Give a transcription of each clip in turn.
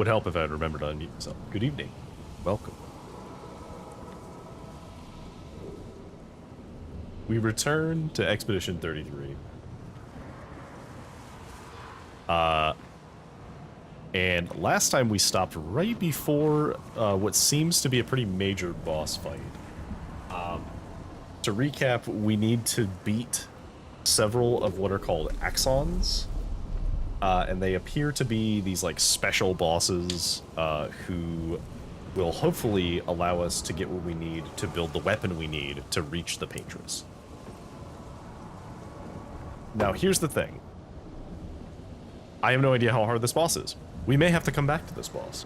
Would help if I had remembered to unmute myself. Good evening. Welcome. We return to Expedition 33. And last time we stopped right before what seems to be a pretty major boss fight. To recap, we need to beat several of what are called axons. And they appear to be these like special bosses who will hopefully allow us to get what we need to build the weapon we need to reach the Paintress. Now here's the thing. I have no idea how hard this boss is. We may have to come back to this boss,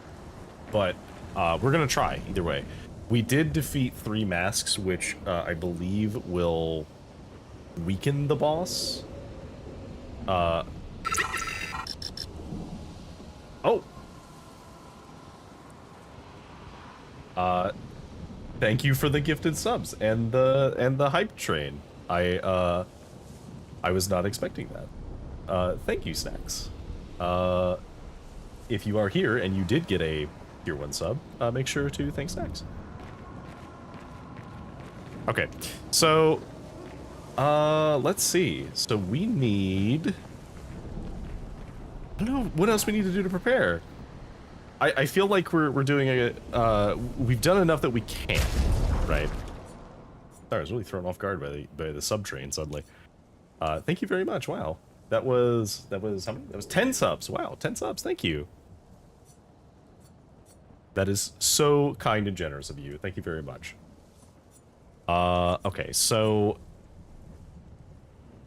but we're gonna try either way. We did defeat 3 masks, which I believe will weaken the boss. Oh. Thank you for the gifted subs and the hype train. I was not expecting that. Thank you, Snacks. If you are here and you did get a tier 1 sub, make sure to thank Snacks. Okay, so let's see. So we need, I don't know what else we need to do to prepare. I feel like we're doing a we've done enough that we can, right? Sorry, I was really thrown off guard by the sub train suddenly. Thank you very much. Wow. That was how many? That was 10 subs. Wow, 10 subs. Thank you. That is so kind and generous of you. Thank you very much. Okay, so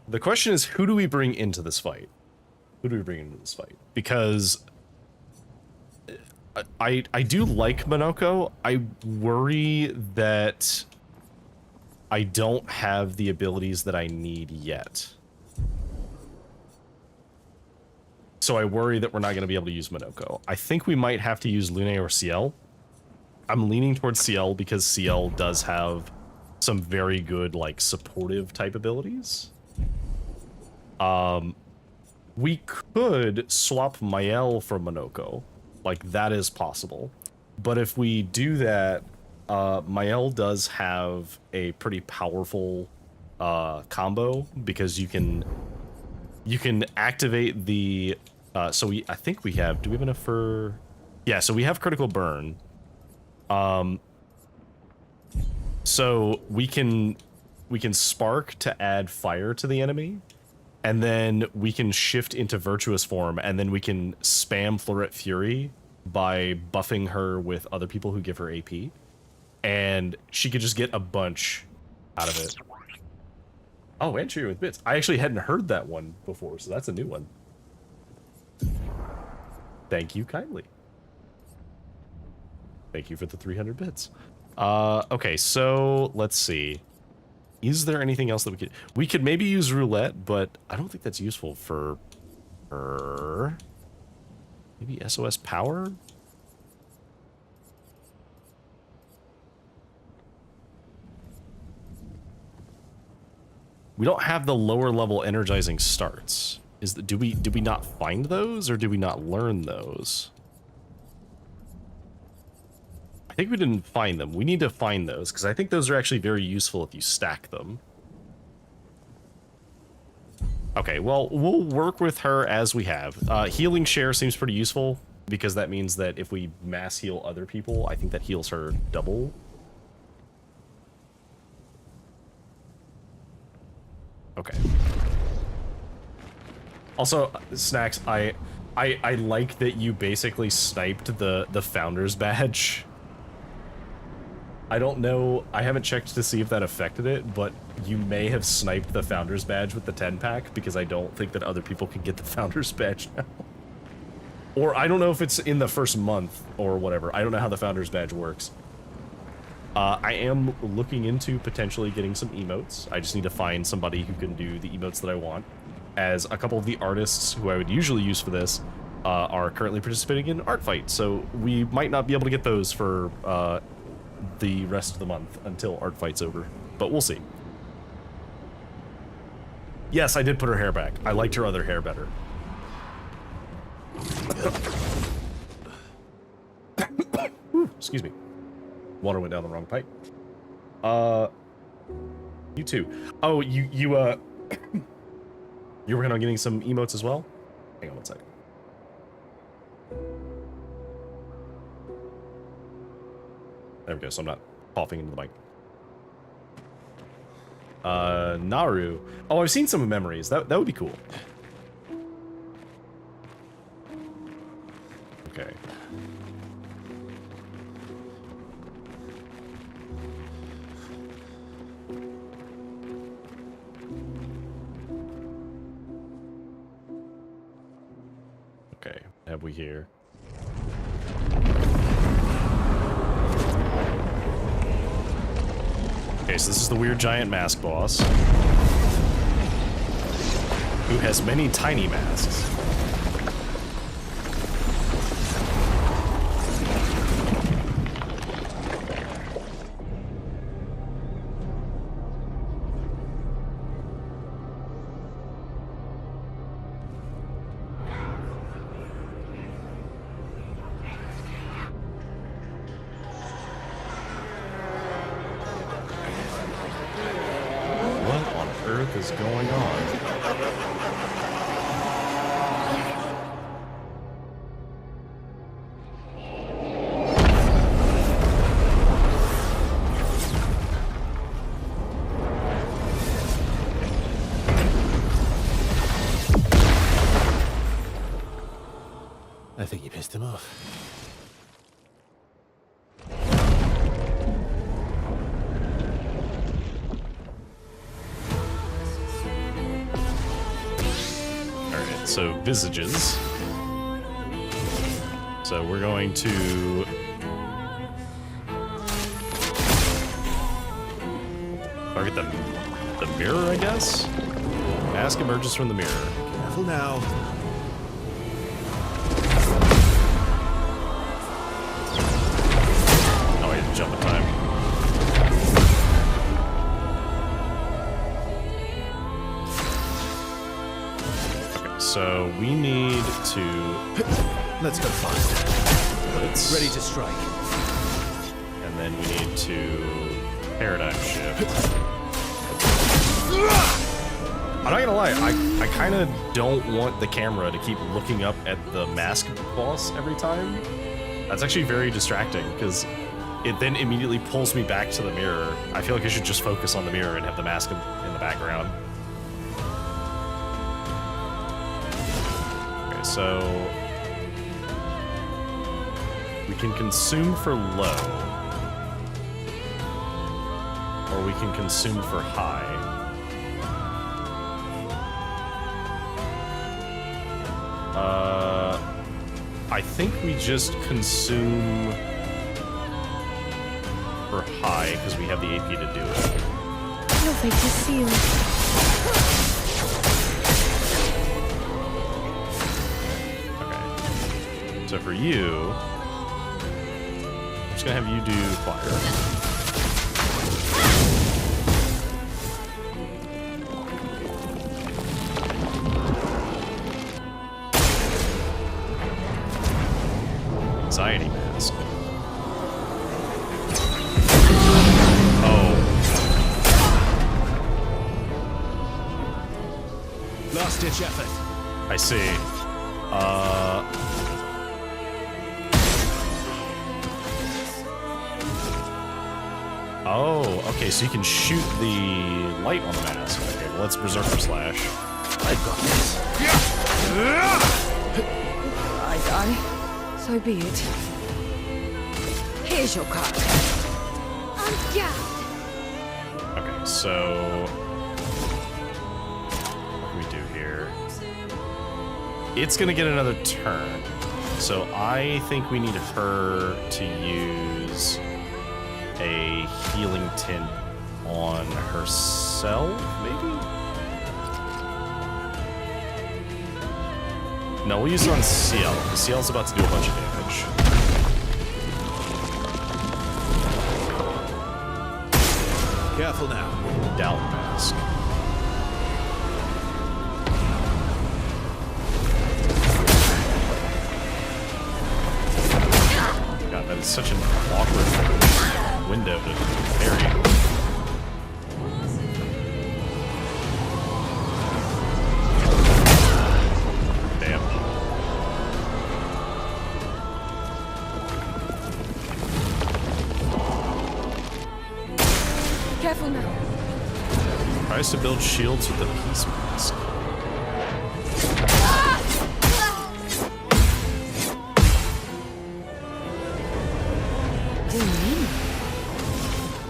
the question is, who do we bring into this fight? Who do we bring into this fight? Because I do like Monoko. I worry that I don't have the abilities that I need yet. So I worry that we're not going to be able to use Monoko. I think we might have to use Lune or CL. I'm leaning towards CL because CL does have some very good, like, supportive type abilities. We could swap Mael for Monoko. Like, that is possible. But if we do that, Mael does have a pretty powerful combo because you can activate the so I think we have, do we have enough for, yeah, so we have critical burn. So we can spark to add fire to the enemy, and then we can shift into virtuous form, and then we can spam Florette Fury by buffing her with other people who give her AP, and she could just get a bunch out of it. Oh, and Cheer with Bits. I actually hadn't heard that one before, so that's a new one. Thank you kindly. Thank you for the 300 bits. Okay, so let's see. Is there anything else that we could maybe use roulette, but I don't think that's useful for her. Maybe SOS power? We don't have the lower level energizing starts. Did we not find those, or did we not learn those? I think we didn't find them. We need to find those, because I think those are actually very useful if you stack them. Okay, well, we'll work with her as we have. Healing share seems pretty useful, because that means that if we mass heal other people, I think that heals her double. Okay. Also, Snacks, I like that you basically sniped the Founder's Badge. I don't know, I haven't checked to see if that affected it, but you may have sniped the Founder's Badge with the 10-pack, because I don't think that other people can get the Founder's Badge now. Or I don't know if it's in the first month or whatever. I don't know how the Founder's Badge works. I am looking into potentially getting some emotes. I just need to find somebody who can do the emotes that I want, as a couple of the artists who I would usually use for this are currently participating in Art Fight, so we might not be able to get those for the rest of the month until Art Fight's over, but we'll see. Yes, I did put her hair back. I liked her other hair better. excuse me. Water went down the wrong pipe. You too. Oh, you were working on getting some emotes as well? Hang on one second. There we go, so I'm not coughing into the mic. Naru. Oh, I've seen some of Memories. That would be cool. Okay. Okay, have we here? Okay, so this is the weird giant mask boss, who has many tiny masks. Is going on? I think you pissed him off. So visages. So we're going to target the mirror, I guess? Mask emerges from the mirror. Careful now. Oh, I had to jump in time. So we need to... Let's go fast. Ready to strike. And then we need to paradigm shift. I'm not gonna lie, I kind of don't want the camera to keep looking up at the mask boss every time. That's actually very distracting, because it then immediately pulls me back to the mirror. I feel like I should just focus on the mirror and have the mask in the background. So we can consume for low, or we can consume for high. I think we just consume for high because we have the AP to do it. Perfect to seal. So for you, I'm just gonna have you do fire. Anxiety mask. Oh. Last ditch effort. I see. Oh, okay, so you can shoot the light on the mask. Okay, well, let's Berserker Slash. I've got this. I die. So be it. Here's your card. Ungaffed. Okay, so... what can we do here? It's gonna get another turn. So I think we need her to use a healing tint on herself, maybe? No, we'll use it on CL. CL's about to do a bunch of damage. Careful now. Doubt mask. God, that God, it's such an awkward window to parry. Damn. Careful now. Tries to build shields with the peace mask.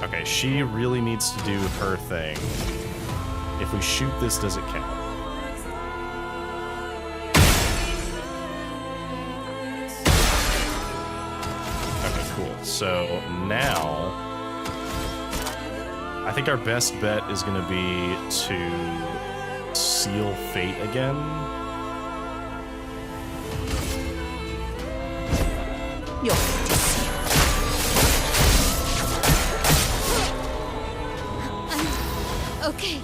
Okay, she really needs to do her thing. If we shoot this, does it count? Okay, cool. So now, I think our best bet is going to be to seal fate again. Your fate is sealed. Okay.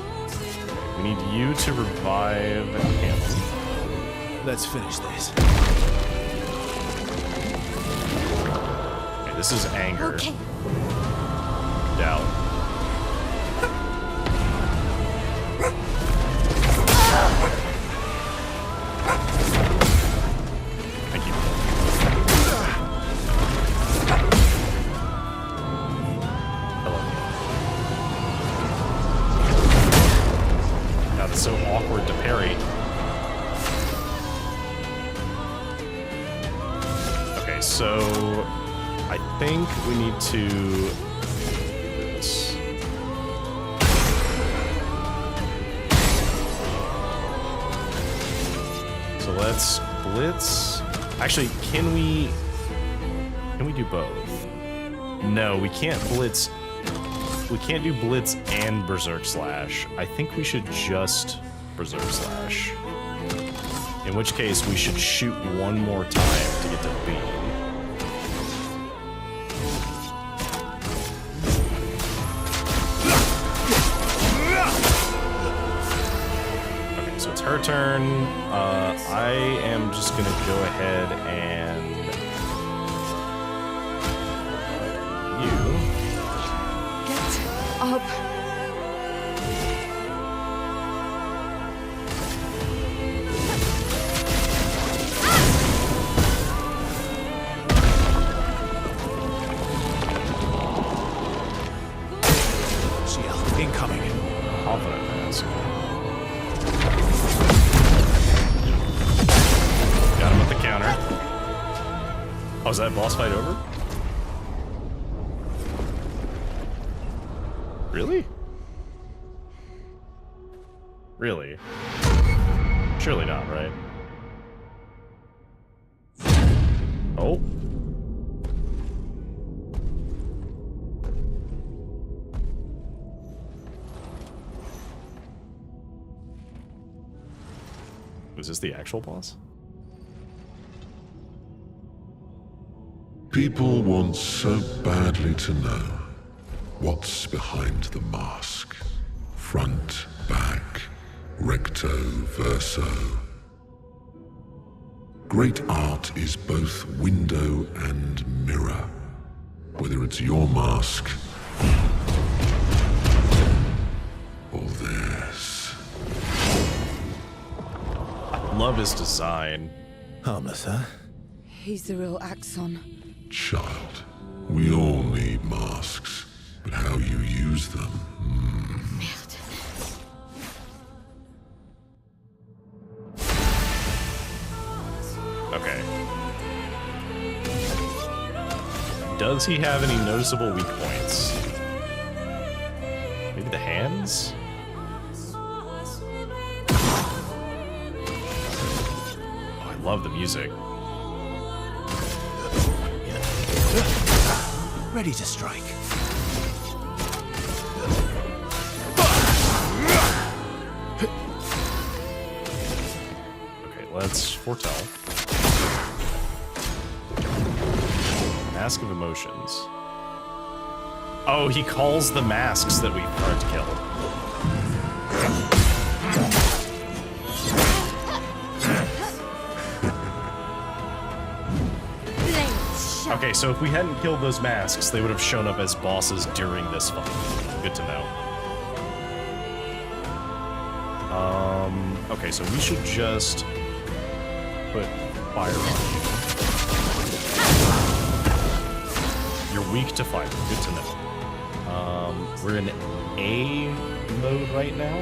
We need you to revive him. Let's finish this. Okay, this is anger. Okay. Doubt. Thank you. Hello. God, it's so awkward to parry. Okay, so I think we need to do this. So let's blitz. Actually, can we do both? No, we can't blitz. We can't do blitz and berserk slash. I think we should just berserk slash. In which case, we should shoot one more time to get to B. Okay, so it's her turn. I am just gonna go ahead and you. Get up. Shield incoming. Confident mask. Got him with the counter. Oh, is that boss fight over? Really? Really? Surely not, right? Oh. Was this the actual boss? People want so badly to know what's behind the mask. Front, back, recto, verso. Great art is both window and mirror. Whether it's your mask or theirs. Love his design. Harmless, huh? He's the real Axon. Child, we all need masks, but how you use them. Merde. Okay. Does he have any noticeable weak points? Maybe the hands? Oh, I love the music. Ready to strike. Okay, let's foretell. Mask of Emotions. Oh, he calls the masks that we aren't killed. Okay, so if we hadn't killed those masks, they would have shown up as bosses during this fight. Good to know. Okay, so we should just put fire on you. You're weak to fire. Good to know. We're in A mode right now.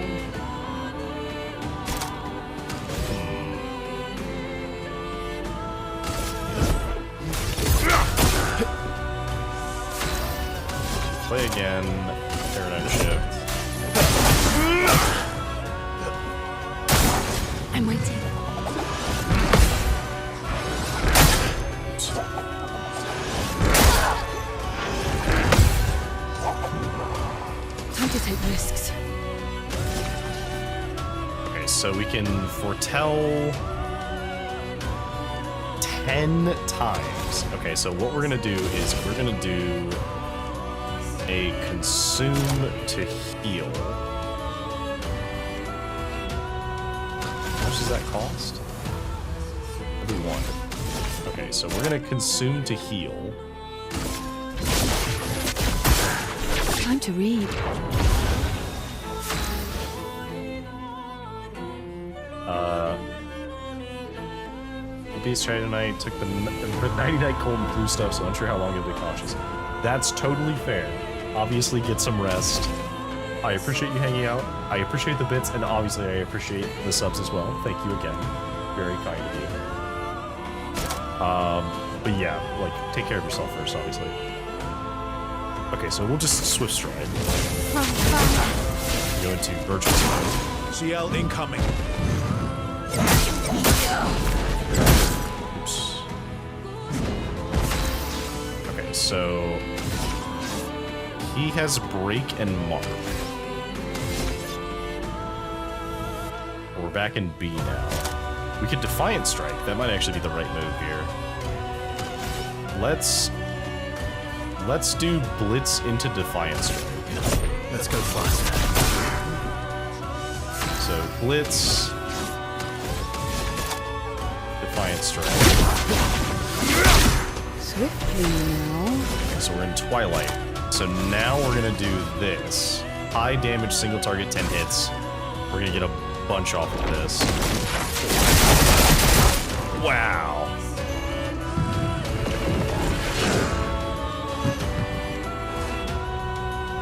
Play again. Paradigm shift. I'm waiting. Time to take risks. Okay, so we can foretell 10 times. Okay, so what we're gonna do is we're gonna do a consume to heal. How much does that cost? Every one. Okay, so we're gonna consume to heal. Time to read. Beast tried tonight, took the 90-night cold and flu stuff, so unsure how long you'll be conscious. That's totally fair. Obviously, get some rest. I appreciate you hanging out. I appreciate the bits, and obviously I appreciate the subs as well. Thank you again. Very kind of you. But yeah, like, take care of yourself first, obviously. Okay, so we'll just swift stride. Go into virtuous mode. CL incoming. Oops. Okay, so he has break and mark. We're back in B now. We could Defiant Strike. That might actually be the right move here. Let's do Blitz into Defiant Strike. Let's go fast. So Blitz, Defiant Strike. Swiftly now. Okay, so we're in Twilight. So now we're gonna do this. High damage, single target, 10 hits. We're gonna get a bunch off of this. Wow.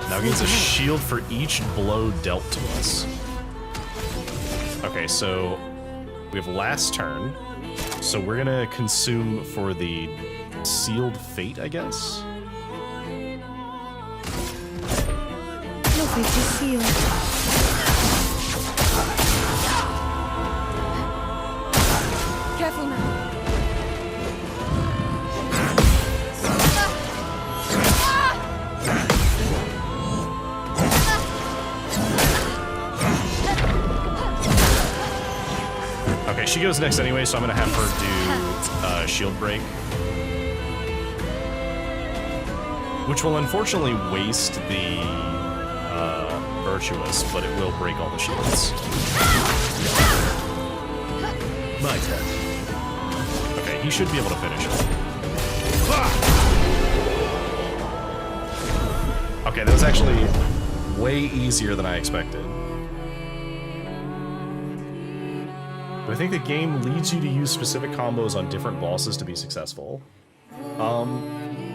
Now gains a shield for each blow dealt to us. Okay, so we have last turn. So we're gonna consume for the sealed fate, I guess. Your fate is sealed. Careful now. Okay, she goes next anyway, so I'm gonna have her do shield break. Which will unfortunately waste the virtuous, but it will break all the shields. My turn. Okay, he should be able to finish it. Okay, that was actually way easier than I expected. But I think the game leads you to use specific combos on different bosses to be successful.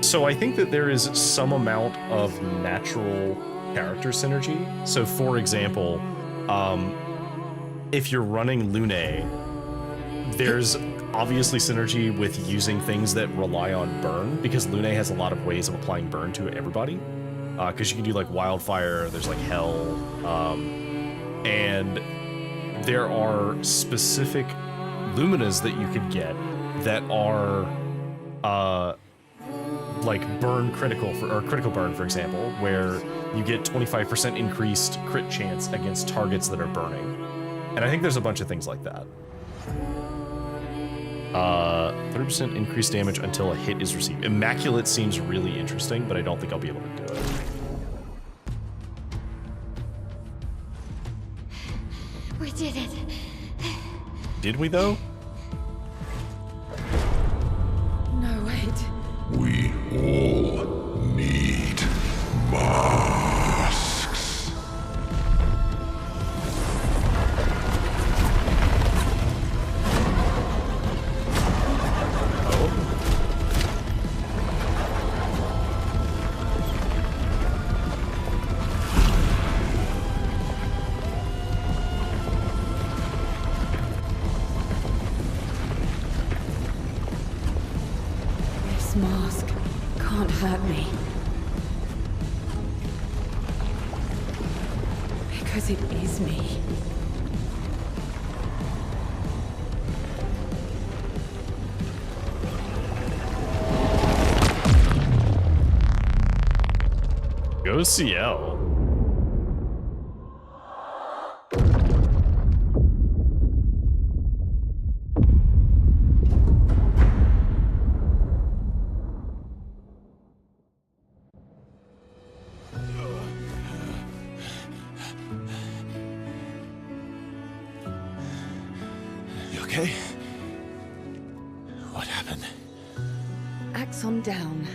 So I think that there is some amount of natural character synergy. So for example, if you're running Lune, there's obviously synergy with using things that rely on burn, because Lune has a lot of ways of applying burn to everybody. Because you can do like wildfire, there's like hell, and there are specific luminas that you could get that are like burn critical or critical burn, for example, where you get 25% increased crit chance against targets that are burning. And I think there's a bunch of things like that. 30% increased damage until a hit is received. Immaculate seems really interesting, but I don't think I'll be able to do it. We did it. Did we though? No, wait. We hurt me. Because it is me. Go CL. You okay? What happened? Axon down.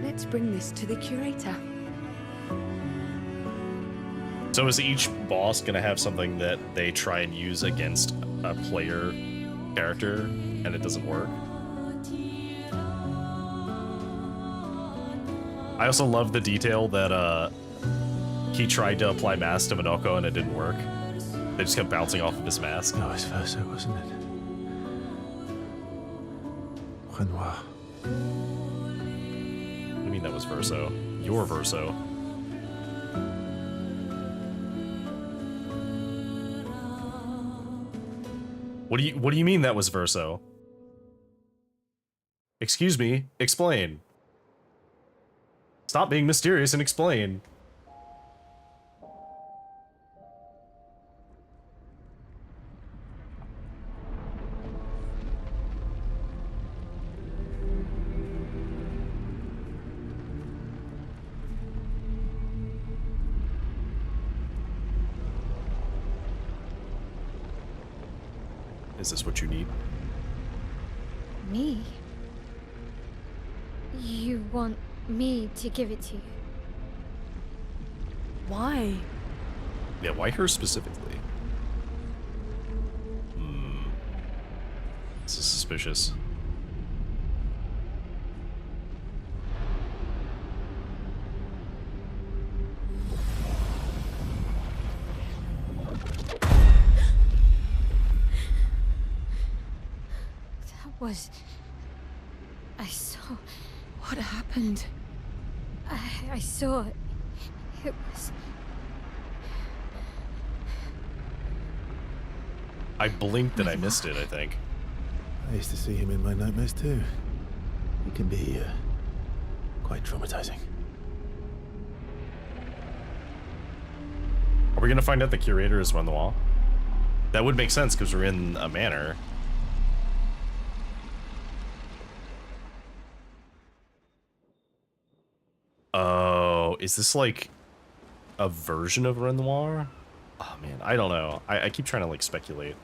Let's bring this to the curator. So is each boss gonna have something that they try and use against a player character and it doesn't work? I also love the detail that he tried to apply mask to Minoko and it didn't work. They just kept bouncing off of his mask. No, it's Verso, wasn't it? Renoir. What do you mean that was Verso? Your Verso. What do you mean that was Verso? Excuse me, explain. Stop being mysterious and explain. Is this what you need? Me? You want me to give it to you? Why? Yeah, why her specifically? This is suspicious. I saw... What happened? I saw it. It was... I blinked and I missed it, I think. I used to see him in my nightmares too. He can be quite traumatizing. Are we gonna find out the curator is Renoir? That would make sense because we're in a manor. Oh, is this like a version of Renoir? Oh man, I don't know. I keep trying to like speculate.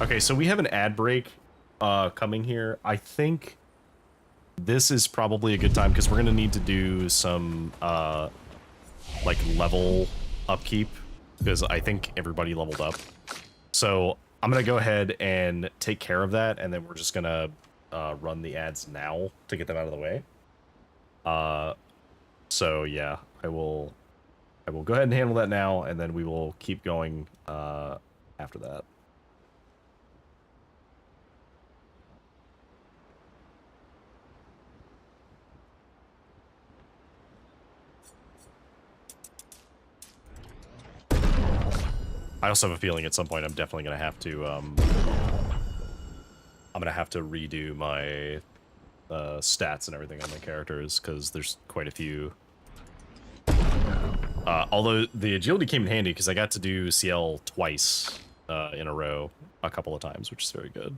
Okay, so we have an ad break coming here. I think this is probably a good time because we're gonna need to do some like level upkeep because I think everybody leveled up. So I'm gonna go ahead and take care of that, and then we're just gonna run the ads now to get them out of the way. So yeah, I will go ahead and handle that now, and then we will keep going after that. I also have a feeling at some point I'm definitely gonna have to redo my stats and everything on my characters because there's quite a few. Although the agility came in handy because I got to do CL twice in a row a couple of times, which is very good.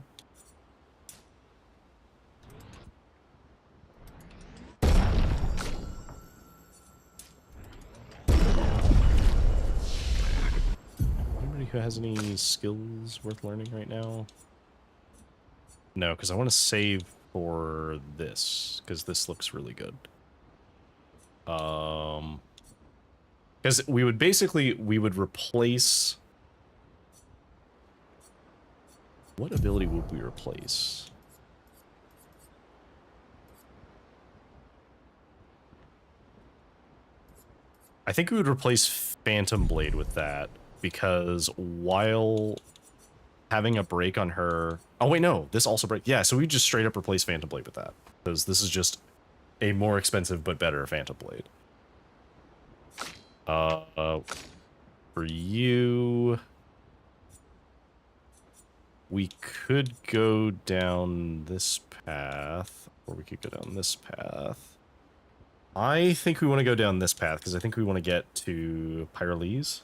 Anybody who has any skills worth learning right now? No, because I want to save for this, because this looks really good. Because we would replace... What ability would we replace? I think we would replace Phantom Blade with that, because while having a break on her... Oh wait, no, this also break. Yeah, so we just straight up replace Phantom Blade with that, because this is just a more expensive but better Phantom Blade. For you, we could go down this path, or we could go down this path. I think we want to go down this path because I think we want to get to Pyrolese.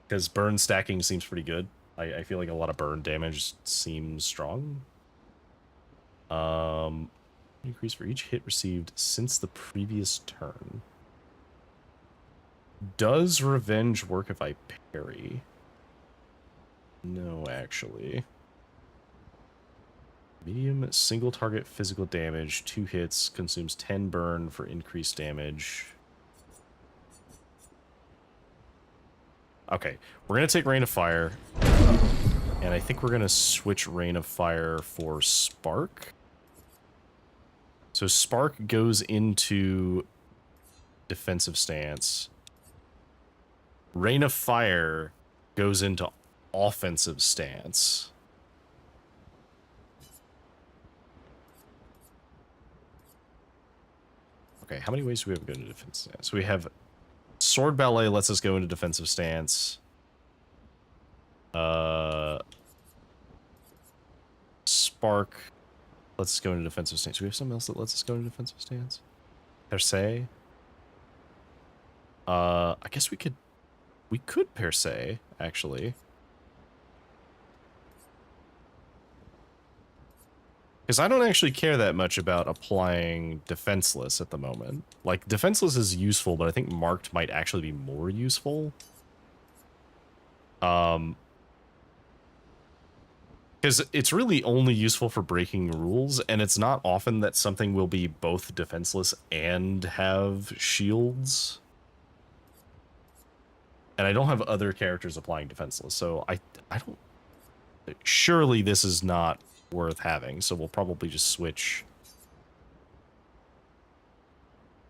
Because burn stacking seems pretty good. I feel like a lot of burn damage seems strong. Increase for each hit received since the previous turn. Does revenge work if I parry? No, actually. Medium single target physical damage, 2 hits, consumes 10 burn for increased damage. Okay, we're gonna take Rain of Fire, and I think we're gonna switch Rain of Fire for Spark. So Spark goes into defensive stance. Rain of Fire goes into offensive stance. Okay, how many ways do we have to go into defensive stance? So we have Sword Ballet lets us go into defensive stance. Spark lets us go into defensive stance. Do we have something else that lets us go into defensive stance? Per se? I guess we could per se, actually. Because I don't actually care that much about applying Defenseless at the moment. Like, Defenseless is useful, but I think Marked might actually be more useful. Because it's really only useful for breaking rules, and it's not often that something will be both defenseless and have shields. And I don't have other characters applying defenseless, so I don't... Surely this is not worth having, so we'll probably just switch.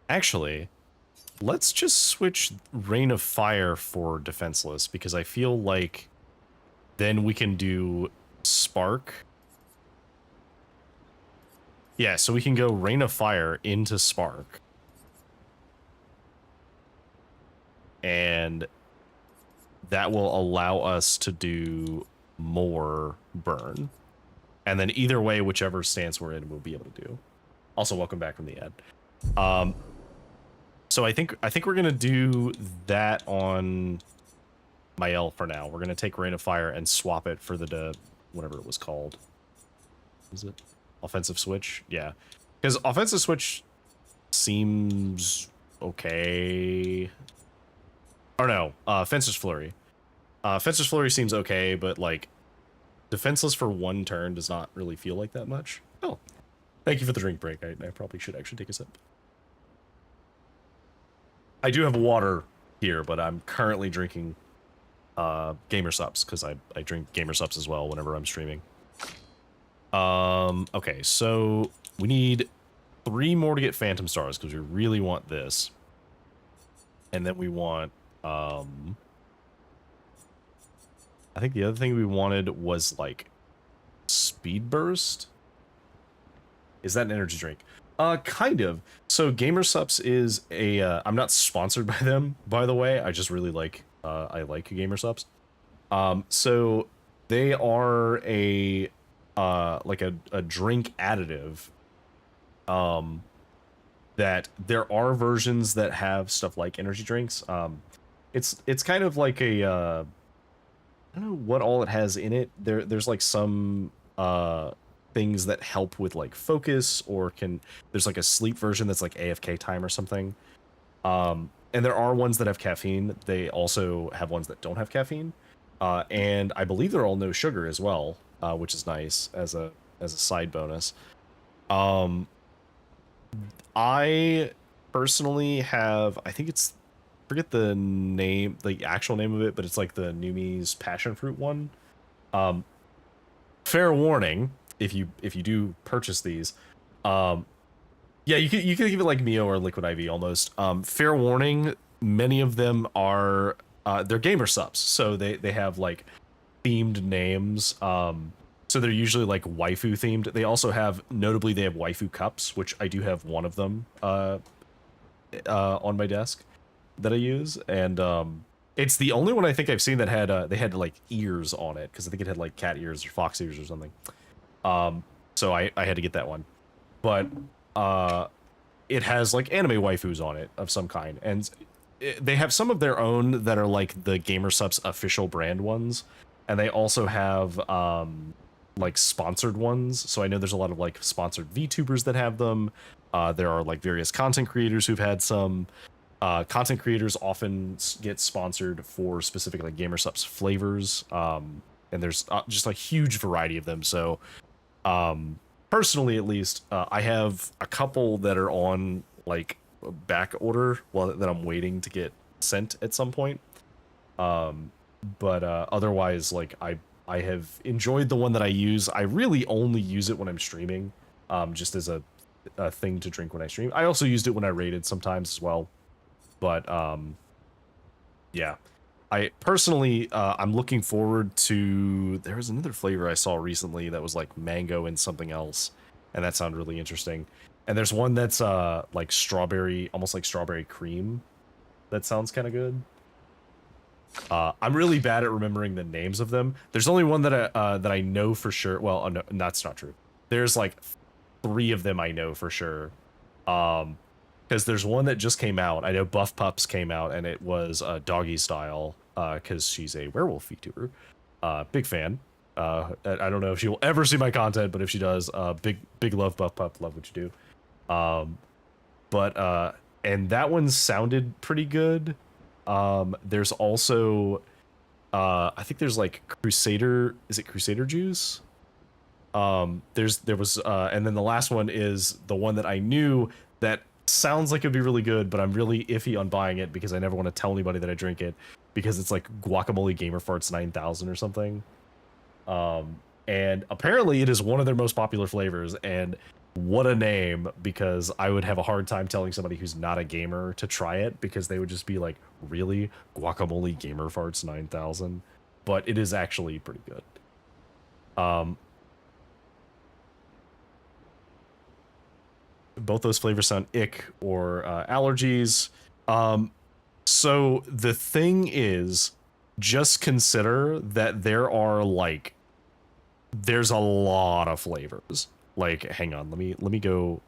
Actually, let's just switch Rain of Fire for defenseless, because I feel like then we can do Spark. Yeah, so we can go Rain of Fire into Spark. And that will allow us to do more burn. And then either way, whichever stance we're in, we'll be able to do. Also, welcome back from the ad. So I think we're gonna do that on Mael for now. We're gonna take Rain of Fire and swap it for the whatever it was called. Is it offensive switch? Yeah, because offensive switch seems okay. Or no, Fencer's Flurry. Fencer's Flurry seems okay, but like defenseless for one turn does not really feel like that much. Oh, thank you for the drink break. I probably should actually take a sip. I do have water here, but I'm currently drinking Gamer Subs because I drink Gamer Subs as well whenever I'm streaming. Okay, so we need 3 more to get Phantom Stars because we really want this. And then we want I think the other thing we wanted was like Speed Burst. Is that an energy drink? Kind of. So Gamer Sups is a I'm not sponsored by them, by the way. I just really like I like Gamer Sups. So they are a like a drink additive. That there are versions that have stuff like energy drinks. It's kind of like a I don't know what all it has in it. There's like some things that help with like focus, or there's like a sleep version that's like AFK time or something. And there are ones that have caffeine. They also have ones that don't have caffeine. And I believe they're all no sugar as well, which is nice as a side bonus. I personally have, I think it's, forget the name, the actual name of it, but it's like the Numi's passion fruit one. Fair warning, if you do purchase these, yeah, you could give it like Mio or Liquid IV almost. Fair warning, many of them are they're Gamer Subs, so they have like themed names. So they're usually like waifu themed. They also have, notably, they have waifu cups, which I do have one of them on my desk that I use, and it's the only one I think I've seen that had they had like ears on it, because I think it had like cat ears or fox ears or something. So I had to get that one, but it has like anime waifus on it of some kind, and they have some of their own that are like the GamerSupps official brand ones, and they also have like sponsored ones. So I know there's a lot of like sponsored VTubers that have them. There are like various content creators who've had some. Content creators often get sponsored for specific like GamerSupps flavors, and there's just a huge variety of them. So personally, at least, I have a couple that are on like back order, well, that I'm waiting to get sent at some point. But otherwise, like I have enjoyed the one that I use. I really only use it when I'm streaming, just as a thing to drink when I stream. I also used it when I raided sometimes as well. But yeah, I personally I'm looking forward to. There was another flavor I saw recently that was like mango and something else, and that sounded really interesting. And there's one that's like strawberry, almost like strawberry cream. That sounds kind of good. I'm really bad at remembering the names of them. There's only one that I know for sure. Well, no, that's not true. There's like 3 of them I know for sure. Because there's one that just came out. I know Buff Pups came out, and it was doggy style, because she's a werewolf VTuber. Big fan. I don't know if she will ever see my content, but if she does, big love, Buff Pup. Love what you do. And that one sounded pretty good. There's also, I think there's like Crusader. Is it Crusader Juice? And then the last one is the one that I knew that sounds like it'd be really good, but I'm really iffy on buying it because I never want to tell anybody that I drink it, because it's like Guacamole Gamer Farts 9000 or something. And apparently it is one of their most popular flavors, and what a name, because I would have a hard time telling somebody who's not a gamer to try it, because they would just be like, really? Guacamole Gamer Farts 9000? But it is actually pretty good. Both those flavors sound ick or allergies. So the thing is, just consider that there's a lot of flavors. Like, hang on, let me go,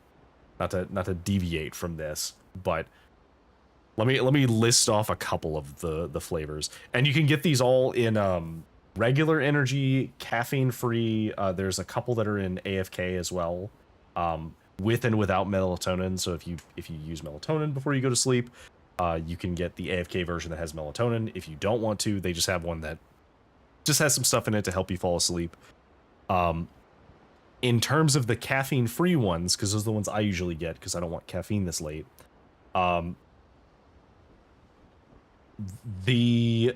not to deviate from this, but let me list off a couple of the flavors, and you can get these all in regular energy, caffeine free. There's a couple that are in AFK as well. With and without melatonin. So if you use melatonin before you go to sleep, you can get the AFK version that has melatonin. If you don't want to, they just have one that just has some stuff in it to help you fall asleep. In terms of the caffeine-free ones, because those are the ones I usually get because I don't want caffeine this late, the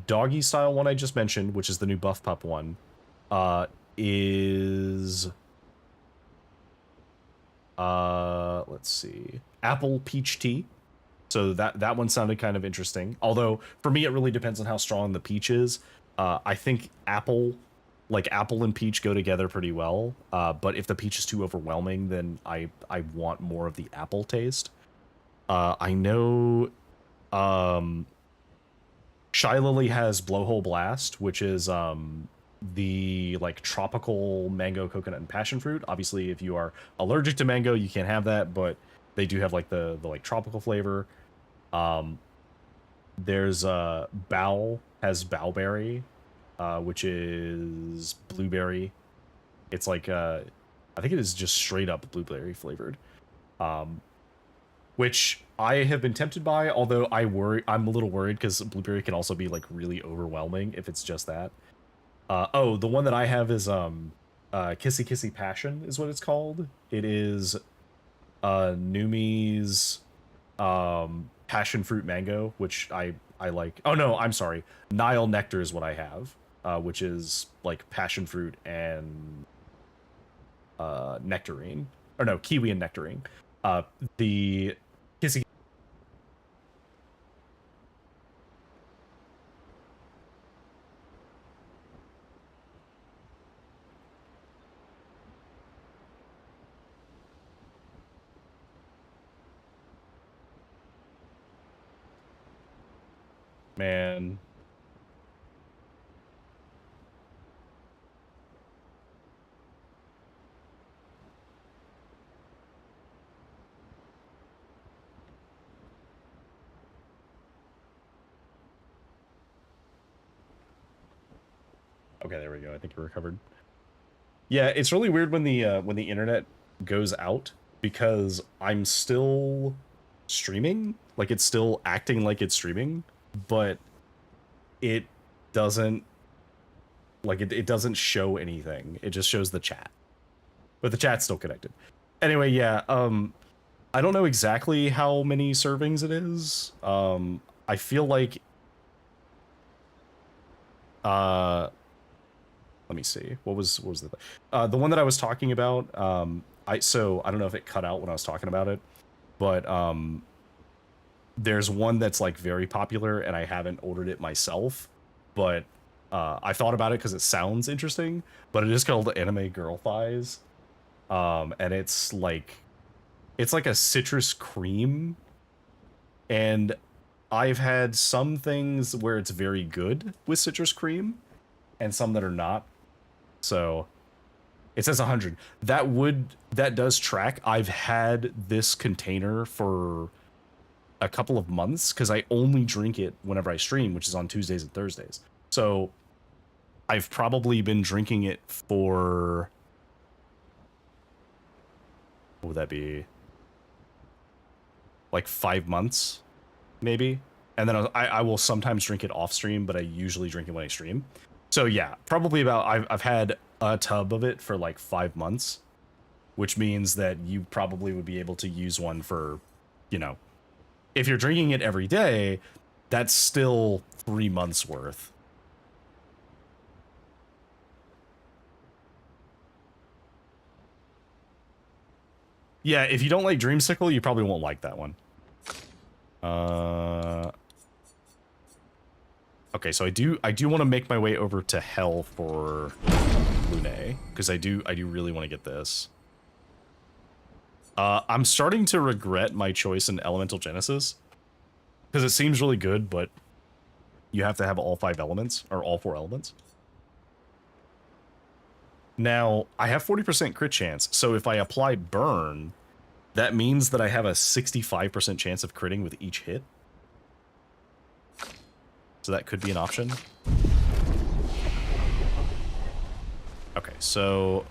doggy style one I just mentioned, which is the new Buff Pup one, is let's see, apple peach tea. So that one sounded kind of interesting. Although for me, it really depends on how strong the peach is. I think apple and peach go together pretty well. But if the peach is too overwhelming, then I want more of the apple taste. I know Shy Lily has Blowhole Blast, which is the like tropical mango, coconut, and passion fruit. Obviously, if you are allergic to mango, you can't have that, but they do have like the like tropical flavor. There's Bao has Bowberry, which is blueberry. It's like I think it is just straight up blueberry flavored, which I have been tempted by, although I'm a little worried because blueberry can also be like really overwhelming if it's just that. Oh, the one that I have is Kissy Kissy Passion is what it's called. It is Numi's passion fruit mango, which I like. Oh no, I'm sorry. Nile Nectar is what I have, which is like passion fruit and nectarine. Or no, kiwi and nectarine. The Kissy Man. Okay, there we go. I think you recovered. Yeah, it's really weird when the internet goes out because I'm still streaming. Like, it's still acting like it's streaming, but it doesn't, like, it doesn't show anything. It just shows the chat. But the chat's still connected. Anyway, yeah, I don't know exactly how many servings it is. I feel like let me see. What was the one that I was talking about? I don't know if it cut out when I was talking about it, but there's one that's like very popular, and I haven't ordered it myself, but I thought about it because it sounds interesting. But it is called Anime Girl Thighs, and it's like a citrus cream, and I've had some things where it's very good with citrus cream, and some that are not. So it says 100. That does track. I've had this container for a couple of months because I only drink it whenever I stream, which is on Tuesdays and Thursdays. So I've probably been drinking it for, what would that be? Like 5 months, maybe. And then I will sometimes drink it off stream, but I usually drink it when I stream. So yeah, probably about, I've had a tub of it for like 5 months, which means that you probably would be able to use one for, you know, if you're drinking it every day, that's still 3 months worth. Yeah, if you don't like Dreamsicle, you probably won't like that one. Okay, so I do want to make my way over to Hell for Lune, because I do really want to get this. I'm starting to regret my choice in Elemental Genesis, because it seems really good, but you have to have all 5 elements, or all 4 elements. Now, I have 40% crit chance, so if I apply Burn, that means that I have a 65% chance of critting with each hit. So that could be an option. Okay, so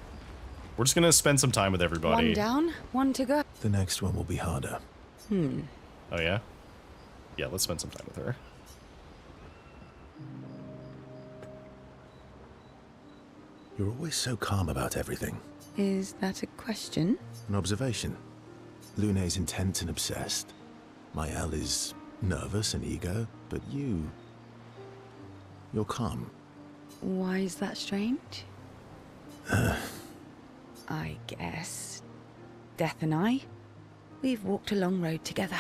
we're just gonna spend some time with everybody. One down, one to go. The next one will be harder. Hmm. Oh yeah? Yeah, let's spend some time with her. You're always so calm about everything. Is that a question? An observation. Lune's intense and obsessed. Mael is nervous and eager, but you're calm. Why is that strange? I guess. Death and I, we've walked a long road together.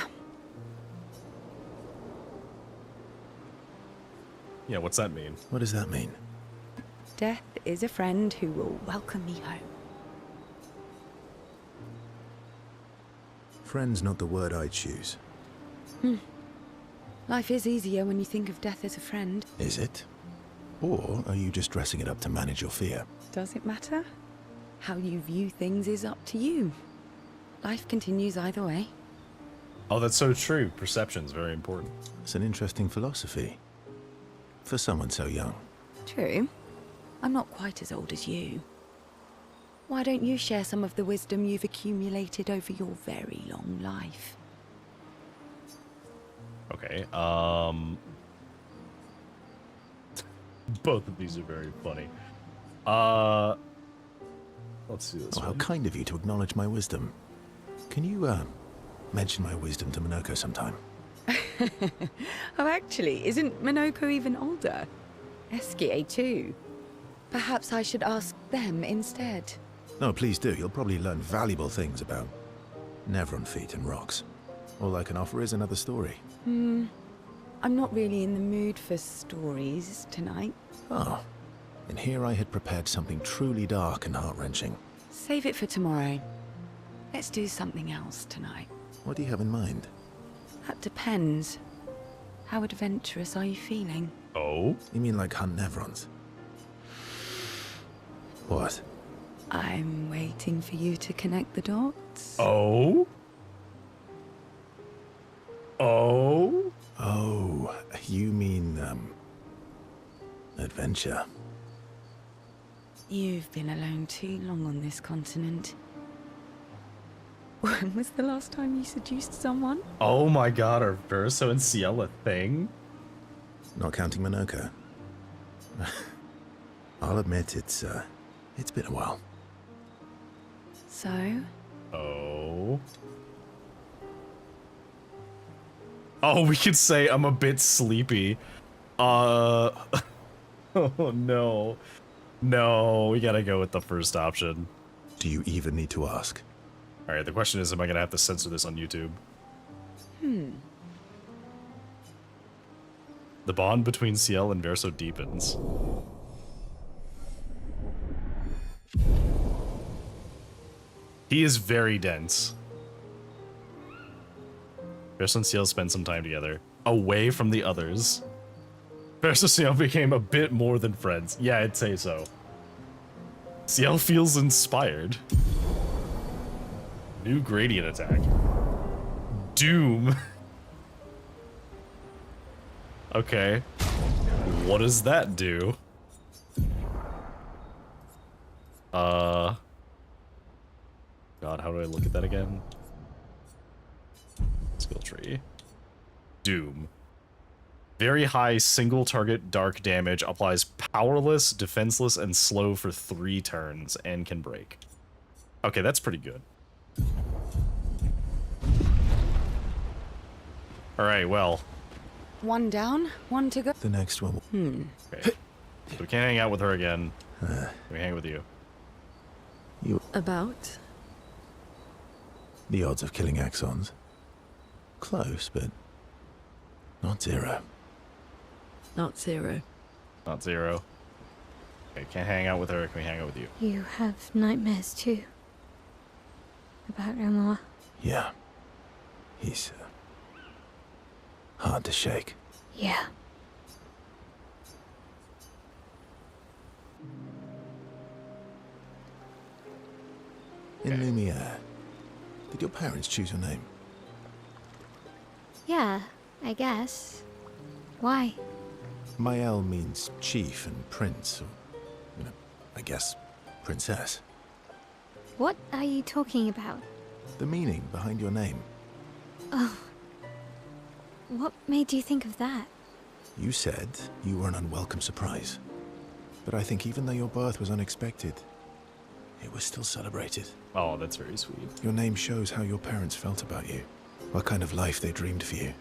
Yeah, what's that mean? What does that mean? Death is a friend who will welcome me home. Friend's not the word I choose. Life is easier when you think of death as a friend. Is it? Or are you just dressing it up to manage your fear? Does it matter? How you view things is up to you. Life continues either way. Oh, that's so true. Perception's very important. It's an interesting philosophy. For someone so young. True. I'm not quite as old as you. Why don't you share some of the wisdom you've accumulated over your very long life? Okay, both of these are very funny. Let's see this Oh, how one. kind of you to acknowledge my wisdom. Can you, mention my wisdom to Minoko sometime? Oh, actually, isn't Minoko even older? Eskie too. Perhaps I should ask them instead. No, please do. You'll probably learn valuable things about Nevron feet and rocks. All I can offer is another story. I'm not really in the mood for stories tonight. Oh. And here I had prepared something truly dark and heart-wrenching. Save it for tomorrow. Let's do something else tonight. What do you have in mind? That depends. How adventurous are you feeling? Oh? You mean like hunt Nevrons? What? I'm waiting for you to connect the dots. Oh? Oh? Oh, you mean, adventure. You've been alone too long on this continent. When was the last time you seduced someone? Oh my god, are Verso and Ciel a thing? Not counting Minoko. I'll admit it's been a while. So? Oh. Oh, we could say I'm a bit sleepy. Oh no. No, we gotta go with the first option. Do you even need to ask? Alright, the question is, am I gonna have to censor this on YouTube? The bond between Ciel and Verso deepens. He is very dense. Verso and Ciel spend some time together, away from the others. Verso and Ciel became a bit more than friends. Yeah, I'd say so. Ciel feels inspired. New gradient attack. Doom. Okay. What does that do? God, how do I look at that again? Skill tree. Doom. Very high single target dark damage, applies powerless, defenseless, and slow for 3 turns, and can break. Okay, that's pretty good. Alright, well. One down, one to go. The next one. Okay. So we can't hang out with her again. We hang with you. About? The odds of killing Axons. Close, but not 0. Not 0. Not 0. Okay, can't hang out with her. Can we hang out with you? You have nightmares too. About Renoir. Yeah. He's hard to shake. Yeah. In Lumiere, did your parents choose your name? Yeah, I guess. Why? Mael means chief and prince, or, I guess, princess. What are you talking about? The meaning behind your name. Oh. What made you think of that? You said you were an unwelcome surprise. But I think even though your birth was unexpected, it was still celebrated. Oh, that's very sweet. Your name shows how your parents felt about you. What kind of life they dreamed for you.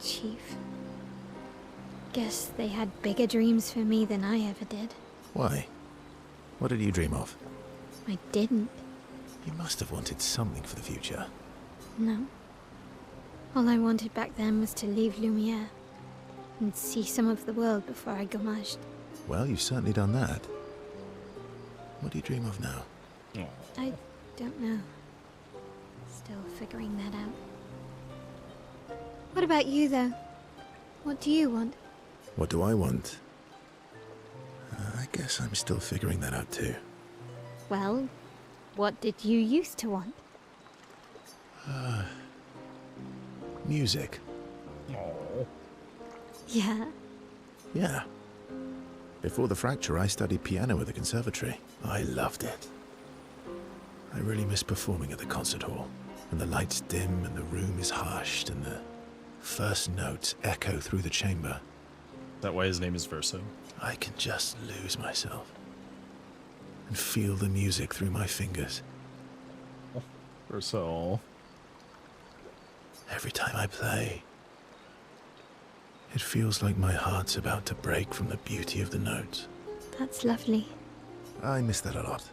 Chief. Guess they had bigger dreams for me than I ever did. Why? What did you dream of? I didn't. You must have wanted something for the future. No. All I wanted back then was to leave Lumiere and see some of the world before I gommaged. Well, you've certainly done that. What do you dream of now? Oh. I don't know. Still figuring that out. What about you, though? What do you want? What do I want? I guess I'm still figuring that out too. Well, what did you used to want? Music. Oh. Yeah. Yeah. Before the fracture, I studied piano at the conservatory. I loved it. I really miss performing at the concert hall. And the lights dim and the room is hushed and the first notes echo through the chamber. Is that why his name is Verso? I can just lose myself and feel the music through my fingers. Verso. Every time I play, it feels like my heart's about to break from the beauty of the notes. That's lovely. I miss that a lot.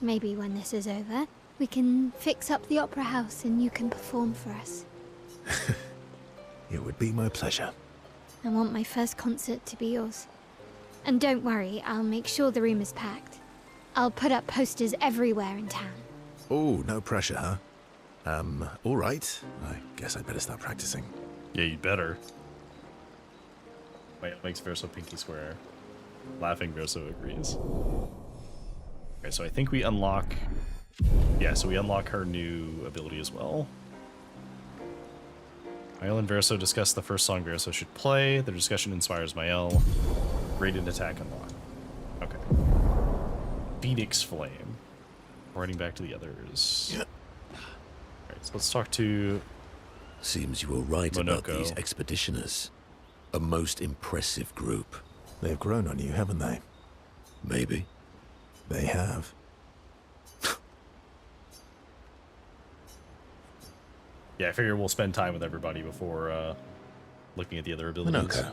Maybe when this is over, we can fix up the opera house and you can perform for us. It would be my pleasure. I want my first concert to be yours. And don't worry, I'll make sure the room is packed. I'll put up posters everywhere in town. Oh, no pressure, huh? All right. I guess I'd better start practicing. Yeah, you better. Mael makes Verso pinky square. Laughing Verso agrees. Okay, so I think we unlock... Yeah, so we unlock her new ability as well. Mael and Verso discuss the first song Verso should play. The discussion inspires Mael. Graded attack unlocked. Okay. Phoenix Flame. Running back to the others. Yeah. Alright, so let's talk to... Seems you were right about Monoko. these expeditioners. A most impressive group. They've grown on you, haven't they? Maybe. They have. Yeah, I figure we'll spend time with everybody before looking at the other abilities. Monoko,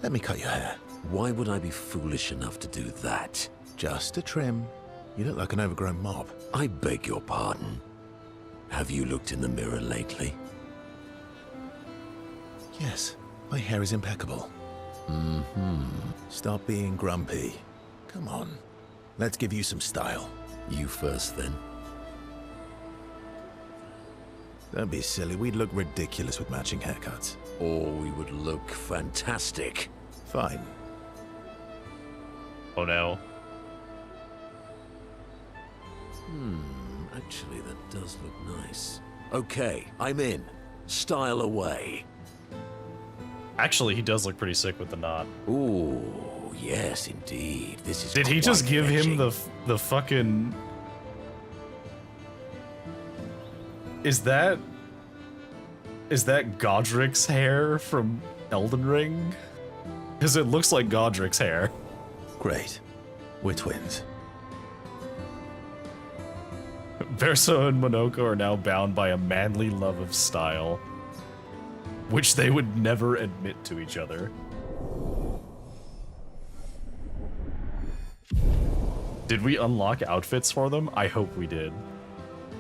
let me cut your hair. Why would I be foolish enough to do that? Just a trim. You look like an overgrown mob. I beg your pardon. Have you looked in the mirror lately? Yes, my hair is impeccable. Stop being grumpy. Come on, let's give you some style. You first, then. Don't be silly, we'd look ridiculous with matching haircuts. Or we would look fantastic. Fine. Oh no. Actually, that does look nice. Okay, I'm in. Style away. Actually, he does look pretty sick with the knot. Ooh, yes, indeed. This is. Did he just quite give him fetching. the fucking... Is that Godric's hair from Elden Ring? Because it looks like Godric's hair. Great. We're twins. Verso and Monoko are now bound by a manly love of style, which they would never admit to each other. Did we unlock outfits for them? I hope we did.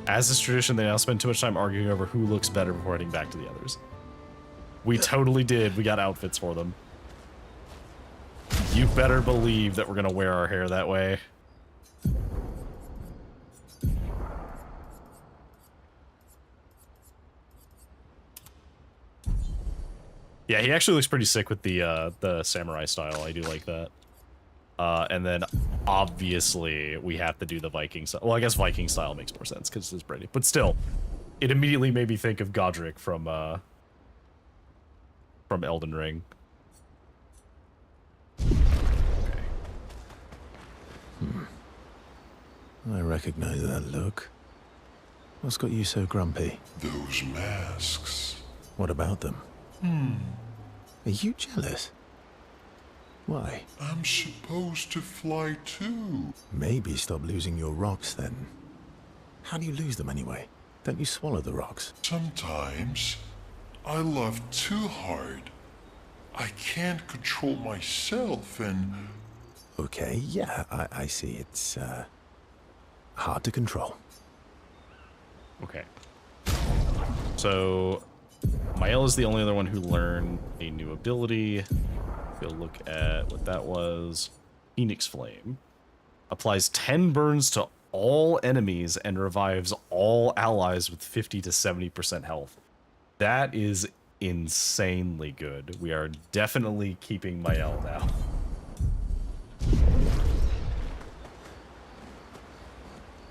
As is tradition, they now spend too much time arguing over who looks better before heading back to the others. We totally did. We got outfits for them. You better believe that we're gonna wear our hair that way. Yeah, he actually looks pretty sick with the samurai style. I do like that. And then obviously we have to do the Viking style. Well, I guess Viking style makes more sense because it's Brady. But still, it immediately made me think of Godric from Elden Ring. Okay. I recognize that look. What's got you so grumpy? Those masks. What about them? Are you jealous? Why? I'm supposed to fly too. Maybe stop losing your rocks then. How do you lose them anyway? Don't you swallow the rocks? Sometimes I love too hard. I can't control myself and... Okay, yeah, I see. It's hard to control. Okay. So, Mael is the only other one who learned a new ability. Go look at what that was. Phoenix Flame. Applies 10 burns to all enemies and revives all allies with 50 to 70% health. That is insanely good. We are definitely keeping Mael now.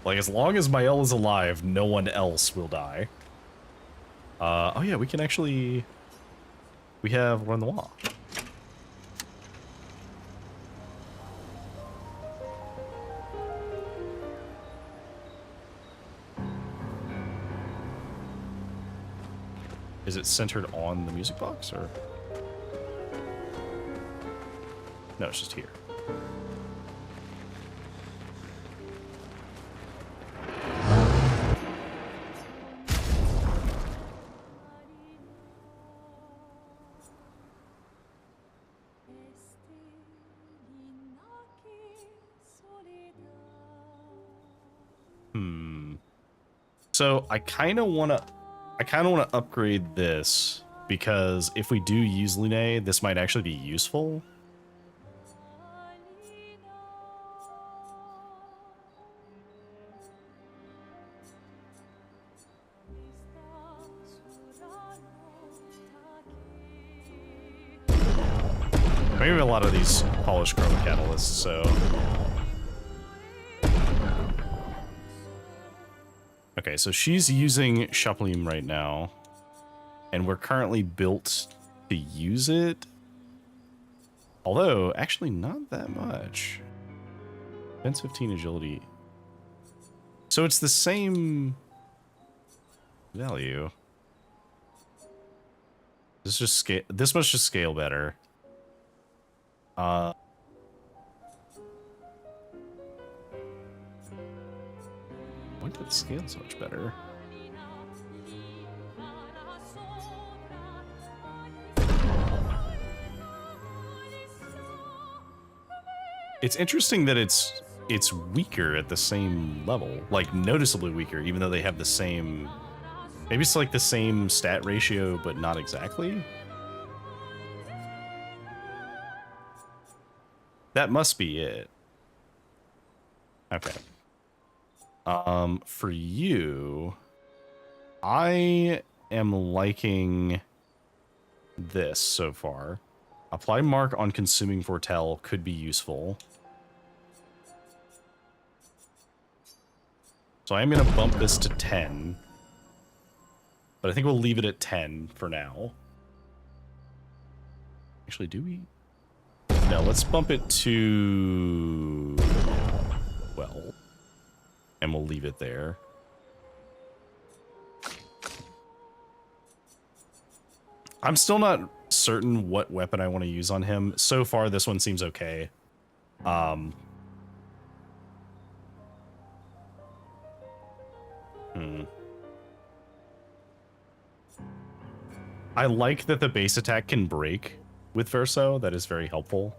Like, as long as Mael is alive, no one else will die. Oh yeah, we can actually... We have Renoir. Is it centered on the music box, or...? No, it's just here. So I kind of want to upgrade this, because if we do use Line, this might actually be useful. Maybe a lot of these polished chroma catalysts, so... Okay, so she's using Chapelim right now, and we're currently built to use it. Although, actually not that much. Defense 15, agility. So it's the same value. This just scale. This must just scale better. Why did it scale so much better? It's interesting that it's weaker at the same level, like noticeably weaker, even though they have the same. Maybe it's like the same stat ratio, but not exactly. That must be it. Okay. For you, I am liking this so far. Apply mark on consuming foretell could be useful. So I am going to bump this to 10. But I think we'll leave it at 10 for now. Actually, do we? No, let's bump it to 12. And we'll leave it there. I'm still not certain what weapon I want to use on him. So far, this one seems okay. I like that the base attack can break with Verso. That is very helpful.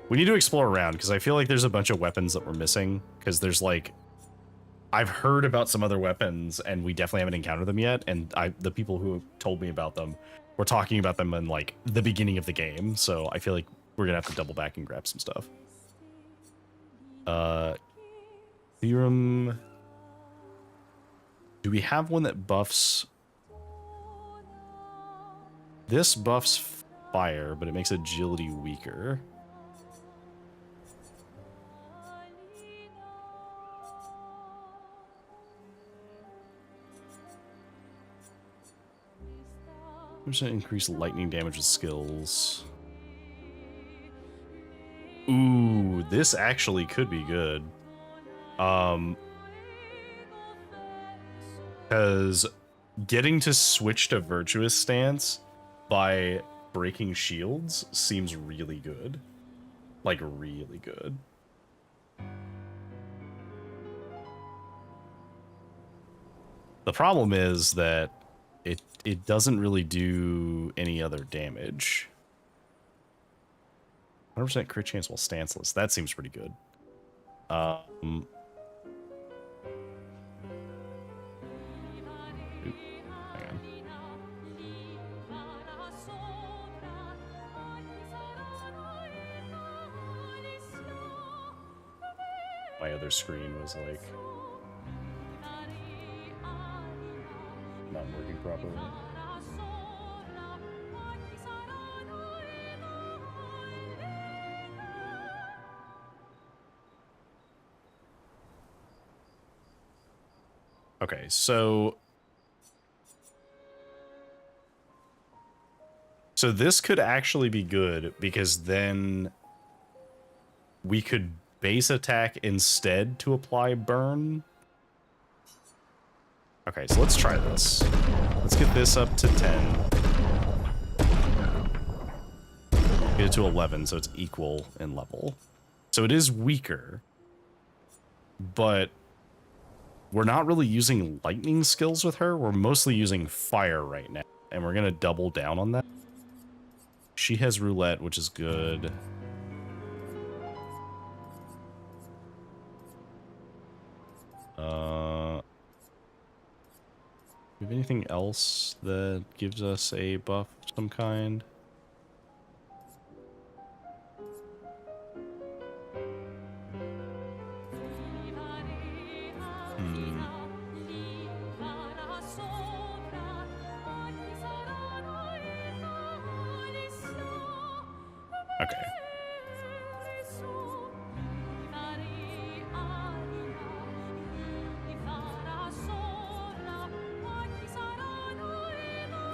We need to explore around, because I feel like there's a bunch of weapons that we're missing. Because there's like... I've heard about some other weapons, and we definitely haven't encountered them yet. And the people who told me about them were talking about them in like the beginning of the game. So I feel like we're going to have to double back and grab some stuff. Theorem... Do we have one that buffs... This buffs fire, but it makes agility weaker. Percent increase lightning damage with skills. Ooh, this actually could be good. Because getting to switch to virtuous stance by breaking shields seems really good. Like, really good. The problem is that it doesn't really do any other damage. 100% crit chance while stanceless. That seems pretty good. Oop, hang on. My other screen was like not working properly. Okay, so this could actually be good, because then we could base attack instead to apply burn. Okay, so let's try this. Let's get this up to 10. Get it to 11, so it's equal in level. So it is weaker, but we're not really using lightning skills with her. We're mostly using fire right now, and we're going to double down on that. She has roulette, which is good. Do we have anything else that gives us a buff of some kind? Okay.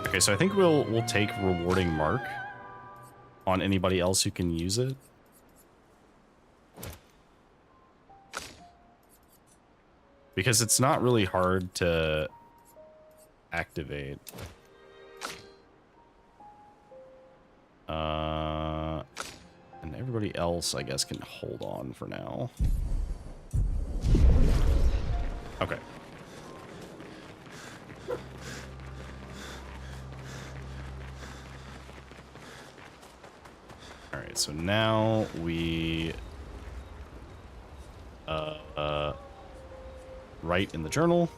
Okay, so I think we'll take rewarding mark on anybody else who can use it. Because it's not really hard to activate. And everybody else, I guess, can hold on for now. Okay. All right, so now we write in the journal.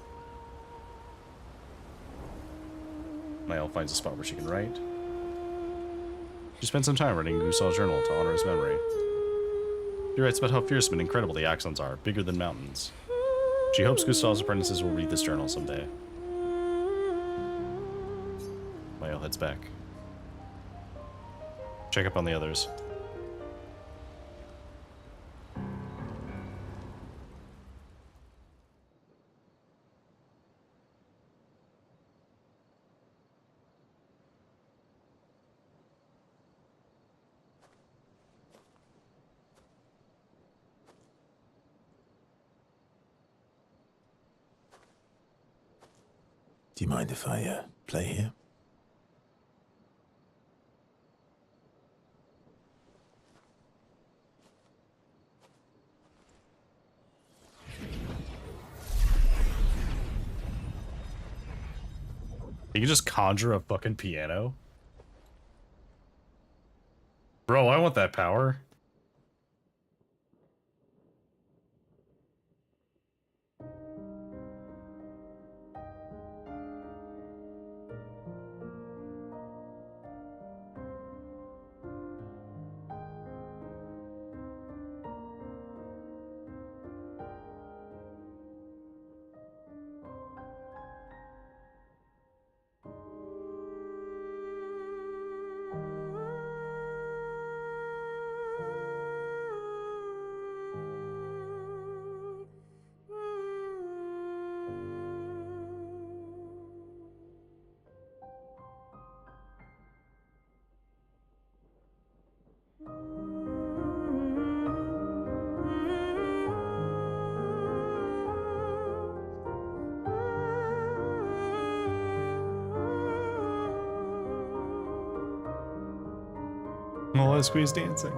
Niall finds a spot where she can write. She spent some time writing Gustav's journal to honor his memory. She writes about how fearsome and incredible the Axons are, bigger than mountains. She hopes Gustav's apprentices will read this journal someday. Niall heads back. Check up on the others. Do you mind if I play here? You can just conjure a fucking piano? Bro, I want that power. Well, let's squeeze dancing.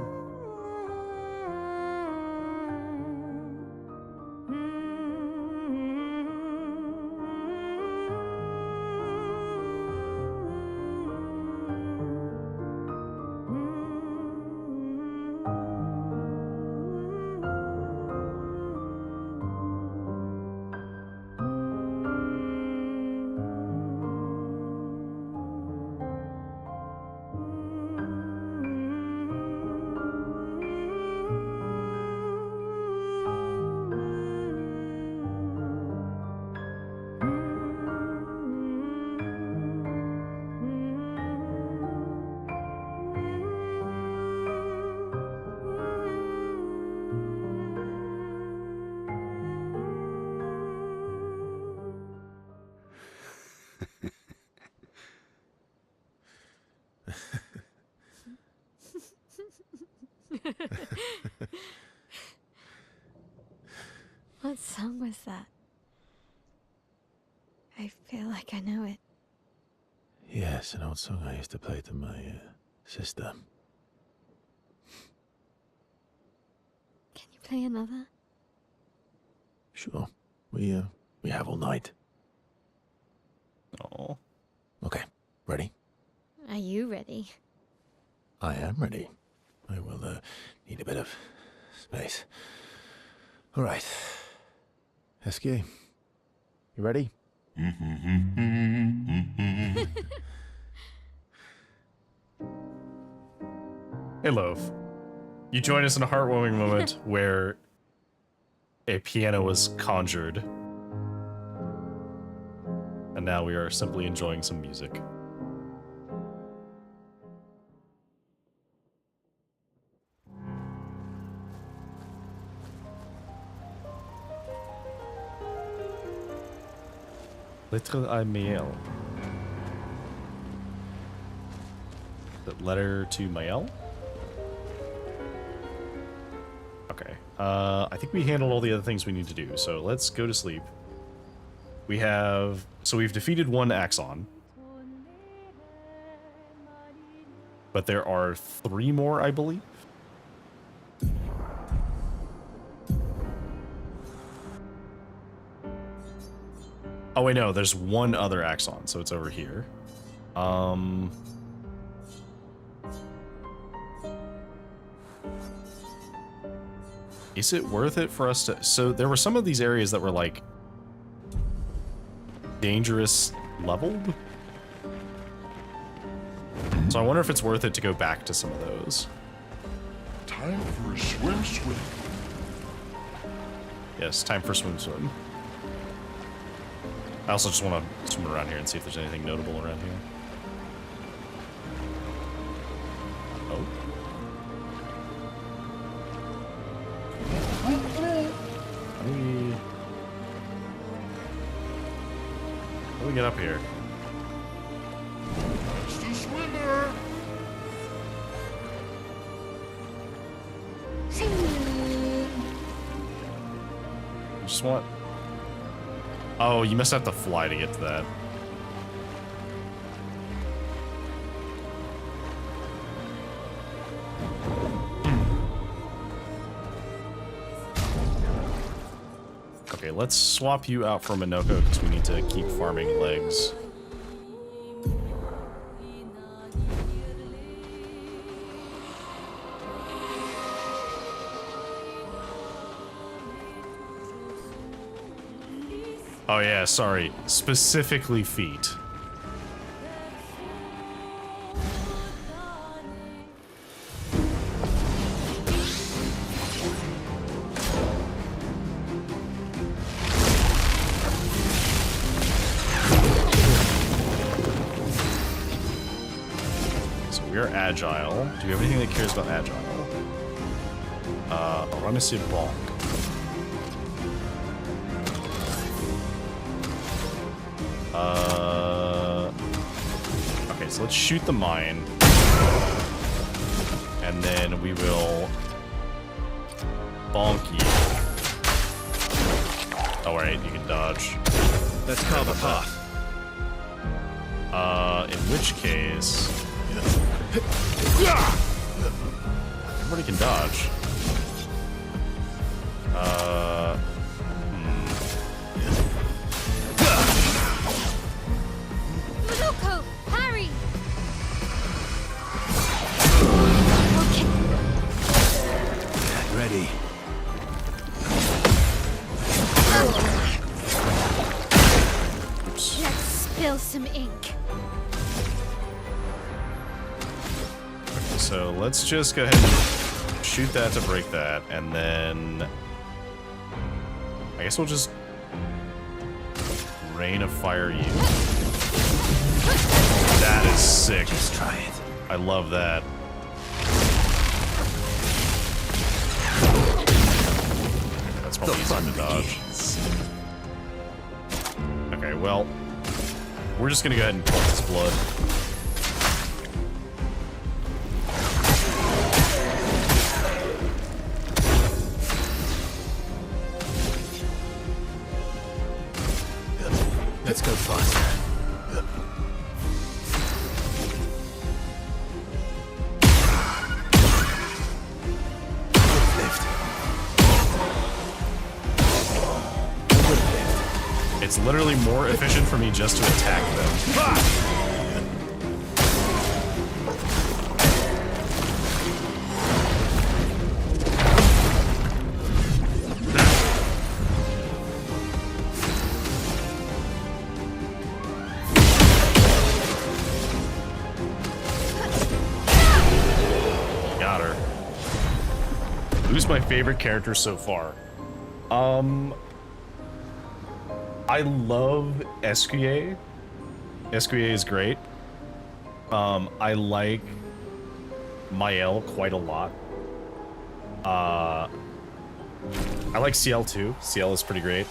What song was that? I feel like I know it. Yes, an old song I used to play to my sister. Can you play another? Sure. We have all night. Oh. Okay, ready? Are you ready? I am ready. I will need a bit of space. All right. Esquier, you ready? Hey, Loaf. You join us in a heartwarming moment where a piano was conjured. And now we are simply enjoying some music. Lettre à Mael. The letter to Mael? Okay. I think we handled all the other things we need to do, so let's go to sleep. We have... So we've defeated one Axon. But there are 3 more, I believe. Oh wait, no, there's one other Axon, so it's over here. Is it worth it for us to... So there were some of these areas that were like dangerous leveled. So I wonder if it's worth it to go back to some of those. Time for a swim. Yes, time for swim. I also just want to swim around here and see if there's anything notable around here. Oh. How do we get up here? It's the swimmer. I just want... Oh, you must have to fly to get to that. Okay, let's swap you out for Minoko because we need to keep farming legs. Oh yeah, sorry. Specifically feet. So we are agile. Do we have anything that cares about agile? Ramassib Bonk. Okay, so let's shoot the mine. And then we will bonk you. Oh, wait, you can dodge. Let's carve a path. In which case... Everybody can dodge. Minoko, parry! Ready. Oops. Let's spill some ink. Okay, so let's just go ahead and shoot that to break that, and then... I guess we'll just... Rain of Fire you. That is sick. Let's try it. I love that. That's probably easier to dodge. Okay, well, we're just gonna go ahead and collect this blood. Let's go faster. It's literally more efficient for me just to attack them. Got her. Who's my favorite character so far? I love Esquier. Esquier is great. I like Mael quite a lot. I like CL too. CL is pretty great.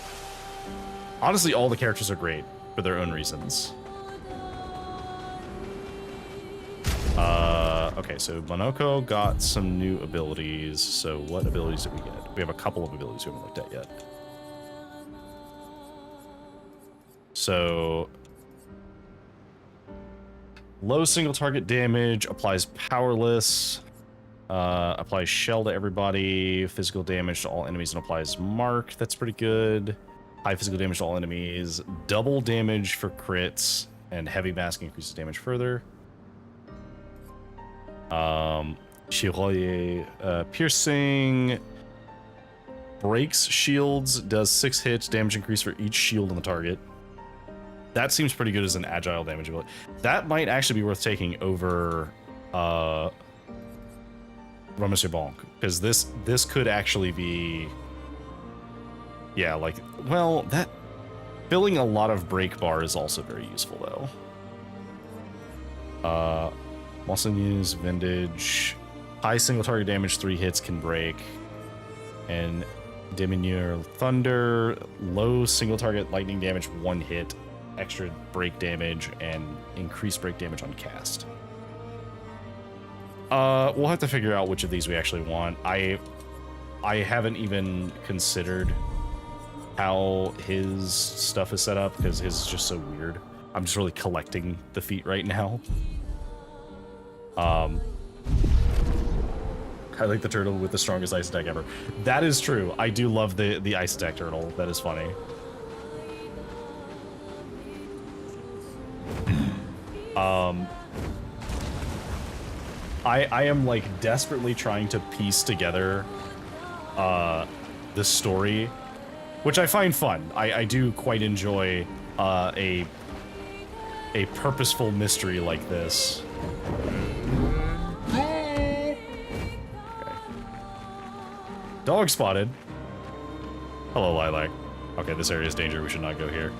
Honestly, all the characters are great. for their own reasons. Okay, so Monoko got some new abilities. So what abilities did we get? We have a couple of abilities we haven't looked at yet. So low single target damage, applies powerless, applies shell to everybody, physical damage to all enemies and applies mark. That's pretty good. High physical damage to all enemies, double damage for crits, and heavy mask increases damage further. Chiroye, piercing, breaks shields, does 6 hits, damage increase for each shield on the target. That seems pretty good as an agile damage ability. That might actually be worth taking over Monsieur Bonk, because this could actually be, yeah, like, well, that filling a lot of break bar is also very useful though. Monseigneurs, Vintage, high single target damage, 3 hits can break, and Diminuer Thunder, low single target lightning damage, 1 hit, extra break damage, and increased break damage on cast. We'll have to figure out which of these we actually want. I haven't even considered how his stuff is set up, because his is just so weird. I'm just really collecting the feat right now. I like the turtle with the strongest ice attack ever. That is true. I do love the ice attack turtle. That is funny. I am like desperately trying to piece together the story, which I find fun. I do quite enjoy a purposeful mystery like this. Okay. Dog spotted. Hello, Lilac. Okay, this area is danger. We should not go here.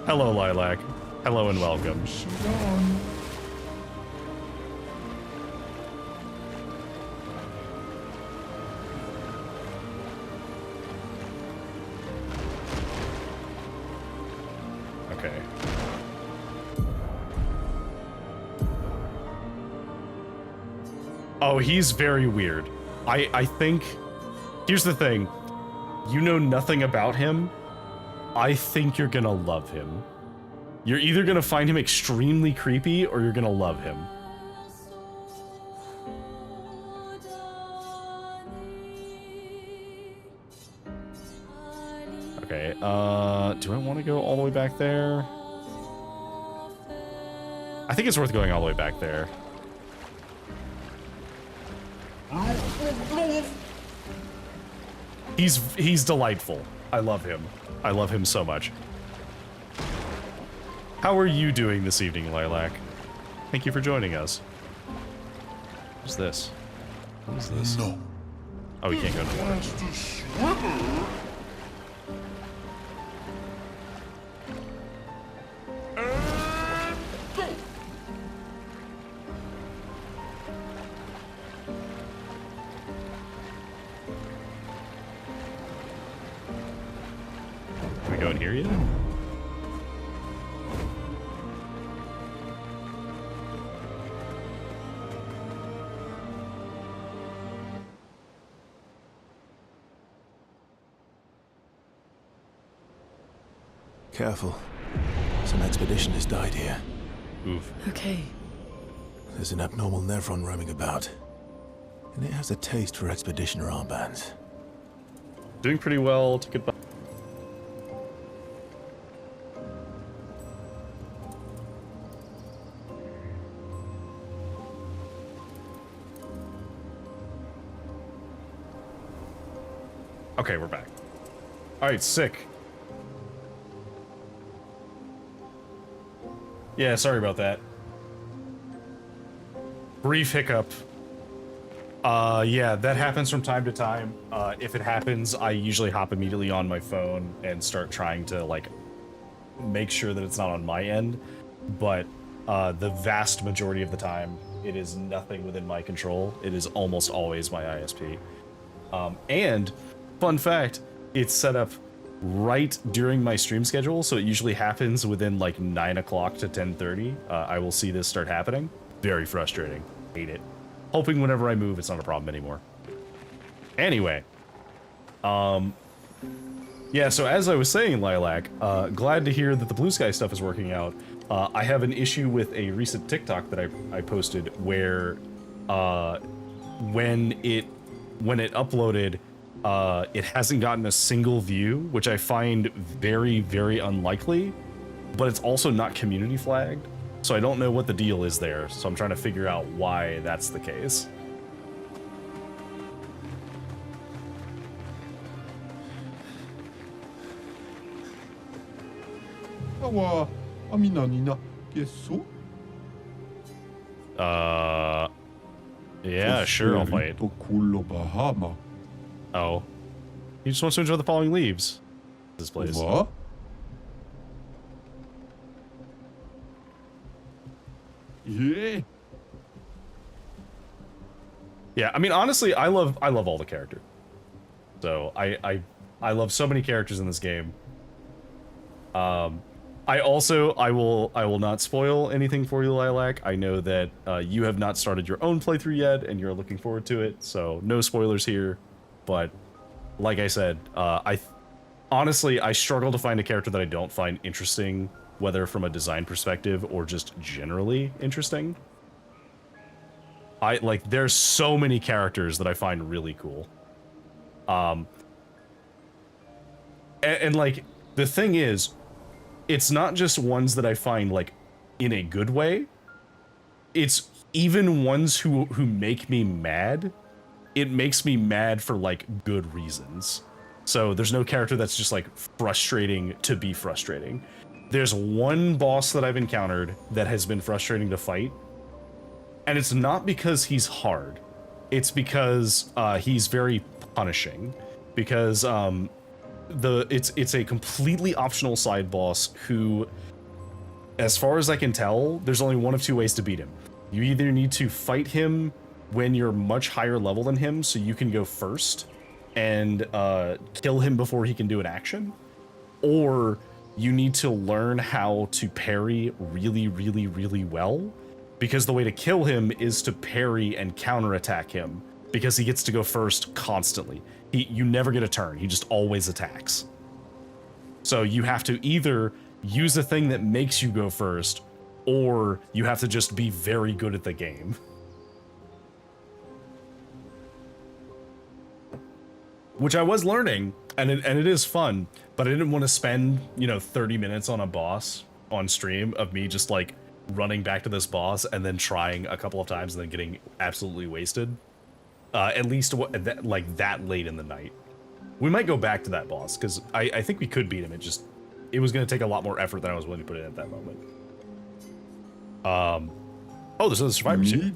Hello, Lilac. Hello and welcome. Okay. Oh, he's very weird. I think... Here's the thing. You know nothing about him. I think you're gonna love him. You're either gonna find him extremely creepy, or you're gonna love him. Okay, do I want to go all the way back there? I think it's worth going all the way back there. He's delightful. I love him. I love him so much. How are you doing this evening, Lilac? Thank you for joining us. What's this? What is this? No. Oh, we can't go to the water. Can we go in here yet? Careful. Some expeditioners died here. Oof. Okay. There's an abnormal Nevron roaming about, and it has a taste for expeditioner armbands. Doing pretty well. To goodbye. Okay, we're back. Alright, sick. Yeah, sorry about that. Brief hiccup. Yeah, that happens from time to time. If it happens, I usually hop immediately on my phone and start trying to, like, make sure that it's not on my end. But the vast majority of the time, it is nothing within my control. It is almost always my ISP. And, fun fact, it's set up right during my stream schedule, so it usually happens within like 9 o'clock to 10:30. I will see this start happening. Very frustrating. Hate it. Hoping whenever I move, it's not a problem anymore. Anyway, yeah, so as I was saying, Lilac, glad to hear that the blue sky stuff is working out. I have an issue with a recent TikTok that I posted where when it uploaded, it hasn't gotten a single view, which I find very, very unlikely, but it's also not community flagged, so I don't know what the deal is there, so I'm trying to figure out why that's the case. Awa, amina nina, keso? Yeah, sure, I'll fight. Kulo Bahama. Oh. He just wants to enjoy the falling leaves. This place. What? Yeah. Yeah, I mean, honestly, I love all the characters. So I love so many characters in this game. I will not spoil anything for you, Lilac. I know that you have not started your own playthrough yet, and you're looking forward to it. So no spoilers here. But like I said, honestly I struggle to find a character that I don't find interesting, whether from a design perspective or just generally interesting. There's so many characters that I find really cool. And like, the thing is, it's not just ones that I find, like, in a good way. It's even ones who make me mad. It makes me mad for, like, good reasons. So there's no character that's just, like, frustrating to be frustrating. There's one boss that I've encountered that has been frustrating to fight. And it's not because he's hard. It's because he's very punishing. Because it's a completely optional side boss who, as far as I can tell, there's only one of two ways to beat him. You either need to fight him when you're much higher level than him, so you can go first and kill him before he can do an action, or you need to learn how to parry really, really, really well, because the way to kill him is to parry and counterattack him, because he gets to go first constantly. You never get a turn, he just always attacks. So you have to either use a thing that makes you go first, or you have to just be very good at the game. Which I was learning, and it is fun, but I didn't want to spend, 30 minutes on a boss on stream of me just, like, running back to this boss and then trying a couple of times and then getting absolutely wasted. At least that late in the night. We might go back to that boss, because I think we could beat him. It was going to take a lot more effort than I was willing to put in at that moment. Oh, there's other survivors here.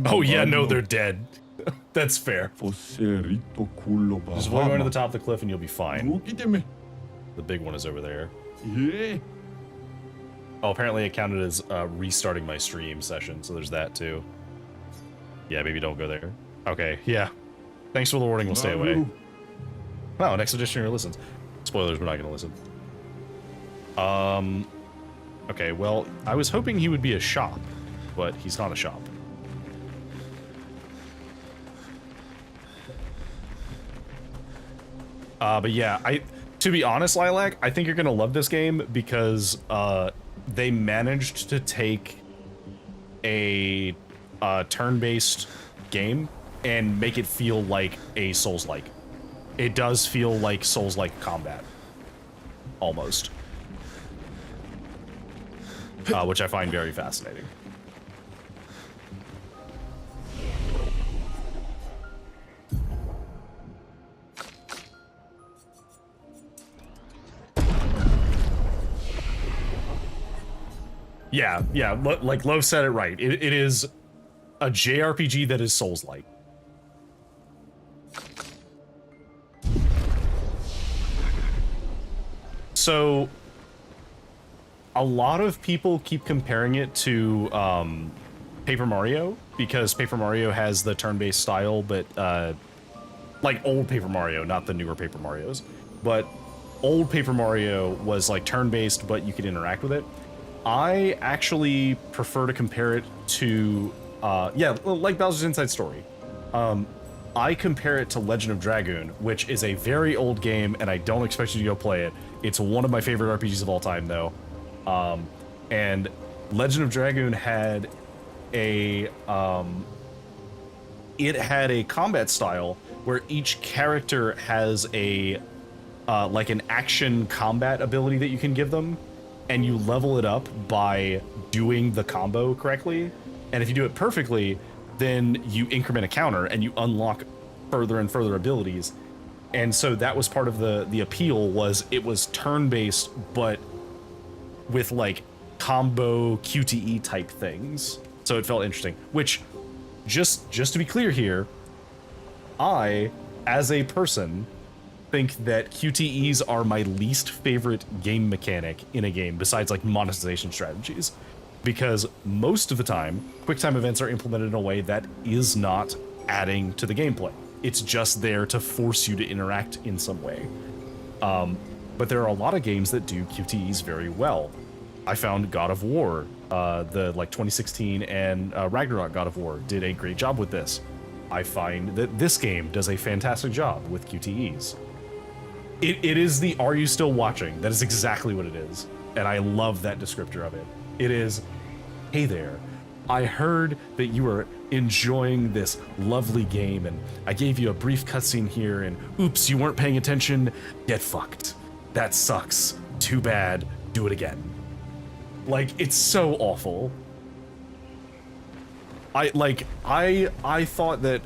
Oh yeah, no, they're dead. That's fair. Just going to the top of the cliff and you'll be fine. The big one is over there. Yeah. Oh, apparently it counted as restarting my stream session, so there's that too. Yeah, maybe don't go there. Okay, yeah. Thanks for the warning, we'll stay away. Wow, next edition listens. Spoilers, we're not gonna listen. Okay, well, I was hoping he would be a shop, but he's not a shop. But yeah, to be honest, Lilac, I think you're gonna love this game because they managed to take a turn-based game and make it feel like a Souls-like. It does feel like Souls-like combat, almost, which I find very fascinating. Yeah, like Lo said it right. It is a JRPG that is Souls-like. So, a lot of people keep comparing it to Paper Mario, because Paper Mario has the turn-based style, but like old Paper Mario, not the newer Paper Marios, but old Paper Mario was like turn-based, but you could interact with it. I actually prefer to compare it to, yeah, like Bowser's Inside Story. I compare it to Legend of Dragoon, which is a very old game, and I don't expect you to go play it. It's one of my favorite RPGs of all time, though. And Legend of Dragoon had a, it had a combat style where each character has a, like an action combat ability that you can give them, and you level it up by doing the combo correctly. And if you do it perfectly, then you increment a counter and you unlock further and further abilities. And so that was part of the appeal, was it was turn-based, but with like combo QTE type things. So it felt interesting, which just to be clear here, I, as a person, think that QTEs are my least favorite game mechanic in a game besides like monetization strategies, because most of the time QuickTime events are implemented in a way that is not adding to the gameplay. It's just there to force you to interact in some way. But there are a lot of games that do QTEs very well. I found God of War, the like 2016 and Ragnarok God of War did a great job with this. I find that this game does a fantastic job with QTEs. It is the "Are you still watching?" That is exactly what it is, and I love that descriptor of it. It is, "Hey there, I heard that you were enjoying this lovely game, and I gave you a brief cutscene here, and oops, you weren't paying attention. Get fucked. That sucks. Too bad. Do it again." Like, it's so awful. I thought that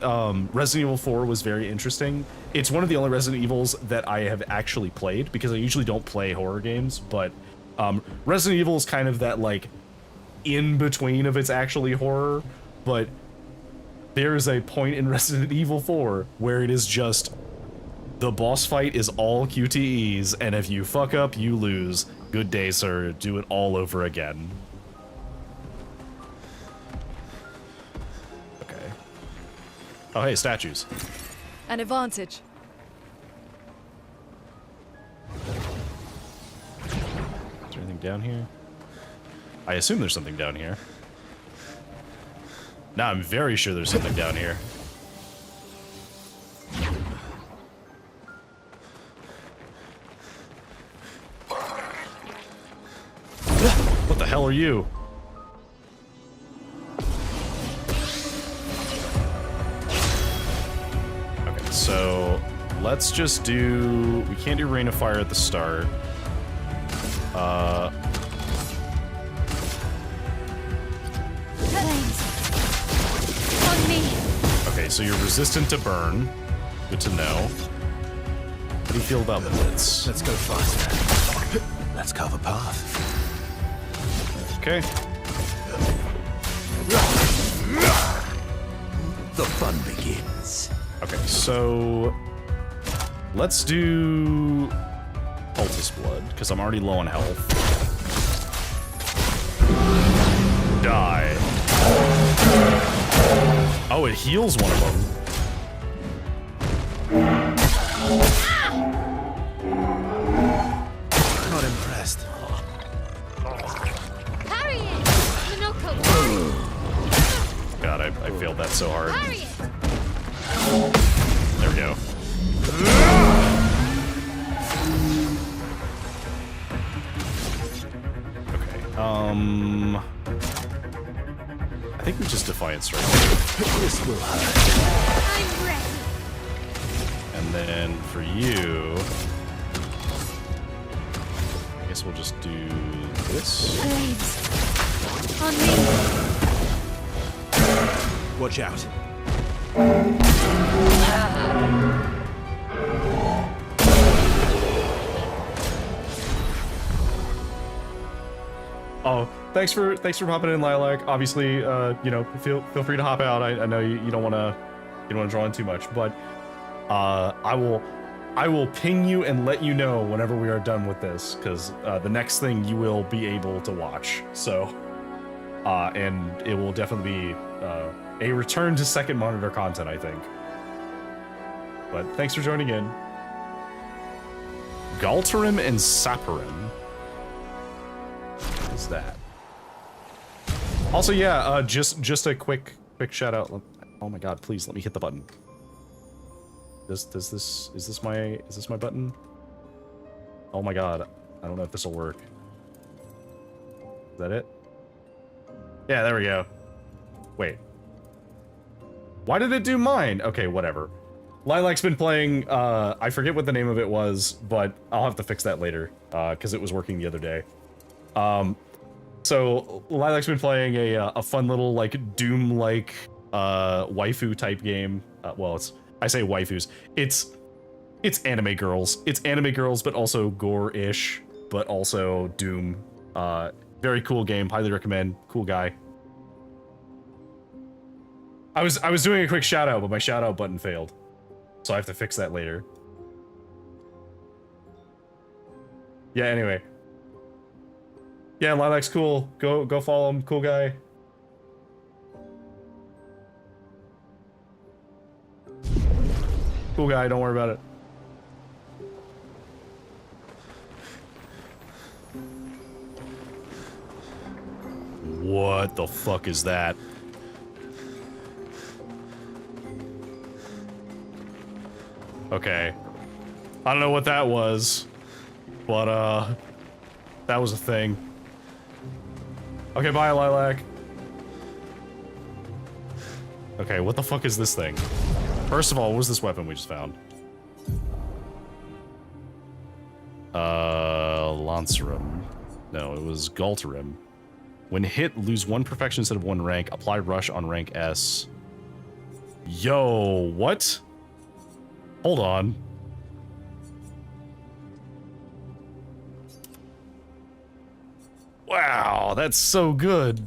Resident Evil 4 was very interesting. It's one of the only Resident Evils that I have actually played, because I usually don't play horror games, but Resident Evil is kind of that like in between of it's actually horror, but there is a point in Resident Evil 4 where it is just the boss fight is all QTEs, and if you fuck up, you lose. Good day, sir. Do it all over again. Okay. Oh, hey, statues. An advantage. Is there anything down here? I assume there's something down here. Now I'm very sure there's something down here. What the hell are you? Okay, so let's just do... We can't do Rain of Fire at the start. Flames. On me. Okay, so you're resistant to burn. Good to know. How do you feel about blitz? Let's go faster. Let's carve a path. Okay. The fun begins. Okay, so let's do Cultist Blood, because I'm already low on health. Die. Oh, it heals one of them. Not impressed. Parry it! Minoko, parry! God, I failed that so hard. Parry it! There we go. Okay, I think we just Defiant Strike. This will hurt. I'm ready. And then for you, I guess we'll just do this. Flames. On me. Watch out. Oh, thanks for popping in, Lilac. Obviously, you know, feel free to hop out. I know you don't want to draw in too much, but I will ping you and let you know whenever we are done with this, because the next thing you will be able to watch. So, and it will definitely be a return to second monitor content, I think. But thanks for joining in. Galtarim and Saparim. What is that? Also, yeah, just a quick shout out. Oh my god, please let me hit the button. Is this my button? Oh my god, I don't know if this will work. Is that it? Yeah, there we go. Wait. Why did it do mine? Okay, whatever. Lilac's been playing, I forget what the name of it was, but I'll have to fix that later, because it was working the other day. So, Lilac's been playing a fun little, like, Doom-like, waifu type game. Well, I say waifus. It's anime girls. It's anime girls, but also gore-ish, but also Doom. Very cool game, highly recommend. Cool guy. I was doing a quick shout out, but my shout out button failed. So I have to fix that later. Yeah, anyway. Yeah, Lilac's cool. Go follow him, cool guy. Cool guy, don't worry about it. What the fuck is that? Okay. I don't know what that was, but, that was a thing. Okay, bye, Lilac. Okay, what the fuck is this thing? First of all, what was this weapon we just found? Lancerum. No, it was Galtarim. When hit, lose 1 perfection instead of 1 rank. Apply rush on rank S. Yo, what? Hold on. Wow, that's so good.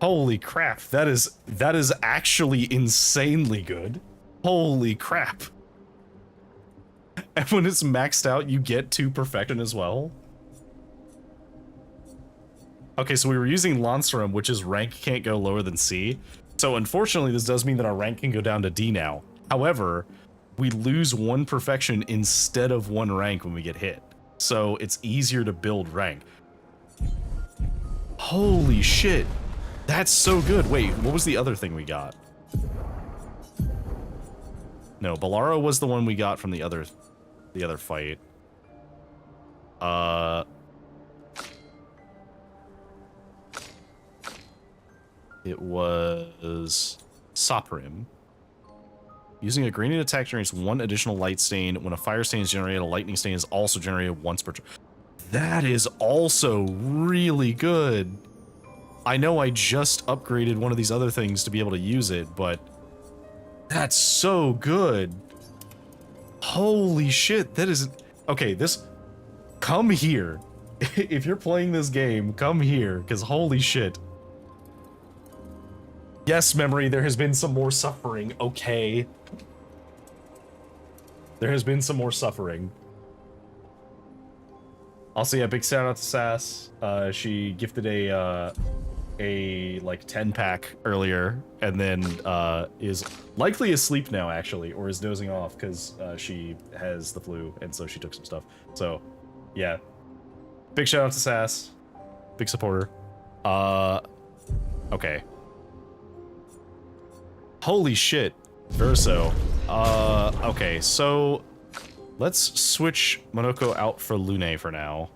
Holy crap, that is actually insanely good. Holy crap. And when it's maxed out, you get 2 perfection as well. Okay, so we were using Lancerum, which is rank can't go lower than C. So unfortunately, this does mean that our rank can go down to D now. However, we lose 1 perfection instead of 1 rank when we get hit. So it's easier to build rank. Holy shit. That's so good. Wait, what was the other thing we got? No, Bolaro was the one we got from the other fight. It was Saparim. Using a gradient attack generates 1 additional light stain. When a fire stain is generated, a lightning stain is also generated once per turn. That is also really good. I know I just upgraded one of these other things to be able to use it, but that's so good. Holy shit, that is... Okay, this... Come here. If you're playing this game, come here, because holy shit. Yes, Memory, there has been some more suffering, okay. There has been some more suffering. Also, yeah, big shout out to Sass. She gifted a like 10-pack earlier, and then is likely asleep now, actually, or is dozing off because she has the flu, and so she took some stuff. So, yeah. Big shout out to Sass. Big supporter. Okay. Holy shit, Verso. Okay, so let's switch Monoko out for Lune for now.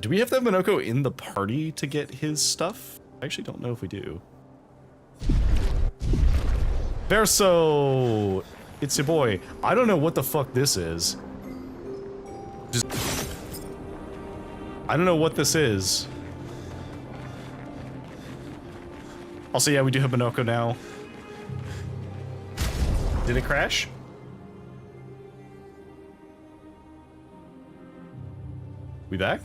Do we have to have Monoko in the party to get his stuff? I actually don't know if we do. Verso! It's your boy. I don't know what the fuck this is. I don't know what this is. Also, yeah, we do have Monoko now. Did it crash? We back?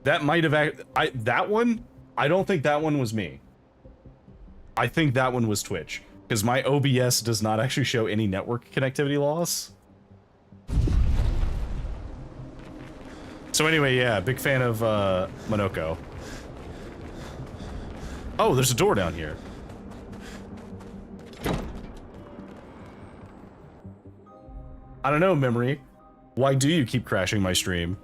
That might have that one? I don't think that one was me. I think that one was Twitch, because my OBS does not actually show any network connectivity loss. So anyway, yeah, big fan of Monoko. Oh, there's a door down here. I don't know, Memory. Why do you keep crashing my stream?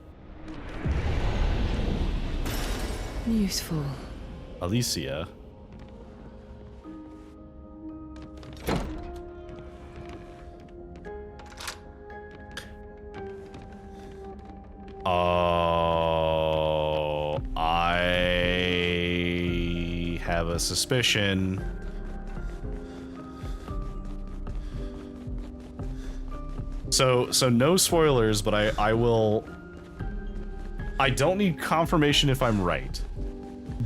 Useful. Alicia. Oh, I have a suspicion. So no spoilers, but I will. I don't need confirmation if I'm right,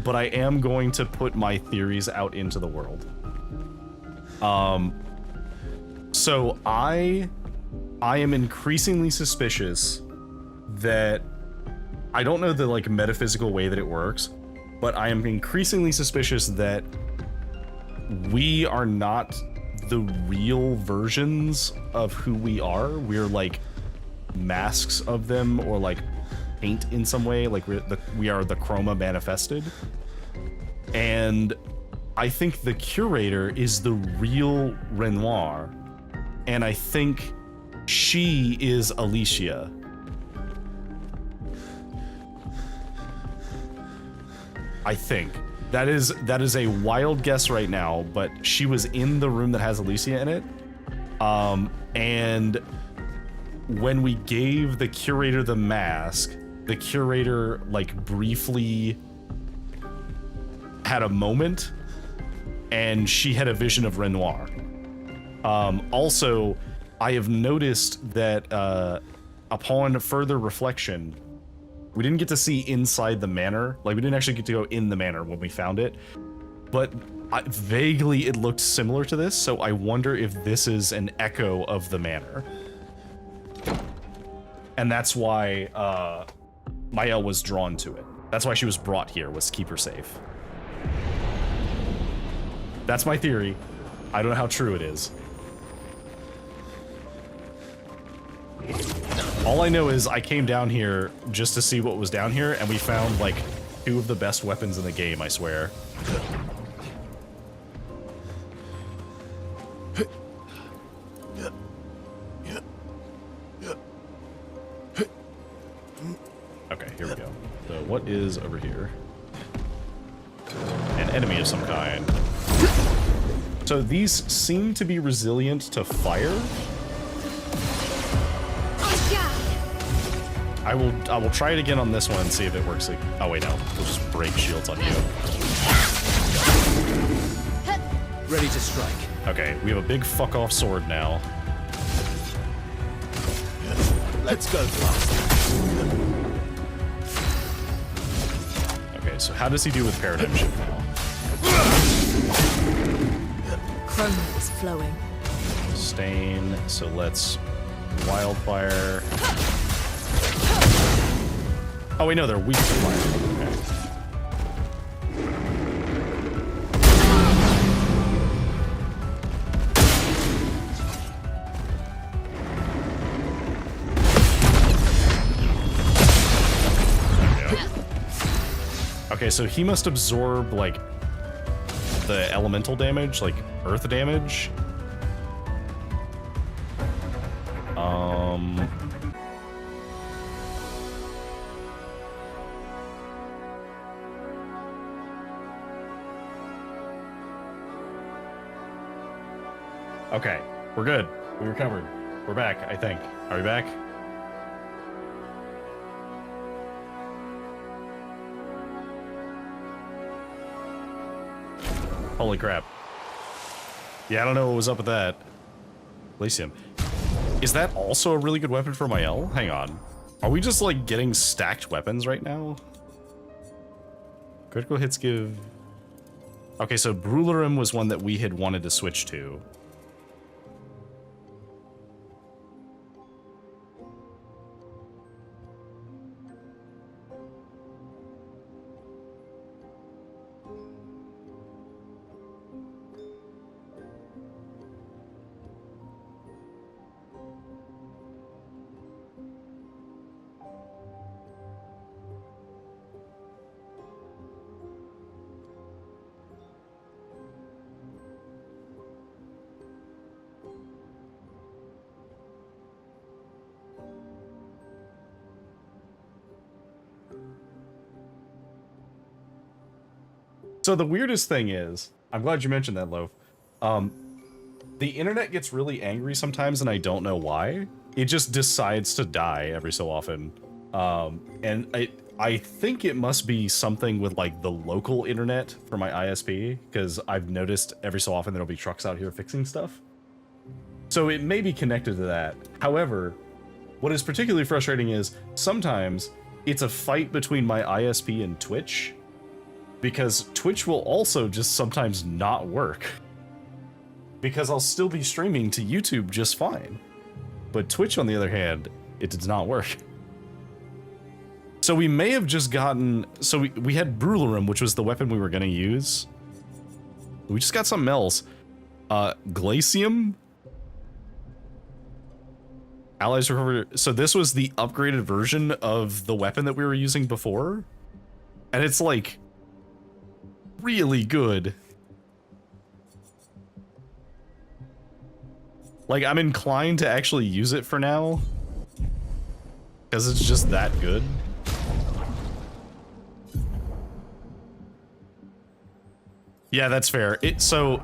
but I am going to put my theories out into the world. So I am increasingly suspicious that I don't know the like metaphysical way that it works, but I am increasingly suspicious that we are not the real versions of who we are. We're like masks of them, or like paint in some way. Like we are the chroma manifested. And I think the curator is the real Renoir, and I think she is Alicia. I think. That is a wild guess right now, but she was in the room that has Alicia in it. And when we gave the curator the mask, the curator like briefly had a moment, and she had a vision of Renoir. Also, I have noticed that upon further reflection, we didn't get to see inside the manor. Like, we didn't actually get to go in the manor when we found it. But vaguely, it looked similar to this, so I wonder if this is an echo of the manor. And that's why Mael was drawn to it. That's why she was brought here, was to keep her safe. That's my theory. I don't know how true it is. All I know is I came down here just to see what was down here, and we found, like, 2 of the best weapons in the game, I swear. Okay, here we go. So what is over here? An enemy of some kind. So these seem to be resilient to fire. I will try it again on this one and see if it works. Like, oh wait, no, we'll just break shields on you. Ready to strike. Okay, we have a big fuck off sword now. Let's go fast. Okay, so how does he do with paradigm shift now? Chroma is flowing. Stain. So let's wildfire. Oh wait, no, they're weak to fire. Okay. Okay, so he must absorb like the elemental damage, like earth damage. Okay, we're good. We recovered. We're back, I think. Are we back? Holy crap. Yeah, I don't know what was up with that. Elysium. Is that also a really good weapon for Mael? Hang on. Are we just, like, getting stacked weapons right now? Critical hits give... Okay, so Brularum was one that we had wanted to switch to. So the weirdest thing is, I'm glad you mentioned that, Loaf. The internet gets really angry sometimes, and I don't know why. It just decides to die every so often. And I think it must be something with like the local internet for my ISP, because I've noticed every so often there'll be trucks out here fixing stuff. So it may be connected to that. However, what is particularly frustrating is sometimes it's a fight between my ISP and Twitch, because Twitch will also just sometimes not work. Because I'll still be streaming to YouTube just fine. But Twitch, on the other hand, it does not work. So we may have just gotten... So we had Brularum, which was the weapon we were going to use. We just got something else. Glacium? Allies recover... So this was the upgraded version of the weapon that we were using before. And it's like... really good. Like, I'm inclined to actually use it for now. Because it's just that good. Yeah, that's fair. So,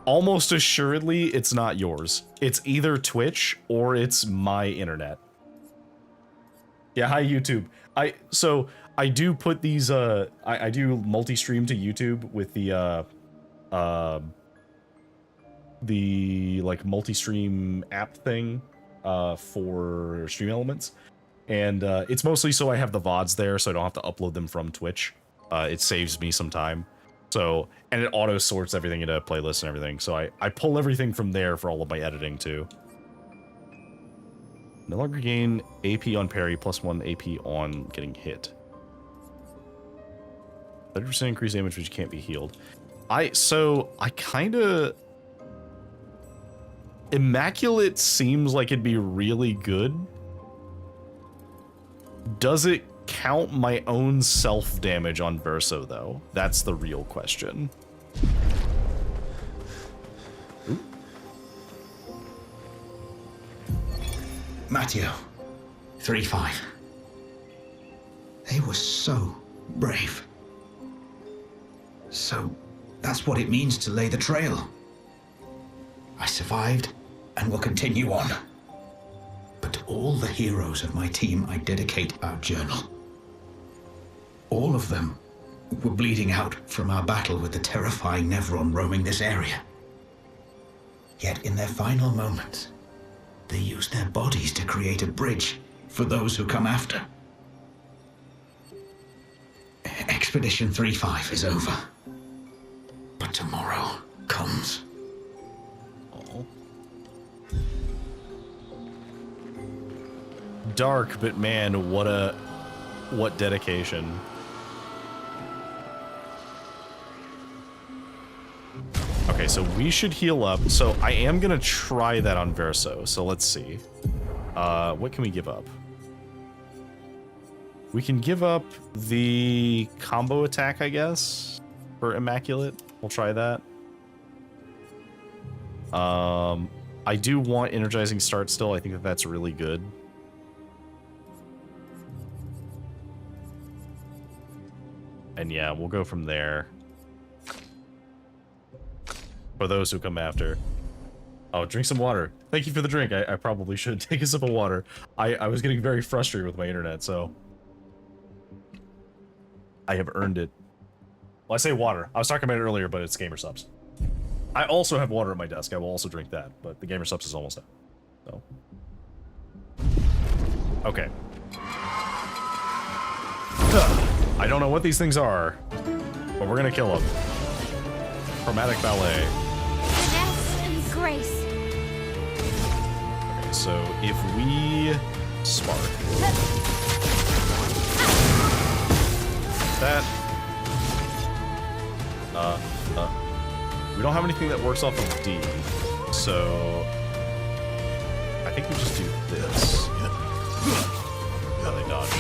almost assuredly, it's not yours. It's either Twitch or it's my internet. Yeah, hi YouTube. So I do put these I do multi-stream to YouTube with the like multi-stream app thing for Stream Elements. And it's mostly so I have the VODs there so I don't have to upload them from Twitch. It saves me some time. So, and it auto sorts everything into playlists and everything. So I pull everything from there for all of my editing too. No longer gain AP on parry, +1 AP on getting hit. 30% increased damage, which can't be healed. So I kinda... Immaculate seems like it'd be really good. Does it count my own self-damage on Verso, though? That's the real question. Ooh. Matteo, 3-5. They were so brave. So, that's what it means to lay the trail. I survived and will continue on. But to all the heroes of my team, I dedicate our journal. All of them were bleeding out from our battle with the terrifying Nevron roaming this area. Yet in their final moments, they used their bodies to create a bridge for those who come after. Expedition 3-5 is over. But tomorrow comes. Dark, but man, what dedication. Okay, so we should heal up. So I am gonna try that on Verso. So let's see. What can we give up? We can give up the combo attack, I guess, for Immaculate. We'll try that. I do want Energizing Start still. I think that's really good. And yeah, we'll go from there. For those who come after. Oh, drink some water. Thank you for the drink. I probably should take a sip of water. I was getting very frustrated with my internet, so... I have earned it. Well, I say water. I was talking about it earlier, but it's Gamer Subs. I also have water at my desk. I will also drink that, but the Gamer Subs is almost out. So... Okay. I don't know what these things are, but we're gonna kill them. Chromatic Ballet. Finesse and grace. Okay, so if we spark that, we don't have anything that works off of D, so I think we just do this. Oh, they dodge.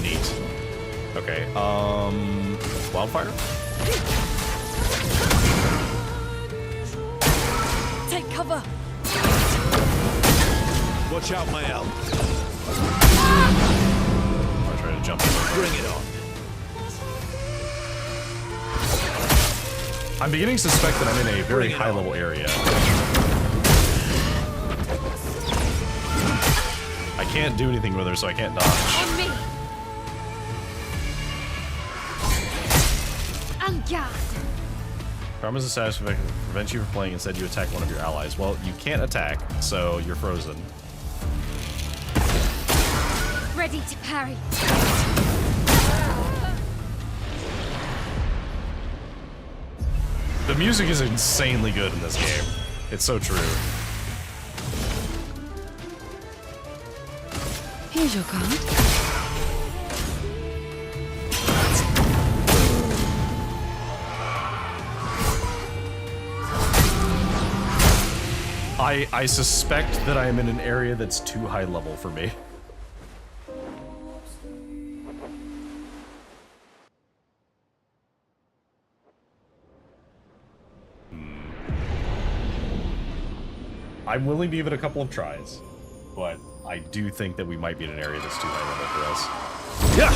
Neat. Okay, Wildfire? Take cover. Watch out, my elf. I'll try to jump over. Bring it on. I'm beginning to suspect that I'm in a very high-level area. I can't do anything with her, so I can't dodge. On me. En garde. Karma's a status effect that prevents you from playing. Instead, you attack one of your allies. Well, you can't attack, so you're frozen. Ready to parry. The music is insanely good in this game. It's so true. Here's your card. I suspect that I am in an area that's too high level for me. I'm willing to give it a couple of tries, but I do think that we might be in an area that's too high level for us. Yeah!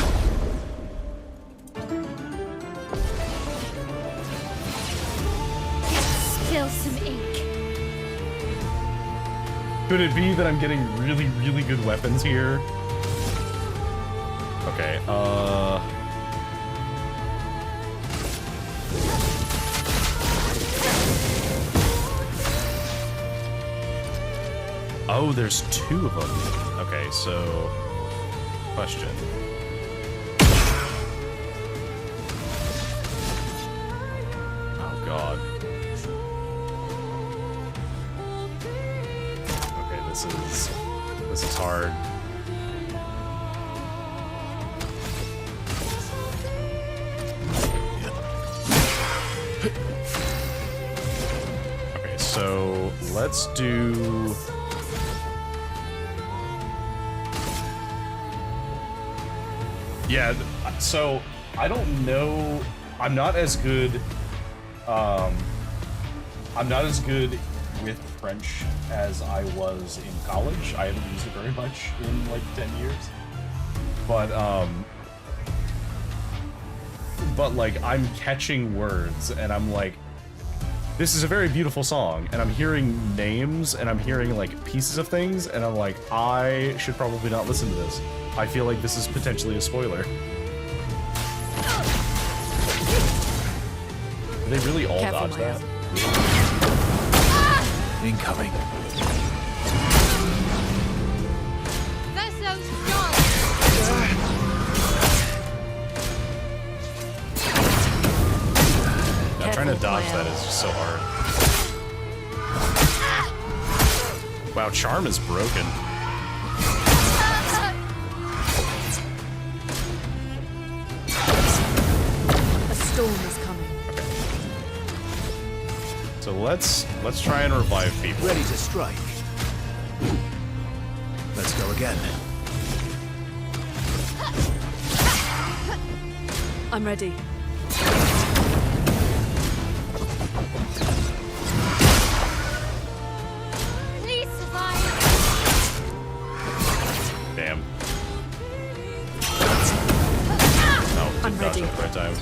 Spill some ink. Could it be that I'm getting really, really good weapons here? Okay, Oh, there's two of them. Okay, so... Question. Oh, God. Okay, this is hard. Okay, so let's do... Yeah, so I don't know. I'm not as good. I'm not as good with French as I was in college. I haven't used it very much in like 10 years. But like I'm catching words and I'm like, this is a very beautiful song, and I'm hearing names and I'm hearing like pieces of things, and I'm like, I should probably not listen to this. I feel like this is potentially a spoiler. Did they really all Careful, dodge that? Incoming. Verso's gone. Now trying to Careful, dodge Clair. that is just so hard. Wow, charm is broken. A storm is coming. So let's try and revive people. Ready to strike. Let's go again. I'm ready. Please survive. Damn. No, I'm didn't dodge ready. at the right time.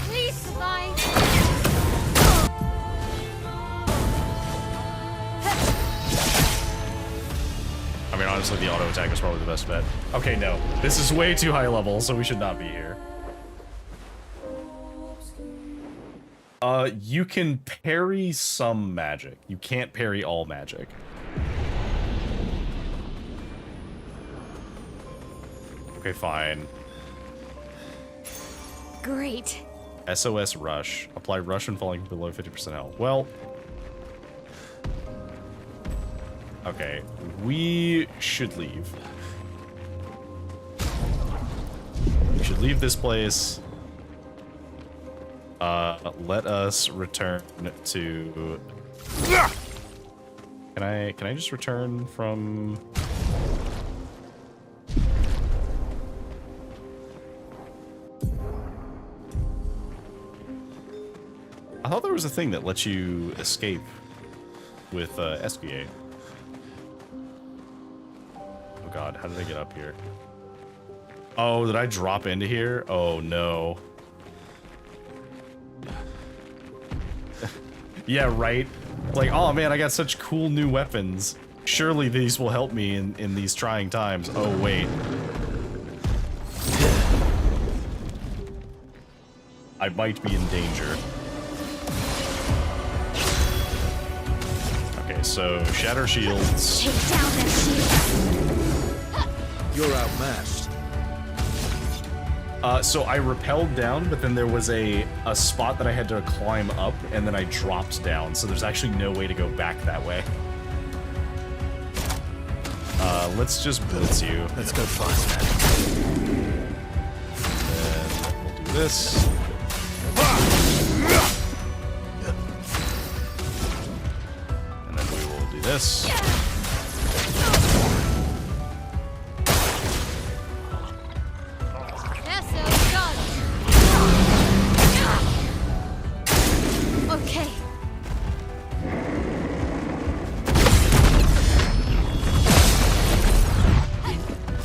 Please survive. I mean, honestly, the auto attack is probably the best bet. Okay, no. This is way too high level, so we should not be here. You can parry some magic. You can't parry all magic. Okay, fine. Great. SOS Rush. Apply Rush when falling below 50% health. Well... Okay, we should leave. We should leave this place. Let us return to... Can I just return from... I thought there was a thing that lets you escape with SB8. Oh god, how did I get up here? Oh, did I drop into here? Oh no. Yeah, right? Like, oh man, I got such cool new weapons. Surely these will help me in these trying times. Oh wait. I might be in danger. Okay, so shatter shields. Take down their shields. You're outmatched. So I rappelled down, but then there was a spot that I had to climb up, and then I dropped down, so there's actually no way to go back that way. Let's just blitz you. Let's go fast. Then we'll do this. And then we will do this. Okay.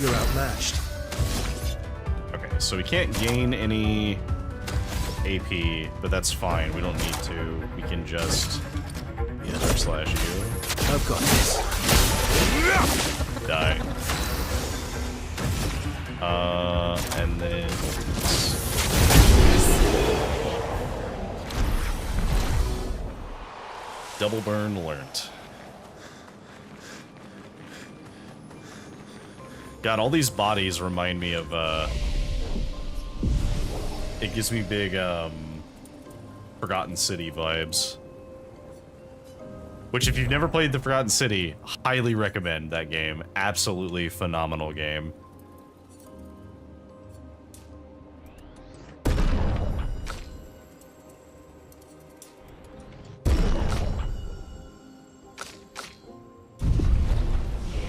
You're outmatched. Okay, so we can't gain any AP, but that's fine. We don't need to. We can just slash you. I've got this. Die. And then double burn learnt. God, all these bodies remind me of, it gives me big, Forgotten City vibes. Which, if you've never played the Forgotten City, highly recommend that game. Absolutely phenomenal game.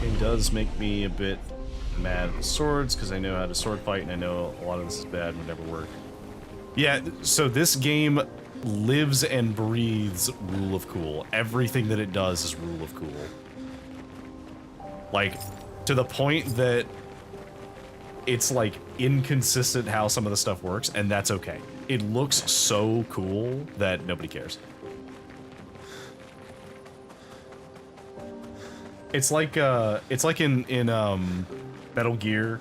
It does make me a bit mad with swords, because I know how to sword fight, and I know a lot of this is bad and would never work. Yeah, so this game lives and breathes rule of cool. Everything that it does is rule of cool. Like, to the point that it's, like, inconsistent how some of the stuff works, and that's okay. It looks so cool that nobody cares. It's like in Metal Gear,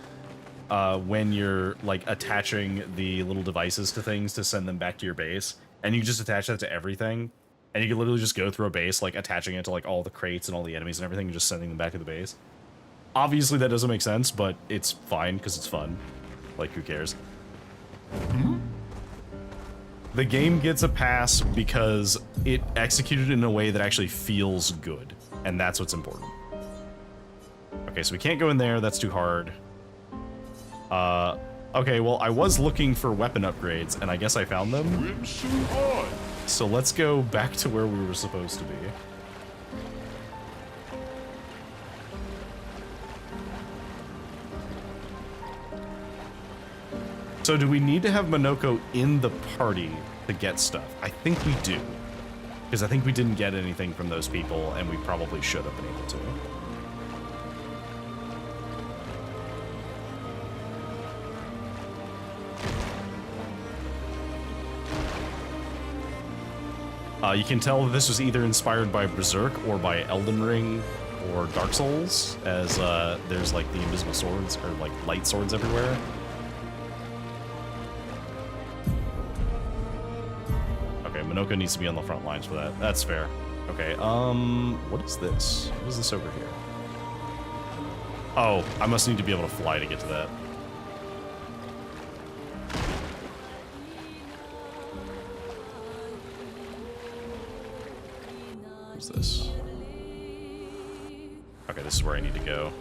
when you're like attaching the little devices to things to send them back to your base, and you just attach that to everything, and you can literally just go through a base, like attaching it to like all the crates and all the enemies and everything, and just sending them back to the base. Obviously that doesn't make sense, but it's fine because it's fun. Like, who cares? The game gets a pass because it executed in a way that actually feels good, and that's what's important. Okay, so we can't go in there, that's too hard. Okay, well, I was looking for weapon upgrades, and I guess I found them. So let's go back to where we were supposed to be. So do we need to have Monoko in the party to get stuff? I think we do. Because I think we didn't get anything from those people, and we probably should have been able to. You can tell this was either inspired by Berserk or by Elden Ring or Dark Souls, as there's like the invisible swords, or like light swords everywhere. Okay, Monoko needs to be on the front lines for that. That's fair. Okay, what is this? What is this over here? Oh, I must need to be able to fly to get to that. What's this? Okay, this is where I need to go.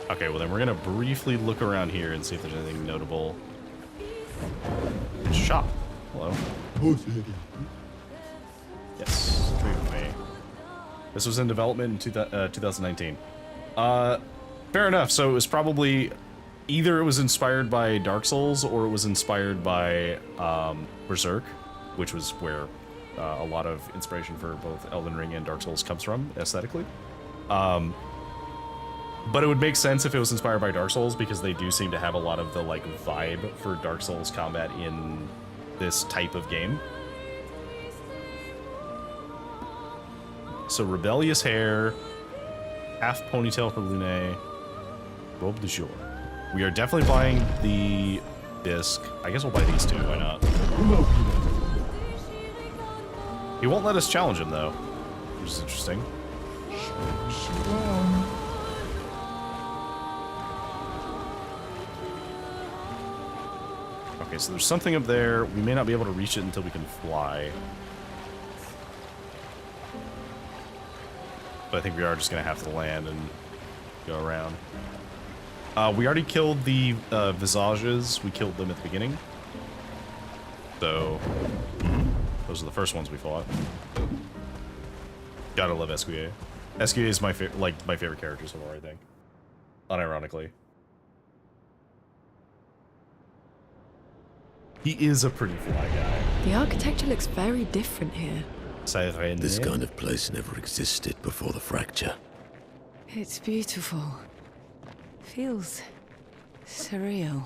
Okay, well then we're gonna briefly look around here and see if there's anything notable. Shop. Hello. Yes, trade with me. This was in development in 2019. Fair enough. So it was probably either it was inspired by Dark Souls or it was inspired by Berserk, which was where a lot of inspiration for both Elden Ring and Dark Souls comes from aesthetically. But it would make sense if it was inspired by Dark Souls, because they do seem to have a lot of the like vibe for Dark Souls combat in this type of game. So rebellious hair, half ponytail for Lune, robe de jour. We are definitely buying the disc. I guess we'll buy these two, why not? He won't let us challenge him though, which is interesting. Okay, so there's something up there. We may not be able to reach it until we can fly. But I think we are just going to have to land and go around. We already killed the visages. We killed them at the beginning. So, those are the first ones we fought. Gotta love Esquier. Esquier is my favorite character so far, I think. Unironically. He is a pretty fly guy. The architecture looks very different here. This kind of place never existed before the fracture. It's beautiful. Feels surreal.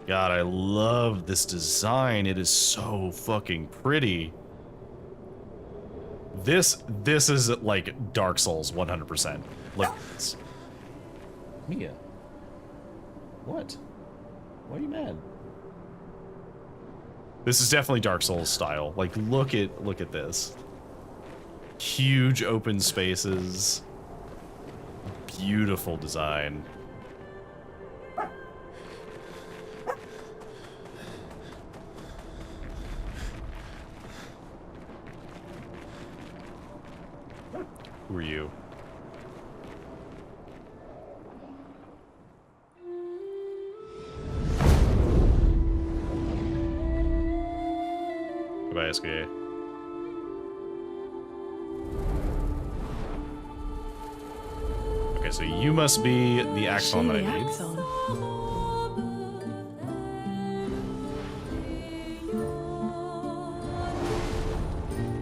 God, I love this design. It is so fucking pretty. This is like Dark Souls 100%. Look at this. Mia. What? Why are you mad? This is definitely Dark Souls style. Like, look at this. Huge open spaces. Beautiful design. Who are you? Goodbye, SKA. Okay, so you must be the Axon that I need.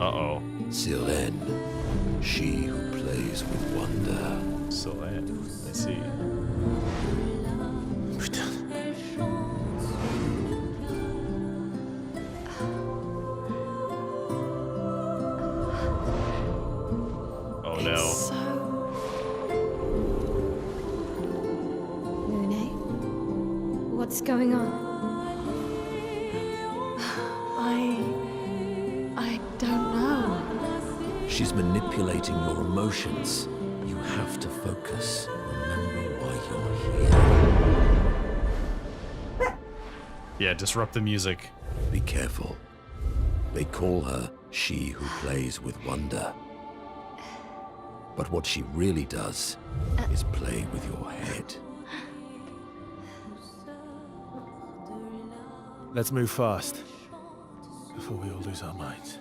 Uh-oh. Sylvain, she who plays with wonder. Sylvain, I see. Oh no. Lune? What's going on? I don't know. She's manipulating your emotions. You have to focus. Remember why you're here. Yeah, disrupt the music. Be careful. They call her she who plays with wonder. But what she really does is play with your head. Let's move fast before we all lose our minds.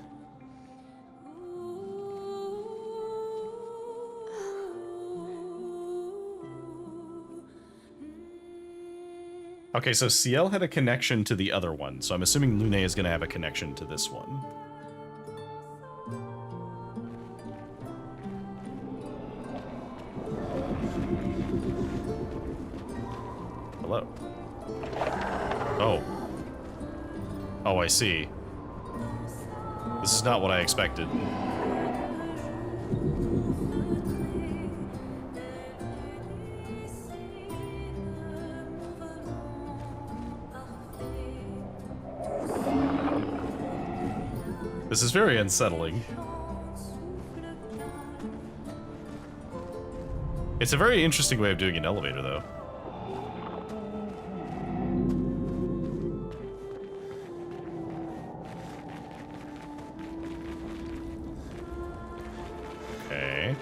Okay, so Ciel had a connection to the other one, so I'm assuming Lune is going to have a connection to this one. Hello. Oh. Oh, I see. This is not what I expected. This is very unsettling. It's a very interesting way of doing an elevator, though. Okay.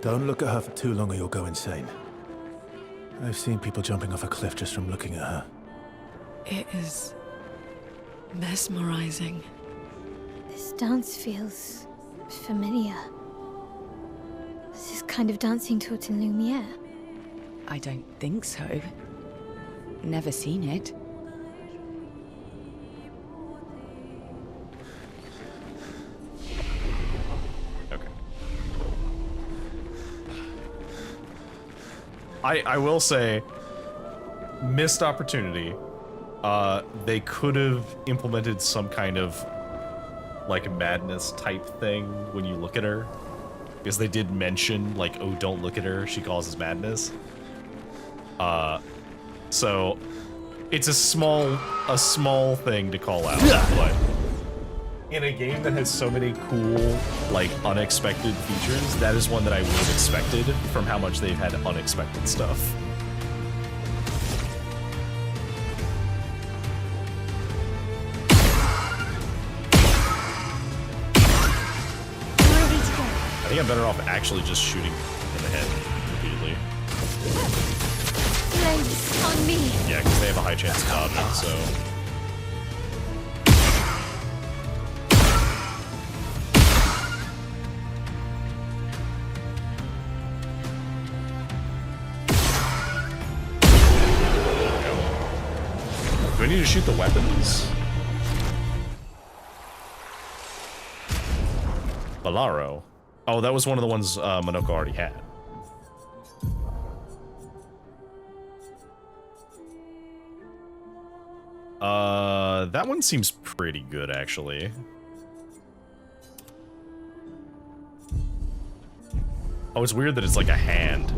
Don't look at her for too long or you'll go insane. I've seen people jumping off a cliff just from looking at her. It is mesmerizing. This dance feels familiar. This is kind of dancing to it in Lumiere. I don't think so. Never seen it. Okay. I will say, missed opportunity. They could have implemented some kind of like madness type thing when you look at her, because they did mention like, oh, don't look at her, she causes madness. So it's a small thing to call out, but in a game that has so many cool, like, unexpected features, that is one that I would have expected from how much they've had unexpected stuff. I think I'm better off actually just shooting in the head repeatedly. Flames on me. Yeah, because they have a high chance of dodging, so... Do I need to shoot the weapons? Valaro. Oh, that was one of the ones Monoko already had. That one seems pretty good, actually. Oh, it's weird that it's like a hand.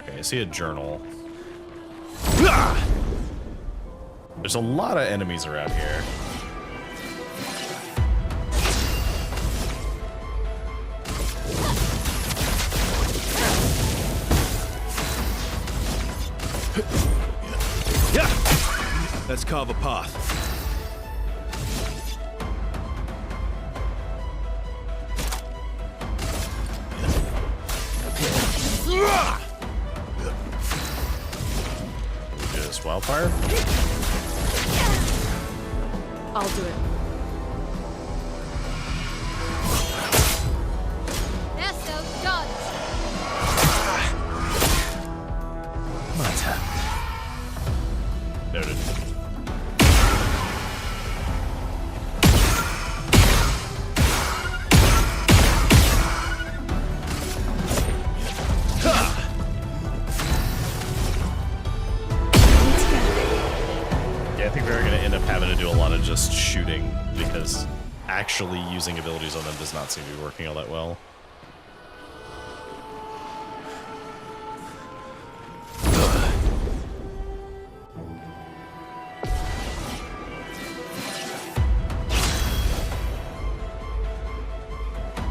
Okay, I see a journal. There's a lot of enemies around here. Yeah! Let's carve a path. Just wildfire? I'll do it. They're so done. Noted. Yeah, I think we're gonna end up having to do a lot of just shooting, because actually using abilities on them does not seem to be working all that well.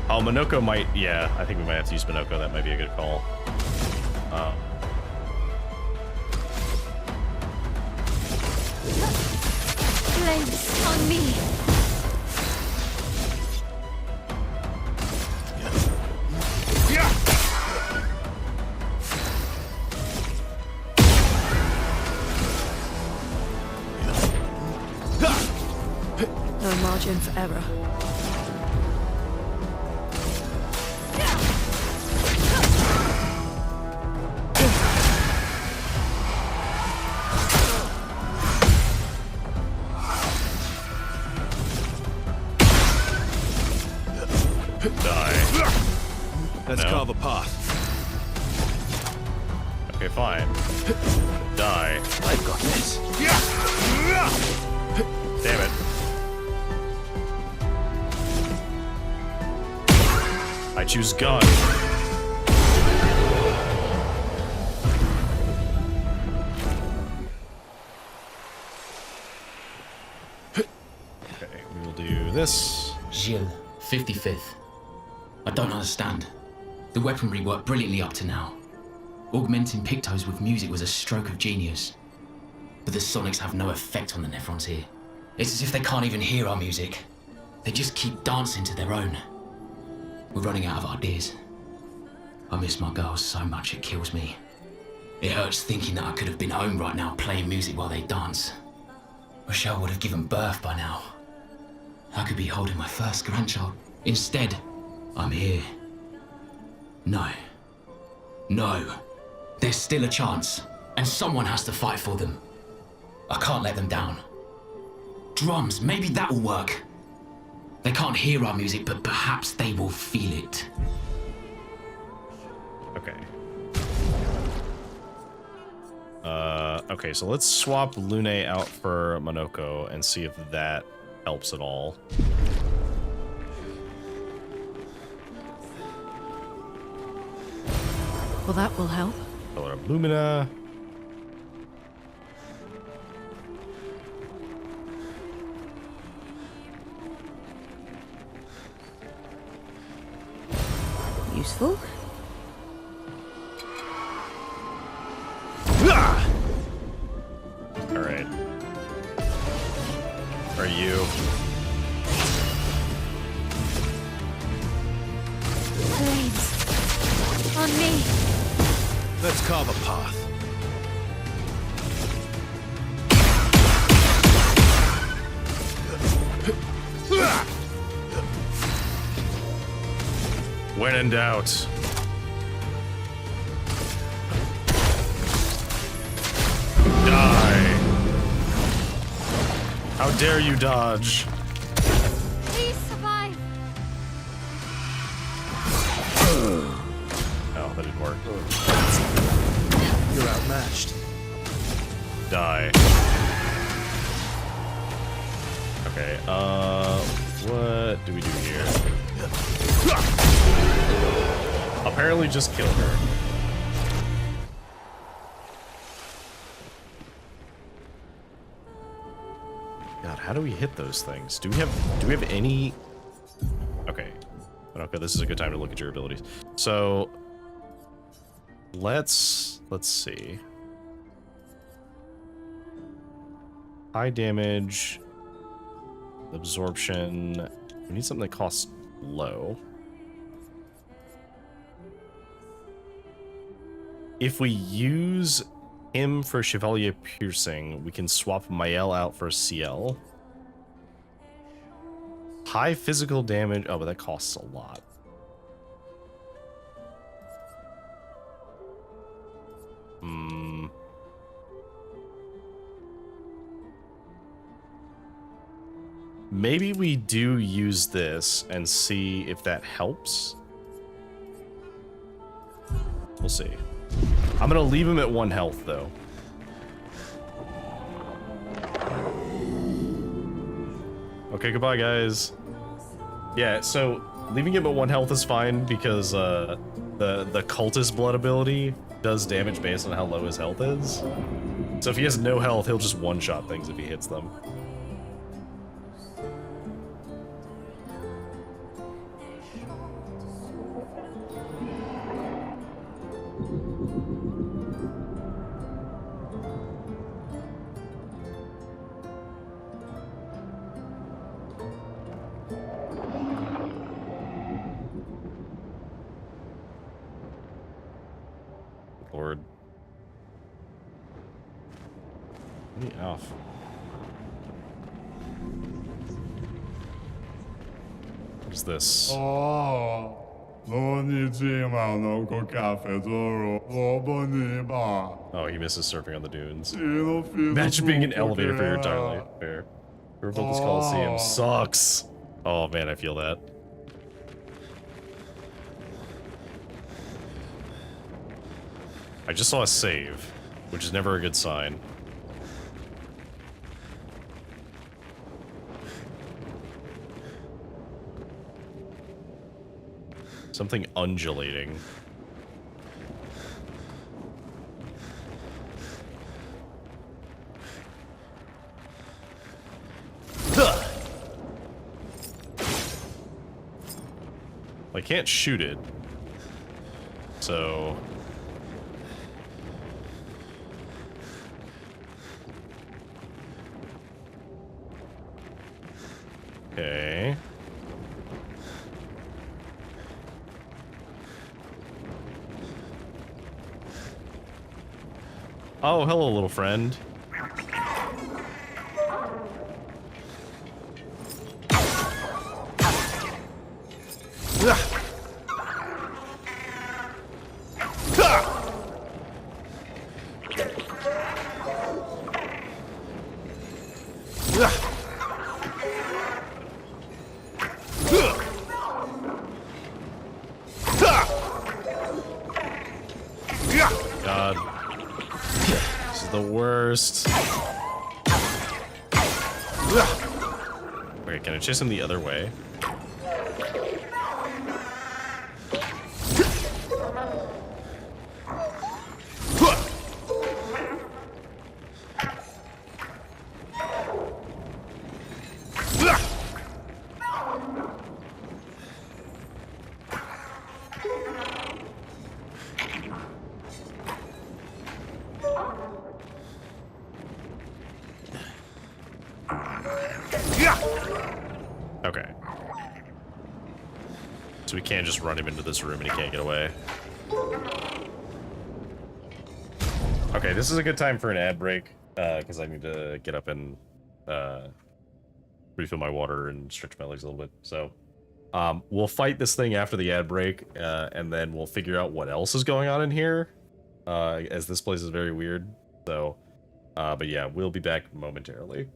Oh, Monoko might... Yeah, I think we might have to use Monoko. That might be a good call. Flames on me. No margin for error. Let's carve a path. Okay, fine. Die. I've got this. Damn it. I choose gun. Okay, we will do this. Gilles, 55th. I don't understand. The weaponry worked brilliantly up to now. Augmenting pictos with music was a stroke of genius. But the sonics have no effect on the Nephrons here. It's as if they can't even hear our music. They just keep dancing to their own. We're running out of ideas. I miss my girls so much it kills me. It hurts thinking that I could have been home right now playing music while they dance. Rochelle would have given birth by now. I could be holding my first grandchild. Instead, I'm here. No. No. There's still a chance. And someone has to fight for them. I can't let them down. Drums, maybe that'll work. They can't hear our music, but perhaps they will feel it. Okay. Okay, so let's swap Lune out for Monoko and see if that helps at all. Well, that will help. Color of Lumina. Useful. Alright. Are you? Blades. On me. Let's carve a path. When in doubt. Die. How dare you dodge? Please survive. Oh, that didn't work. You're outmatched. Die. Okay, what do we do here? Apparently just kill her. God, how do we hit those things? Do we have any? Okay. Okay, this is a good time to look at your abilities. So let's see. High damage, absorption. We need something that costs low. If we use him for Chevalier Piercing, we can swap Mael out for CL. High physical damage. Oh, but that costs a lot. Maybe we do use this and see if that helps. We'll see. I'm gonna leave him at 1 health, though. Okay, goodbye, guys. Yeah, so leaving him at 1 health is fine because the cultist blood ability does damage based on how low his health is. So if he has no health, he'll just one-shot things if he hits them. Lord. Let me off. What is this? Oh, Oh, he misses surfing on the dunes. Imagine being an elevator for your entire life. Fair. Whoever built this Coliseum sucks. Oh man, I feel that. I just saw a save, which is never a good sign. Something undulating. I can't shoot it, so... Okay. Oh, hello, little friend. God. This is the worst. Okay, can I chase him the other way? Okay. So we can't just run him into this room and he can't get away. Okay, this is a good time for an ad break, because I need to get up and refill my water and stretch my legs a little bit. So we'll fight this thing after the ad break, and then we'll figure out what else is going on in here, as this place is very weird. So, but yeah, we'll be back momentarily.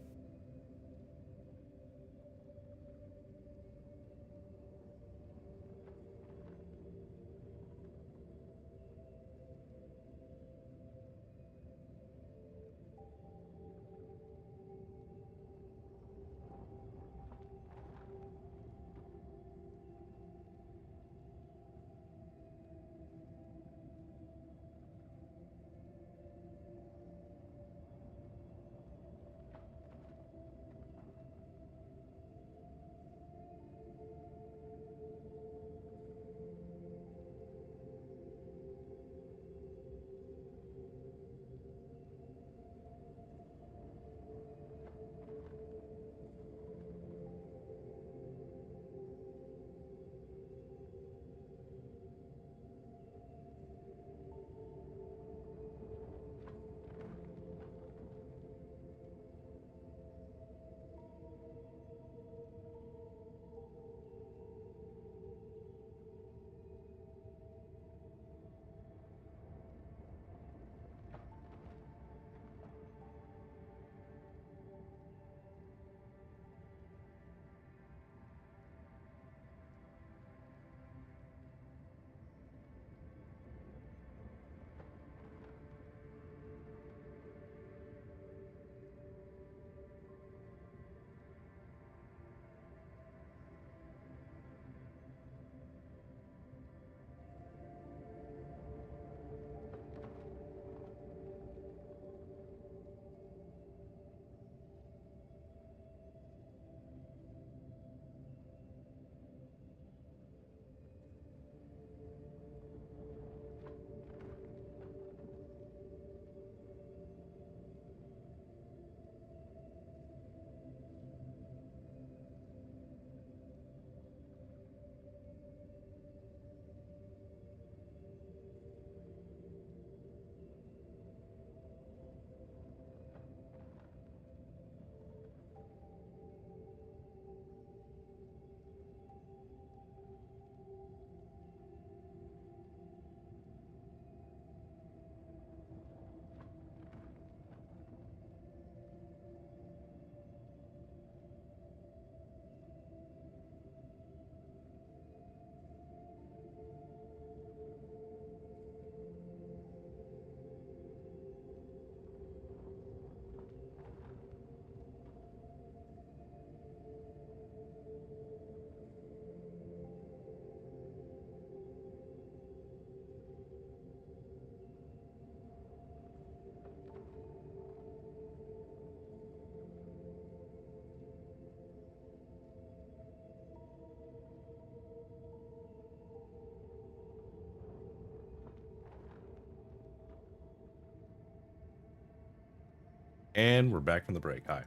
And we're back from the break. Hi.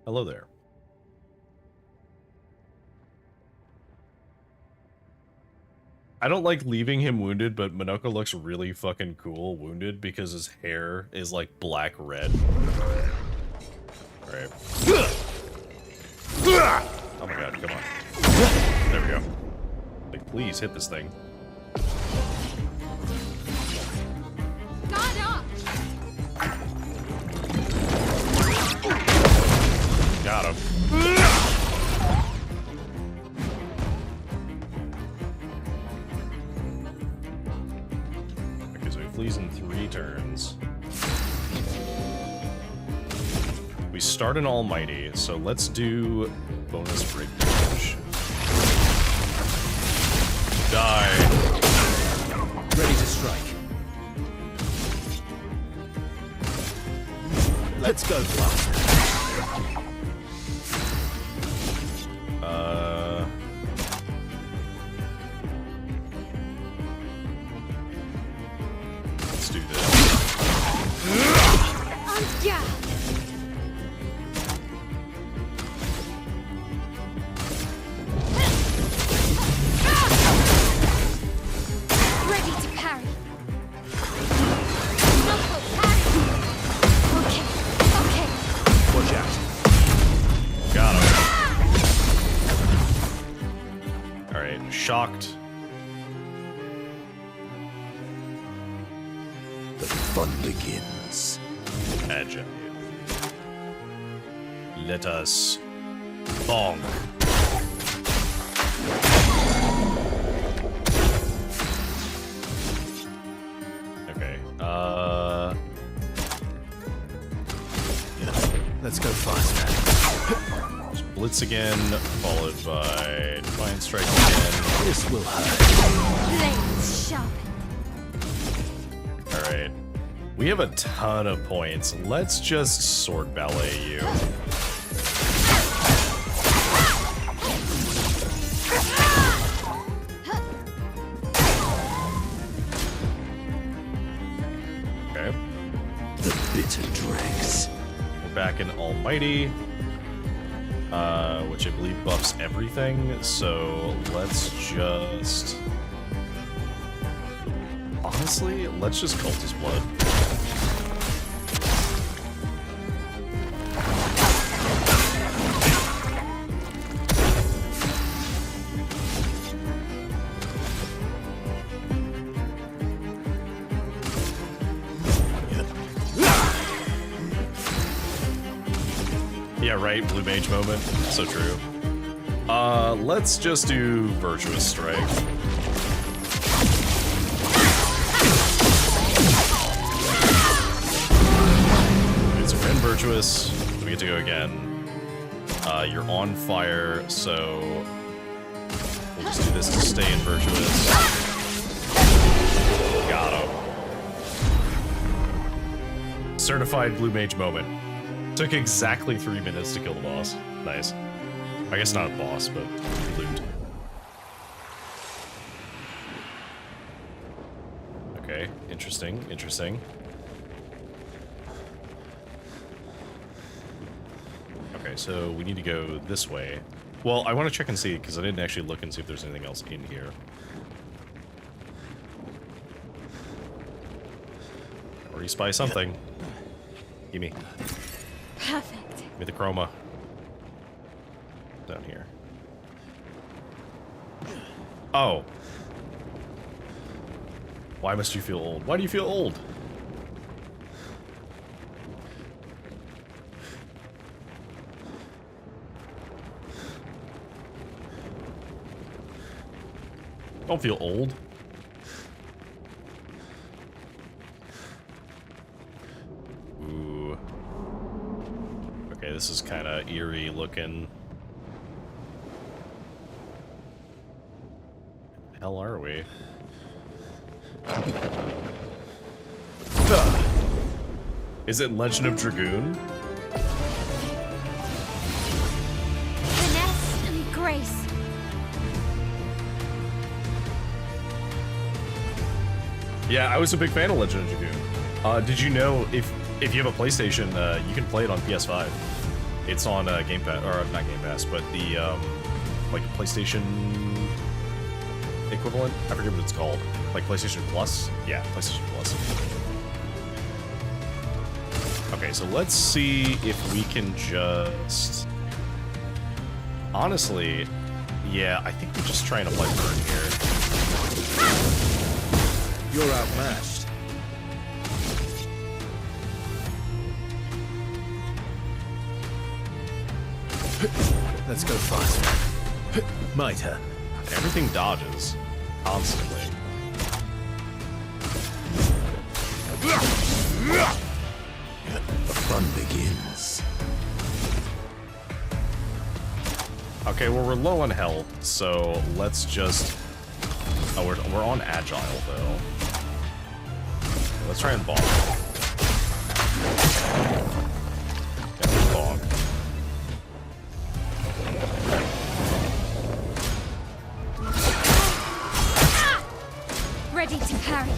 Hello there. I don't like leaving him wounded, but Minoko looks really fucking cool wounded because his hair is like black red. Alright. Oh my god, come on. There we go. Like, please hit this thing. Got him. fleas in 3 turns. We start an Almighty, so let's do bonus break damage. Die. Ready to strike. Let's go fast. Let's do this. Yeah. Ready to parry. Knuckle parry. Okay. Okay. Watch out. Got him. Alright, shocked. The fun begins. Agile. Let us bong. Okay, Let's go fast. Blitz again, followed by Defiant Strike again. This will hurt. Blades sharpen. Alright. We have a ton of points. Let's just sword ballet you. Okay. The bitter dregs. We're back in Almighty. Which I believe buffs everything, so let's just... Honestly, let's just Cultist Blood. Yeah, right, Blue Mage moment. So true. Let's just do Virtuous Strike. It's Ren Virtuous. We get to go again. You're on fire, so we'll just do this to stay in Virtuous. Got him. Certified Blue Mage moment. Took exactly 3 minutes to kill the boss. Nice. I guess not a boss, but loot. Okay, interesting, interesting. Okay, so we need to go this way. Well, I want to check and see, because I didn't actually look and see if there's anything else in here. Or you spy something. Gimme. Perfect. Give me the chroma. Down here. Oh. Why must you feel old? Why do you feel old? Don't feel old. Ooh. Okay, this is kind of eerie looking. Where the hell are we? Is it Legend of Dragoon? Finesse and grace. Yeah, I was a big fan of Legend of Dragoon. Did you know if you have a PlayStation, you can play it on PS5? It's on Game Pass, or not Game Pass, but the like PlayStation equivalent. I forget what it's called. Like PlayStation Plus. Yeah, PlayStation Plus. Okay, so let's see if we can just... Honestly, yeah, I think we're just trying to play burn here. You're outmatched. Let's go faster. Mitre. Everything dodges constantly. The fun begins. Okay, well, we're low on health, so let's just... Oh, we're on agile, though. Let's try and bonk. Yeah, let's bonk. Ready to parry.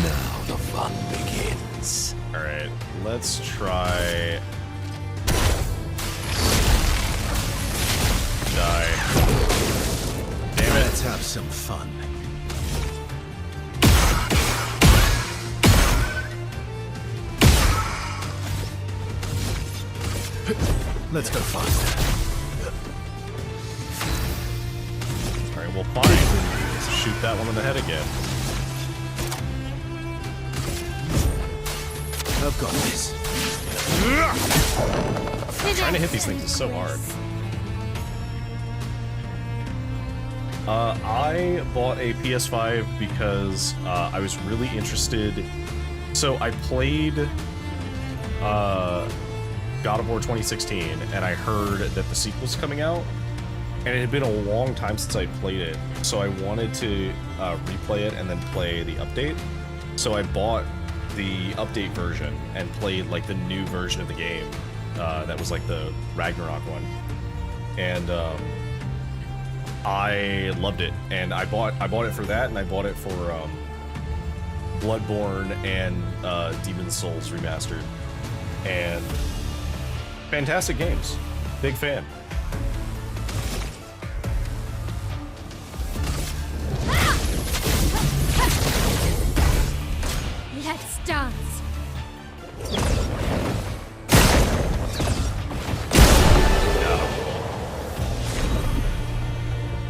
Now the fun begins. Alright, let's try... Die. Damn it. Let's have some fun. Let's go faster. Alright, well, fine. Shoot that one in the head again. I've got this. Trying to hit these things is so hard. I bought a PS5 because I was really interested. So I played God of War 2016, and I heard that the sequel's coming out, and it had been a long time since I played it, so I wanted to replay it and then play the update. So I bought the update version and played like the new version of the game that was like the Ragnarok one, and I loved it, and I bought it for that, and I bought it for Bloodborne and Demon's Souls Remastered, and fantastic games. Big fan. Let's dance.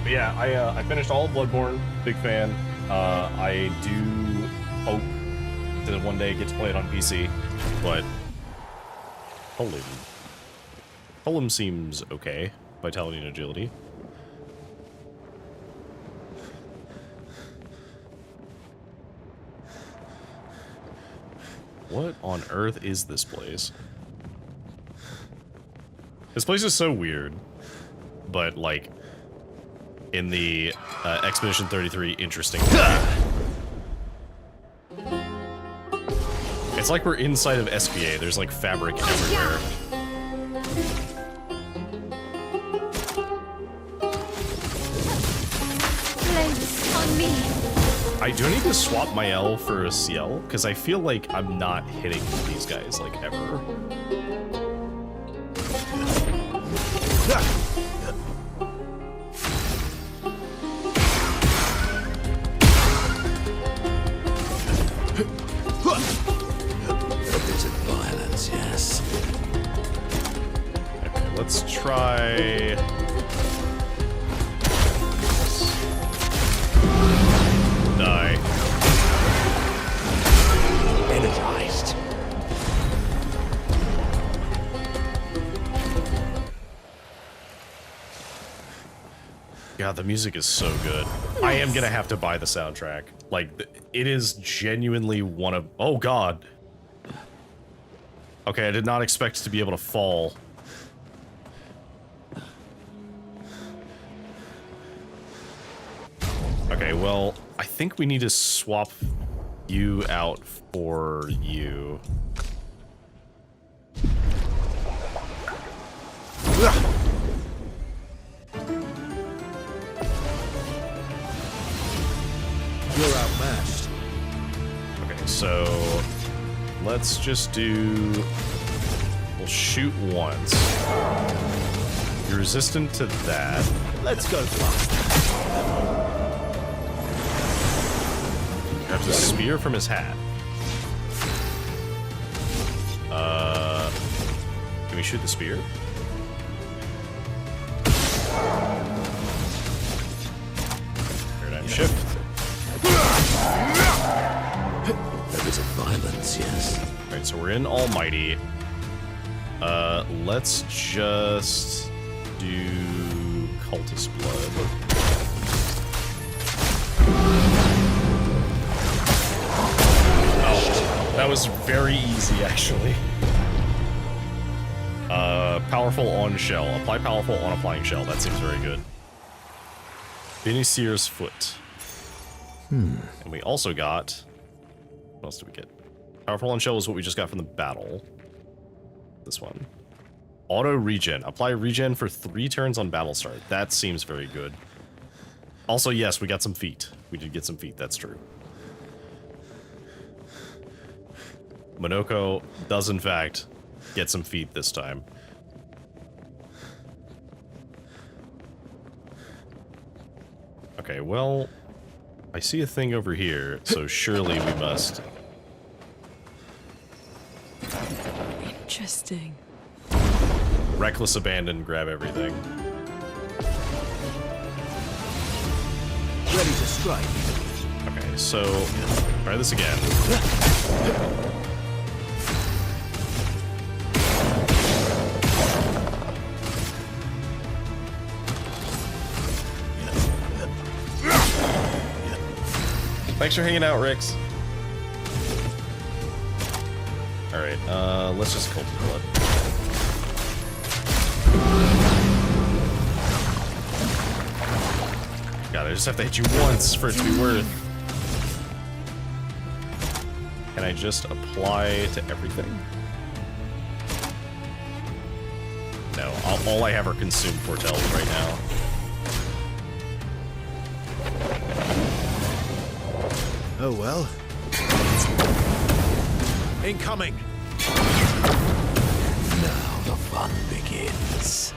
But yeah, I finished all of Bloodborne. Big fan. I do hope to one day get to play it on PC, but Holem seems okay. Vitality and agility. What on earth is this place? This place is so weird, but like in the Expedition 33 interesting way. It's like we're inside of SBA. There's like fabric everywhere. Flames on me. I do need to swap my L for a CL, because I feel like I'm not hitting these guys, like, ever. A bit of violence, yes. Okay, let's try... Die. Energized. God, the music is so good. I am gonna have to buy the soundtrack. Like, it is genuinely one of... Oh, God. Okay, I did not expect to be able to fall. Okay, well, I think we need to swap you out for you. You're outmatched. Okay, so let's just do... We'll shoot once. You're resistant to that. Let's go faster. Grabs a spear from his hat. Can we shoot the spear? Paradigm shift. A bit of violence, yes. Alright, so we're in Almighty. Let's just do Cultist Blood. That was very easy, actually. Powerful on shell. Apply powerful on applying shell. That seems very good. Benissier's foot. And we also got... What else did we get? Powerful on shell is what we just got from the battle. This one. Auto regen. Apply regen for 3 turns on battle start. That seems very good. Also, yes, we got some feet. We did get some feet, that's true. Monoko does, in fact, get some feet this time. Okay, well, I see a thing over here, so surely we must... Interesting. Reckless abandon, grab everything. Ready to strike. Okay, so try this again. Thanks for hanging out, Rix. Alright, let's just cold blood. God, I just have to hit you once for it to be worth. Can I just apply to everything? No, all I have are consumed foretells right now. Oh well. Incoming! Now the fun begins.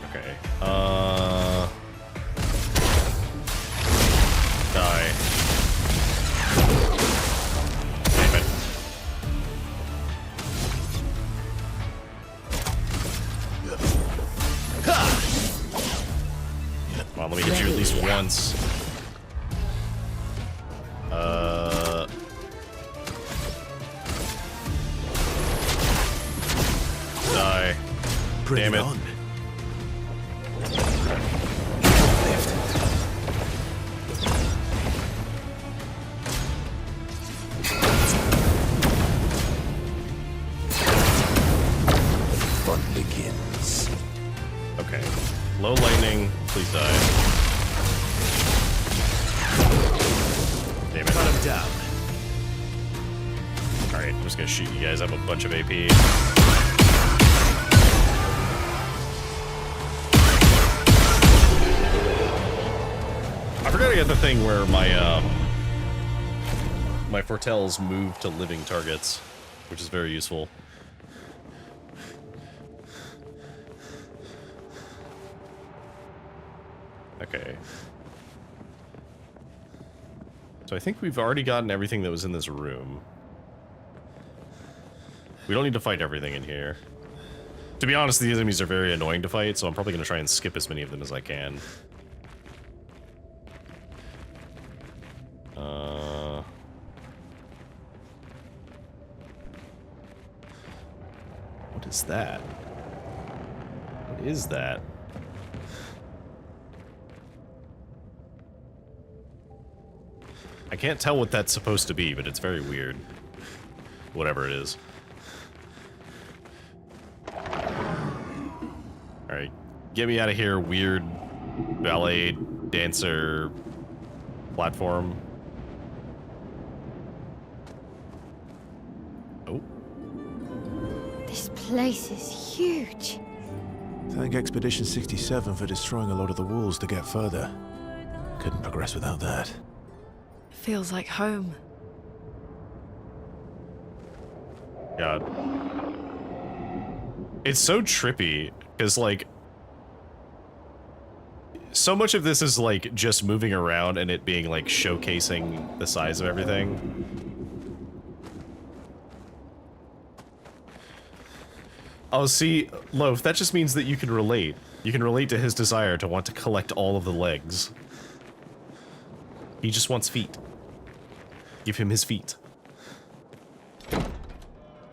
Okay, die. Damn it. Come on, let me hit you at least once. Die. Bring Damn it. on. Fun begins. Okay. Low lightning, please die. Damn it. Cut him down. Alright, I'm just gonna shoot you guys. I have a bunch of AP. I forgot I got the thing where my foretells move to living targets, which is very useful. Okay. So I think we've already gotten everything that was in this room. We don't need to fight everything in here. To be honest, the enemies are very annoying to fight, so I'm probably going to try and skip as many of them as I can. What is that? What is that? I can't tell what that's supposed to be, but it's very weird. Whatever it is. Alright, get me out of here, weird ballet dancer platform. Oh. This place is huge. Thank Expedition 67 for destroying a lot of the walls to get further. Couldn't progress without that. Feels like home. God. It's so trippy, because, like, so much of this is, like, just moving around and it being, like, showcasing the size of everything. Oh, see, Loaf, that just means that you can relate. You can relate to his desire to want to collect all of the legs. He just wants feet. Give him his feet.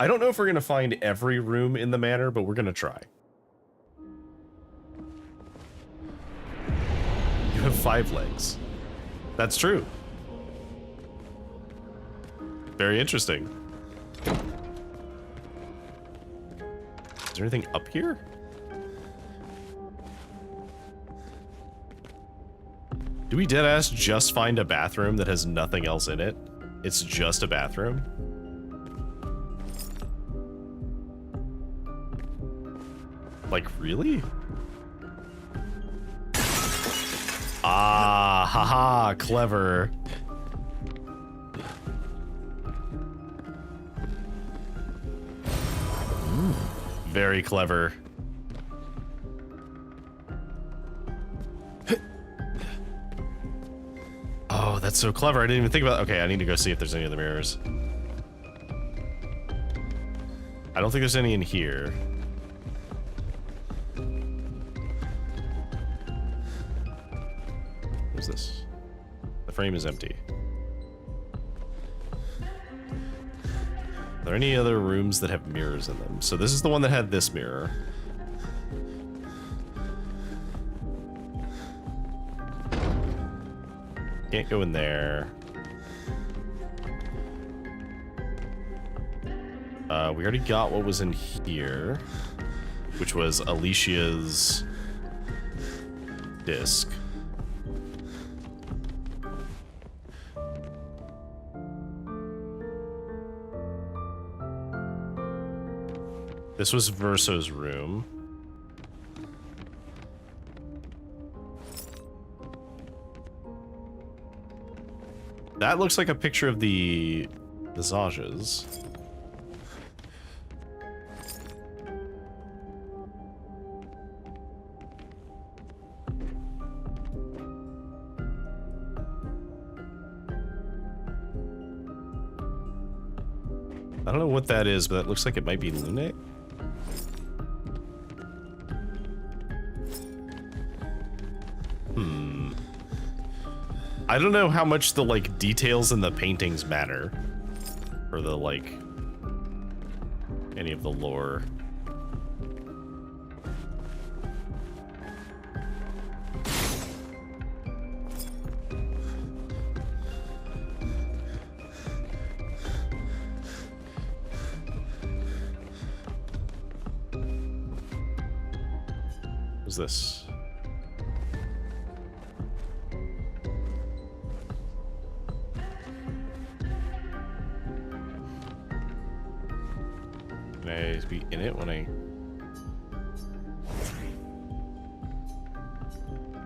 I don't know if we're gonna find every room in the manor, but we're gonna try. You have 5 legs. That's true. Very interesting. Is there anything up here? Do we deadass just find a bathroom that has nothing else in it? It's just a bathroom? Like, really? Ah, haha, clever. Very clever. Oh, that's so clever. I didn't even think about. Okay, I need to go see if there's any other mirrors. I don't think there's any in here. What's this? The frame is empty. Are there any other rooms that have mirrors in them? So this is the one that had this mirror. Can't go in there. We already got what was in here, which was Alicia's disc. This was Verso's room. That looks like a picture of the visages. I don't know what that is, but it looks like it might be Lune. I don't know how much the, like, details in the paintings matter. Or the, like, any of the lore. What's this? Can I be in it when I...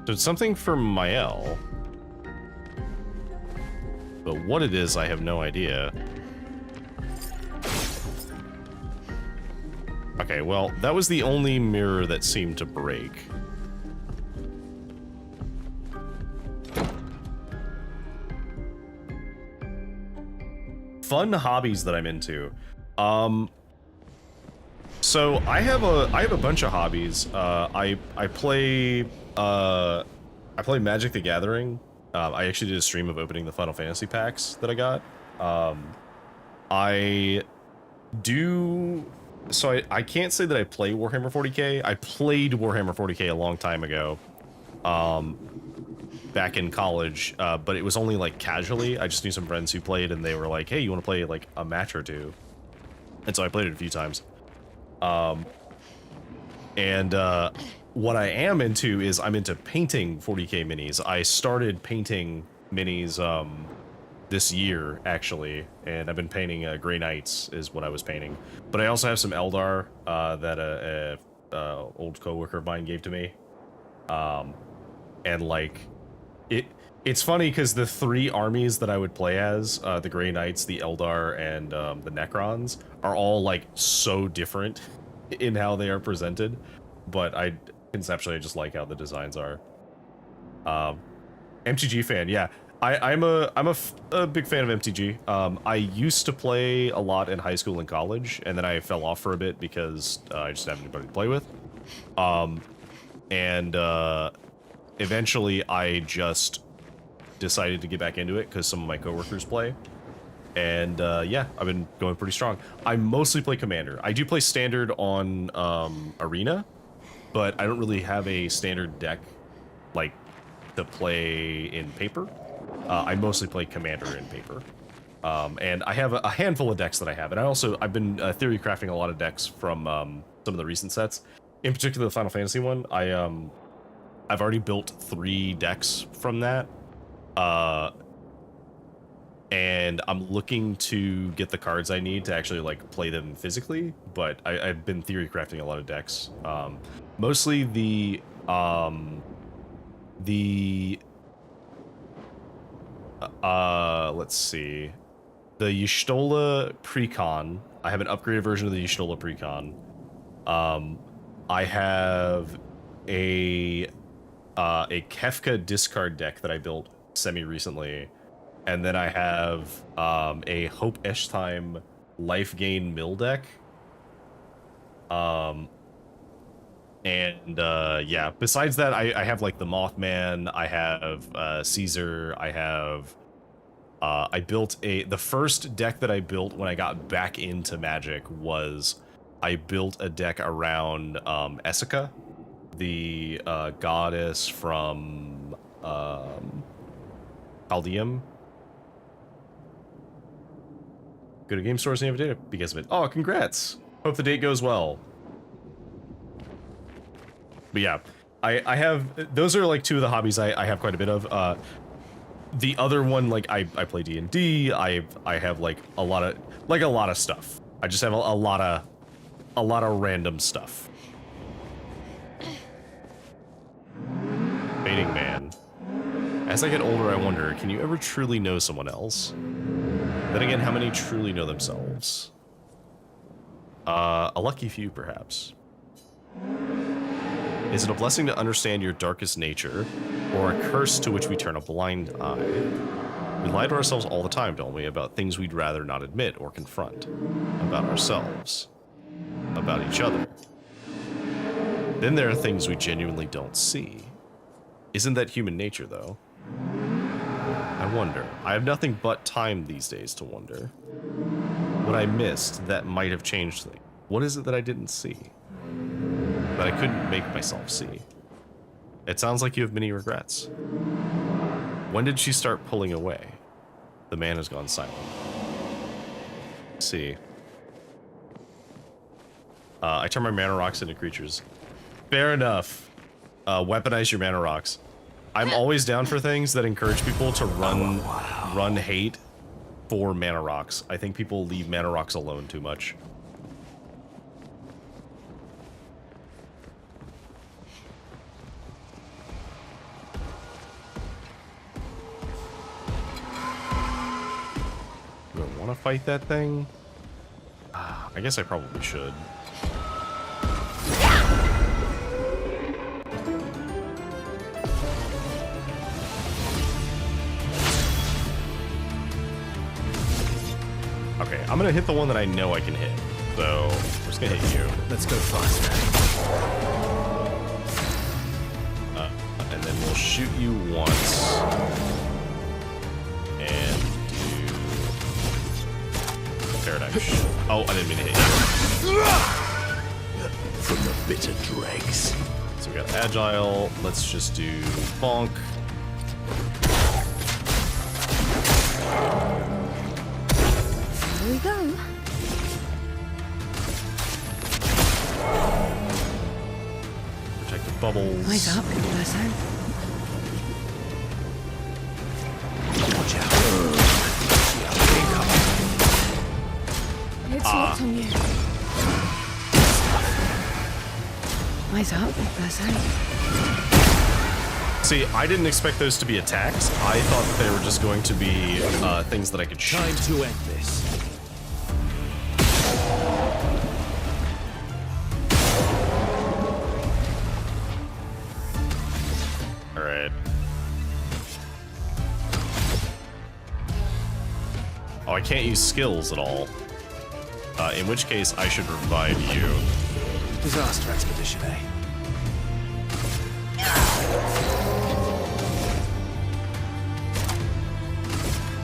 So it's something for Mael. But what it is, I have no idea. Okay, well, that was the only mirror that seemed to break. Fun hobbies that I'm into. So I have a bunch of hobbies. I play Magic the Gathering. I actually did a stream of opening the Final Fantasy packs that I got. I can't say that I play Warhammer 40k. I played Warhammer 40k a long time ago, back in college, but it was only like casually. I just knew some friends who played, and they were like, "Hey, you want to play like a match or two?" And so I played it a few times. What I am into is I'm into painting 40k minis. I started painting minis this year, actually, and I've been painting Grey Knights is what I was painting. But I also have some Eldar that a old coworker of mine gave to me. And like, it's funny because the three armies that I would play as, the Grey Knights, the Eldar, and the Necrons, are all like so different in how they are presented. But conceptually, I just like how the designs are. MTG fan, yeah. I'm a big fan of MTG. I used to play a lot in high school and college, and then I fell off for a bit because I just didn't have anybody to play with. Eventually I just decided to get back into it because some of my coworkers play. And yeah, I've been going pretty strong. I mostly play Commander. I do play Standard on Arena, but I don't really have a standard deck like to play in paper. I mostly play Commander in paper. And I have a handful of decks that I have, and I've been theory crafting a lot of decks from some of the recent sets, in particular the Final Fantasy one. I've already built 3 decks from that, and I'm looking to get the cards I need to actually like play them physically. But I've been theory crafting a lot of decks, mostly let's see. The Y'shtola Precon. I have an upgraded version of the Y'shtola Precon. I have a Kefka discard deck that I built semi-recently. And then I have a Hope Eschtime life gain mill deck. Yeah, besides that, I have like the Mothman, I have Caesar, I have I built the first deck that I built when I got back into Magic was I built a deck around Essica, the goddess from Chaldeum. Go to game stores and you have data because of it. Oh, congrats! Hope the date goes well. But yeah, I have, those are like 2 of the hobbies I have quite a bit of. The other one, like I play D&D. I have like a lot of stuff. I just have a lot of random stuff. Fading Man. As I get older, I wonder, can you ever truly know someone else? Then again, how many truly know themselves? A lucky few, perhaps. Is it a blessing to understand your darkest nature, or a curse to which we turn a blind eye? We lie to ourselves all the time, don't we, about things we'd rather not admit or confront. About ourselves. About each other. Then there are things we genuinely don't see. Isn't that human nature, though? I wonder. I have nothing but time these days to wonder. What I missed that might have changed things. What is it that I didn't see? That I couldn't make myself see? It sounds like you have many regrets. When did she start pulling away? The man has gone silent. Let's see. I turn my mana rocks into creatures. Fair enough. Weaponize your mana rocks. I'm always down for things that encourage people to run hate for mana rocks. I think people leave mana rocks alone too much. Do I want to fight that thing? I guess I probably should. Okay, I'm gonna hit the one that I know I can hit. So, we're just gonna hit you. Let's go faster. And then we'll shoot you once. And do... Paradigm shot. Oh, I didn't mean to hit you. From the bitter dregs. So we got Agile. Let's just do Bonk. Here we go. Protect the bubbles. Wake up, Lasso. Watch out. It's locked on you. Eyes up, Lasso. See, I didn't expect those to be attacks. I thought that they were just going to be things that I could shoot. Time to end this. Alright. Oh, I can't use skills at all. In which case, I should revive you. Disaster expedition, eh?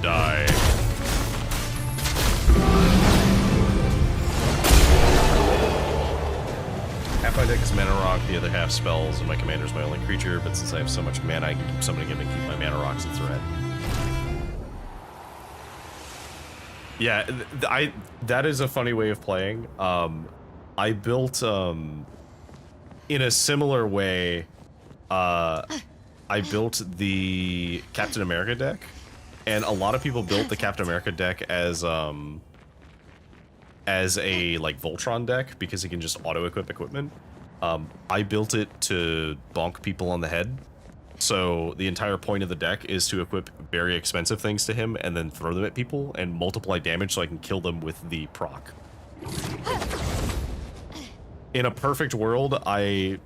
Die. Half my deck is mana rock, the other half spells, and my commander's my only creature, but since I have so much mana, I can keep summoning him and keep my mana rocks in threat. Yeah, that is a funny way of playing. I built in a similar way. I built the Captain America deck, and a lot of people built the Captain America deck as a like Voltron deck because he can just auto equip equipment. I built it to bonk people on the head. So the entire point of the deck is to equip very expensive things to him and then throw them at people and multiply damage so I can kill them with the proc. In a perfect world, I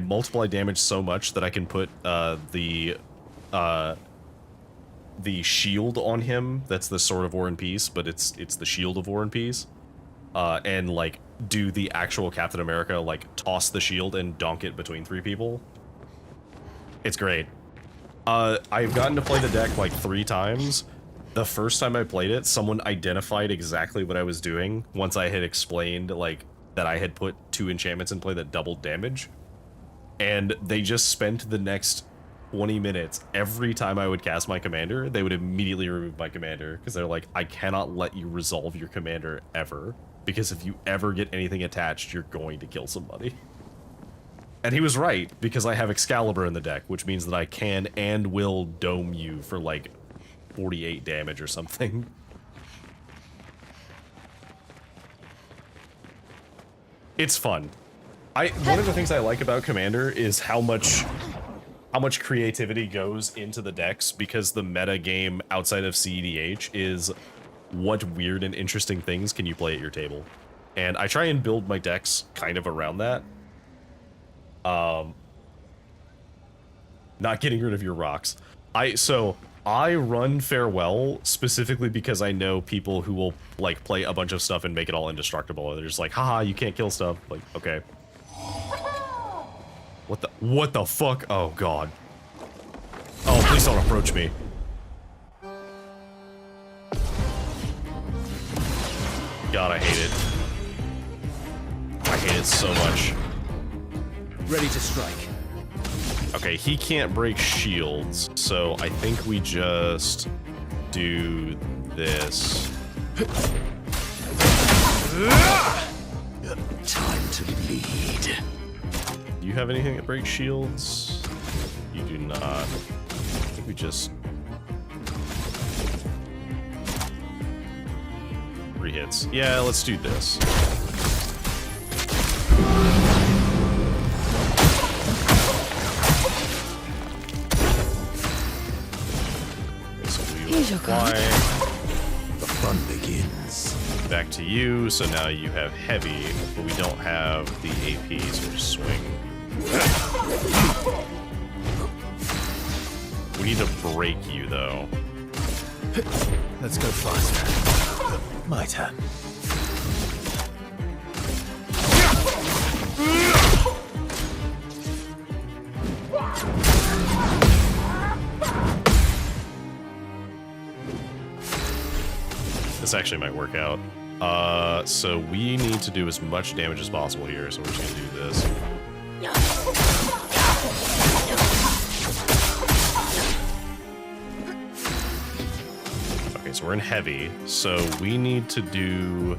multiply damage so much that I can put the shield on him. That's the Sword of War and Peace, but it's the Shield of War and Peace. And like do the actual Captain America, like toss the shield and donk it between 3 people. It's great. I've gotten to play the deck like 3 times. The first time I played it, someone identified exactly what I was doing once I had explained like that I had put 2 enchantments in play that doubled damage. And they just spent the next 20 minutes every time I would cast my commander, they would immediately remove my commander because they're like, I cannot let you resolve your commander ever, because if you ever get anything attached, you're going to kill somebody. And he was right, because I have Excalibur in the deck, which means that I can and will dome you for like 48 damage or something. It's fun. One of the things I like about Commander is how much creativity goes into the decks, because the meta game outside of CEDH is what weird and interesting things can you play at your table. And I try and build my decks kind of around that. Not getting rid of your rocks. So I run Farewell specifically because I know people who will like play a bunch of stuff and make it all indestructible. They're just like, haha, you can't kill stuff. Like, okay. What the fuck? Oh god. Oh, please don't approach me. God, I hate it. I hate it so much. Ready to strike. Okay, he can't break shields, so I think we just do this. Time to bleed. Do you have anything that breaks shields? You do not. I think we just... 3 hits. Yeah, let's do this. Here's your card. The fun begins. Back to you, so now you have heavy, but we don't have the AP, so we'll just swing. We need to break you, though. Let's go faster. My turn. This actually might work out. So we need to do as much damage as possible here, so we're just gonna do this. Okay, so we're in heavy, so we need to do...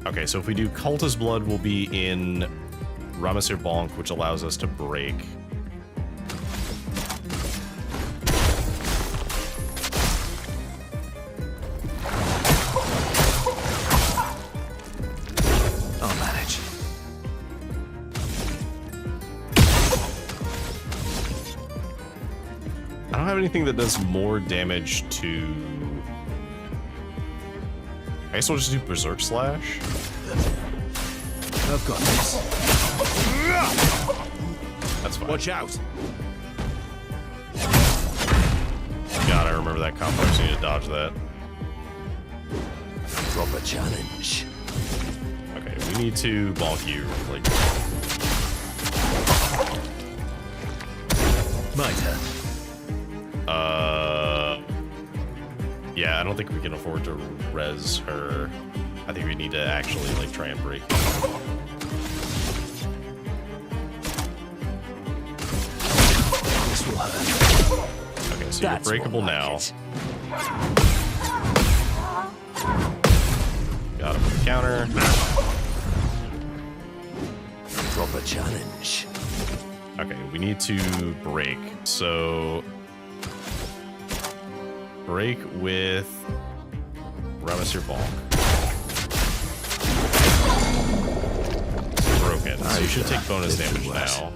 Okay, so if we do Cultist Blood, we'll be in Ramasir Bonk, which allows us to break. Anything that does more damage to... I guess we'll just do Berserk Slash. I've got this. That's fine. Watch out! God, I remember that complex. I need to dodge that. Proper challenge. Okay, we need to bonk you, like... My turn. Yeah, I don't think we can afford to res her. I think we need to actually, like, try and break. This will hurt. so you're breakable now. Got him with the counter. Proper challenge. Okay, we need to break. So break with Ramasir Bonk. Broken. So you should take bonus damage now.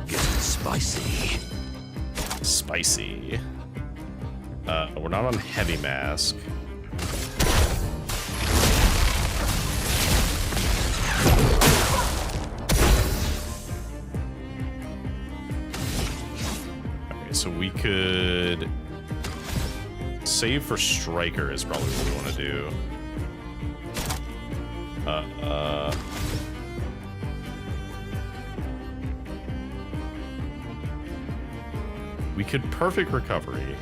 Getting spicy. Spicy. We're not on heavy mask. Okay, so we could save for striker is probably what we want to do. We could perfect recovery.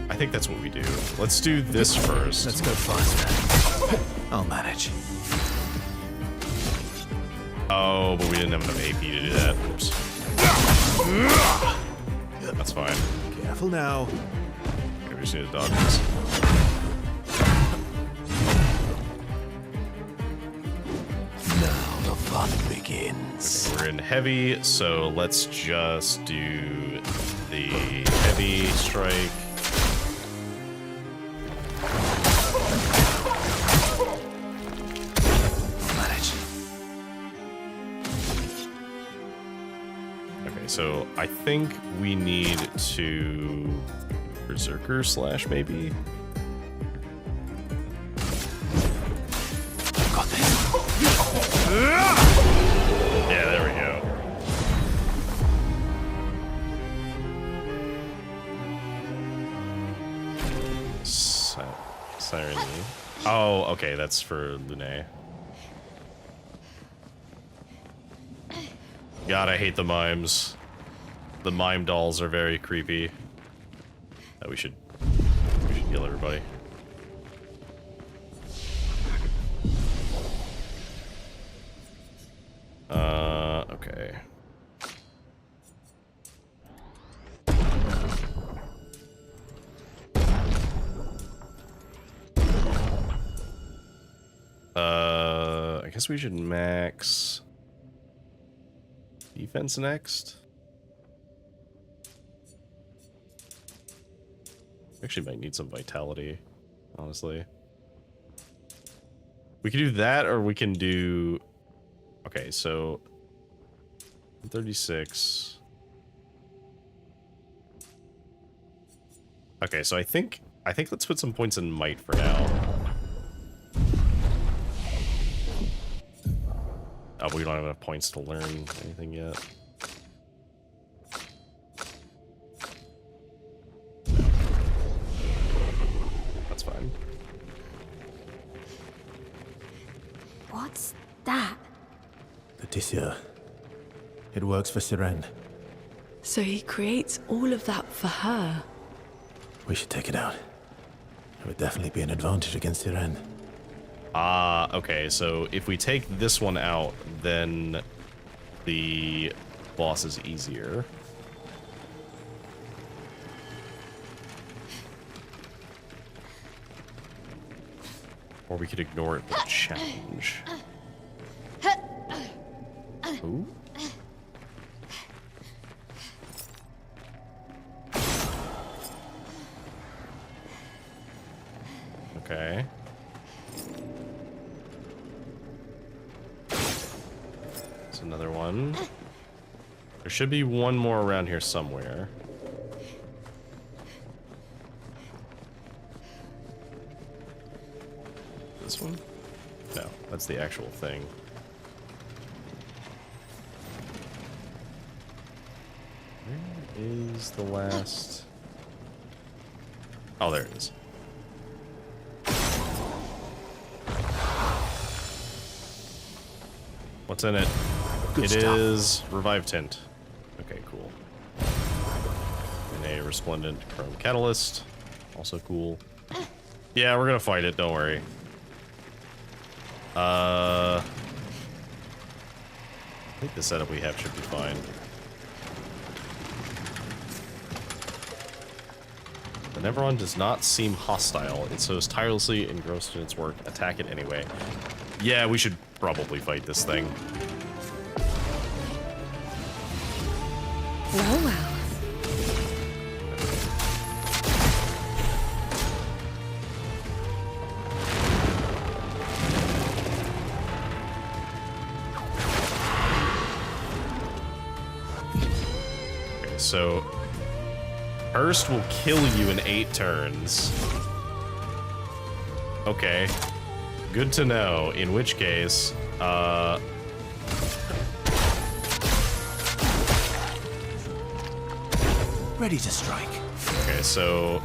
I think that's what we do. Let's do this first. Let's go faster. I'll manage. Oh, but we didn't have enough AP to do that. Oops. That's fine. Careful now. Okay, we just need to dodge this. Now the fun begins. Okay, we're in heavy, so let's just do the heavy strike. So I think we need to Berserker slash maybe. Got this. Yeah, there we go. Siren. Oh, okay, that's for Lune. God, I hate the mimes. The mime dolls are very creepy. We should heal everybody. Okay. I guess we should max defense next. Actually might need some vitality, honestly. We can do that, or we can do... Okay, so... 36... Okay, so I think let's put some points in might for now. Oh, but we don't have enough points to learn anything yet. That's fine. What's that? The Tissue. It works for Siren. So he creates all of that for her. We should take it out. It would definitely be an advantage against Siren. Okay, so if we take this one out, then the boss is easier. Or we could ignore it with a challenge. Ooh. Okay. That's another one. There should be one more around here somewhere. This one? No, that's the actual thing. Where is the last... Oh, there it is. What's in it? It is Revive Tint. Okay, cool. And a Resplendent Chrome Catalyst. Also cool. Yeah, we're gonna fight it, don't worry. I think the setup we have should be fine. The Neveron does not seem hostile. It so is tirelessly engrossed in its work. Attack it anyway. Yeah, we should probably fight this thing. Well, well. Okay, so Hurst will kill you in 8 turns. Okay. Good to know, in which case, Ready to strike. okay, so...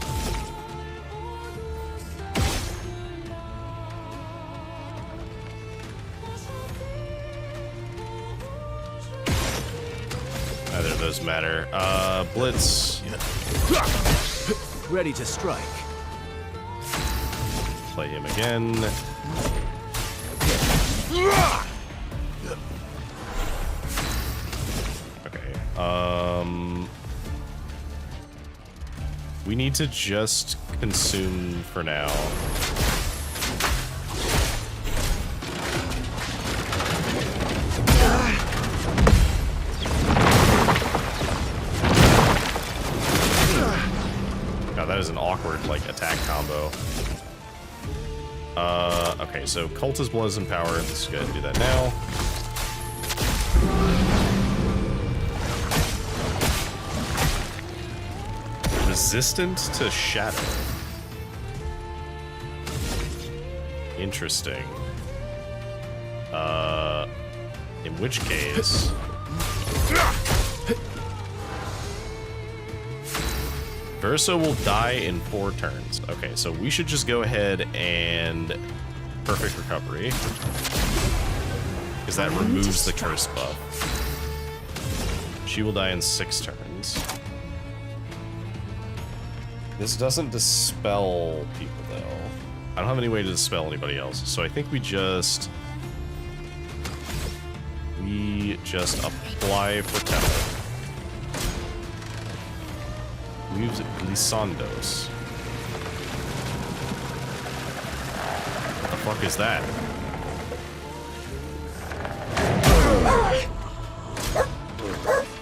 Neither of those matter. Blitz. Ready to strike. Play him again. Okay, we need to just consume for now. God, that is an awkward, like, attack combo. Okay, so Cultist Blood and Power. Let's go ahead and do that now. Resistant to Shadow. Interesting. In which case... Verso will die in 4 turns. Okay, so we should just go ahead and Perfect Recovery. Because that removes the curse buff. She will die in 6 turns. This doesn't dispel people, though. I don't have any way to dispel anybody else, so I think we just apply Foretell. We use Glissandos. What the fuck is that?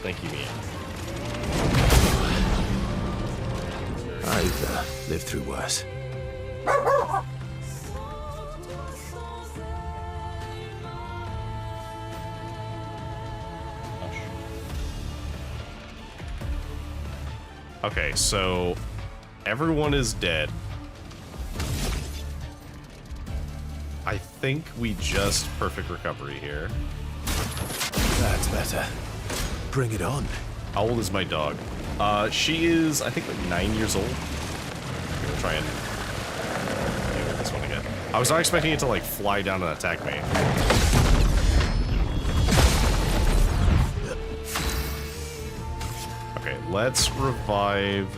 Thank you, Mia. I've lived through worse. Okay, so everyone is dead. I think we just Perfect Recovery here. That's better. Bring it on. How old is my dog? She is, I think, like 9 years old. I'm gonna try and deal with this one again. I was not expecting it to, like, fly down and attack me. Okay, let's revive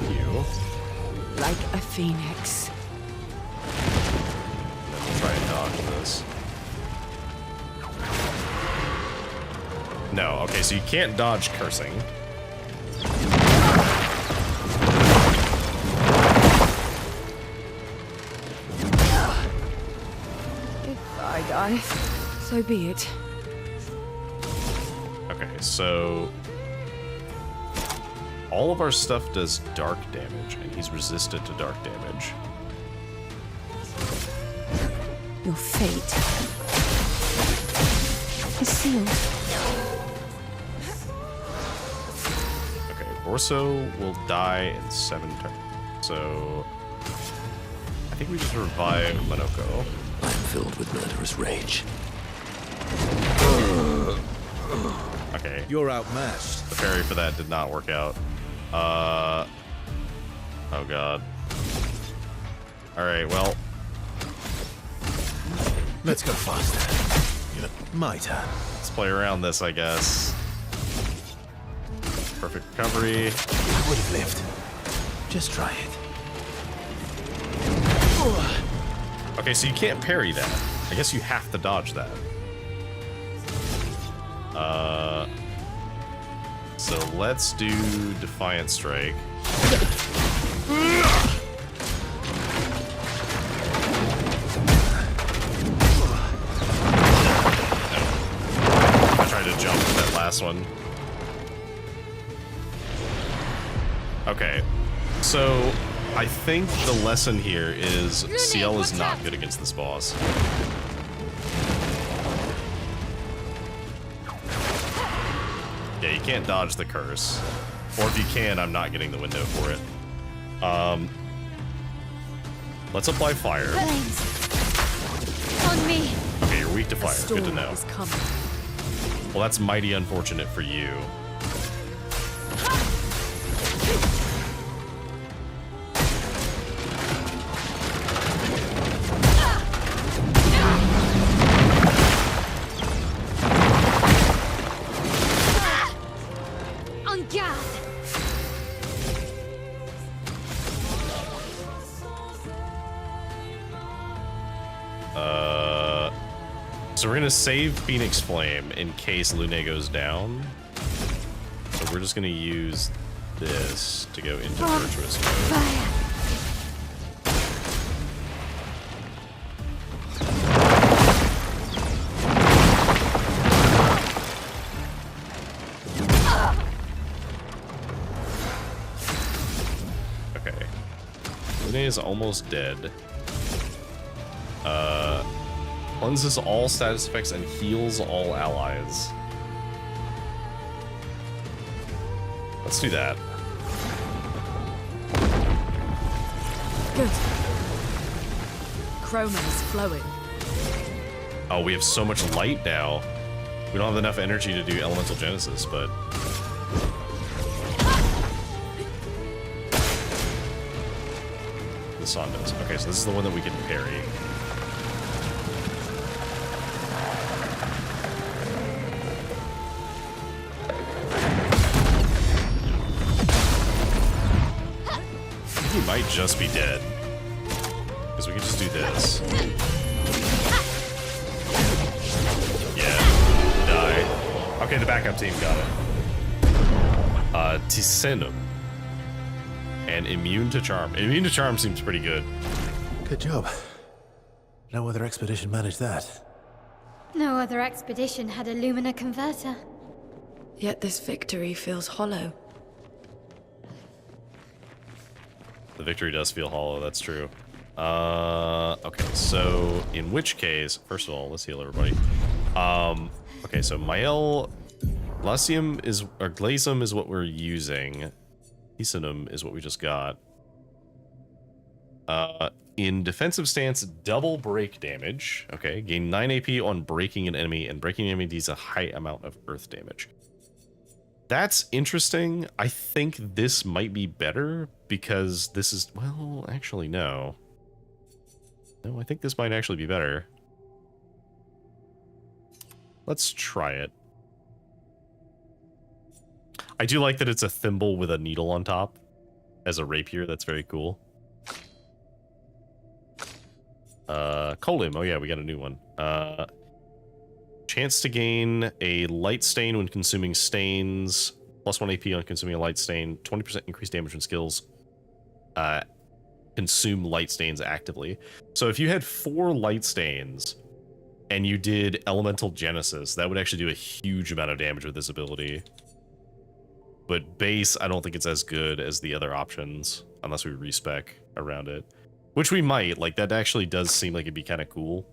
you. Like a phoenix. And then we'll try and dodge this. No, okay, so you can't dodge cursing. If I die, so be it. Okay, so all of our stuff does dark damage, and he's resistant to dark damage. Your fate is sealed. Okay, Borso will die in 7 turns. So I think we just revive Monoko. I'm filled with murderous rage. Okay. You're outmatched. The parry for that did not work out. Oh god. Alright, well. Let's go faster. My turn. Let's play around this, I guess. Perfect recovery. I would have lived. Just try it. Okay, so you can't parry that. I guess you have to dodge that. So let's do Defiant Strike. I tried to jump with that last one. Okay, so I think the lesson here is CL is not good against this boss. Yeah, you can't dodge the curse. Or if you can, I'm not getting the window for it. Let's apply fire. On me. Okay, you're weak to fire. Good to know. Well, that's mighty unfortunate for you. So we're gonna save Phoenix Flame in case Lune goes down. So we're just gonna use this to go into Virtuous mode. Okay. Lune is almost dead. Cleanses all status effects and heals all allies. Let's do that. Good. Chroma is flowing. Oh, we have so much light now. We don't have enough energy to do Elemental Genesis, but... the Son does. Okay, so this is the one that we can parry. He might just be dead. Because we can just do this. Yeah. Die. Okay, the backup team got it. Tisenum. And immune to charm. Immune to charm seems pretty good. Good job. No other expedition managed that. No other expedition had a Lumina converter. Yet this victory feels hollow. The victory does feel hollow, that's true. Okay, so in which case, first of all, let's heal everybody. Okay, so Mael, Glacium is, or Glacium is what we're using. Isenum is what we just got. In defensive stance, double break damage. Okay, gain 9 AP on breaking an enemy, and breaking an enemy deals a high amount of earth damage. That's interesting. I think this might be better because this is, well, actually, no. No, I think this might actually be better. Let's try it. I do like that it's a thimble with a needle on top as a rapier. That's very cool. Colim. Oh yeah, we got a new one. Chance to gain a light stain when consuming stains. Plus 1 AP on consuming a light stain. 20% increased damage when skills consume light stains actively. So if you had 4 light stains and you did Elemental Genesis, that would actually do a huge amount of damage with this ability. But base, I don't think it's as good as the other options, unless we respec around it. Which we might, like that actually does seem like it'd be kind of cool.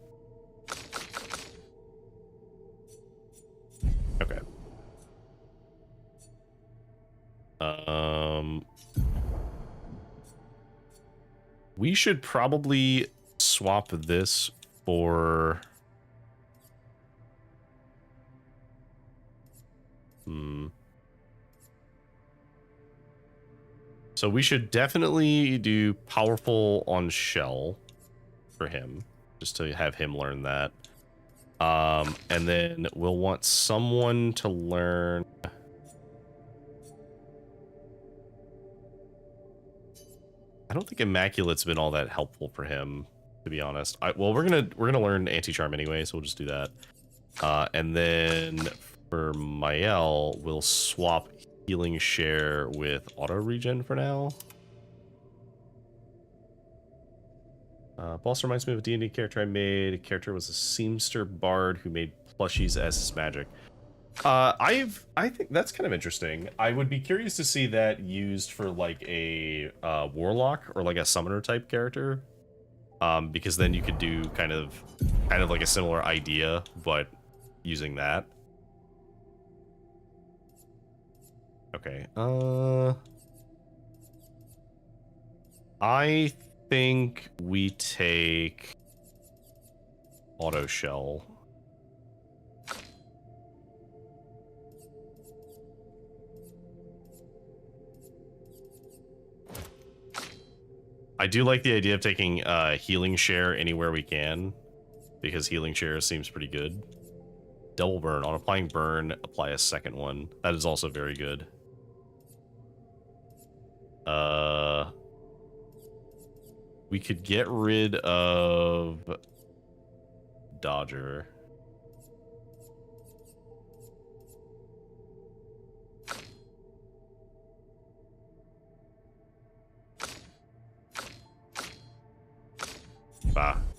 Okay. We should probably swap this for... So we should definitely do powerful on Shell for him, just to have him learn that. And then we'll want someone to learn... I don't think Immaculate's been all that helpful for him, to be honest. Well, we're gonna learn Anti-Charm anyway, so we'll just do that. And then For Mael, we'll swap healing share with auto regen for now. Boss reminds me of a D&D character I made. A character was a seamster bard who made plushies as his magic. I think that's kind of interesting. I would be curious to see that used for like a warlock or like a summoner type character, because then you could do kind of like a similar idea, but using that. Okay. I think we take auto shell. I do like the idea of taking healing share anywhere we can, because healing share seems pretty good. Double burn. On applying burn, apply a second one. That is also very good. We could get rid of Dodger.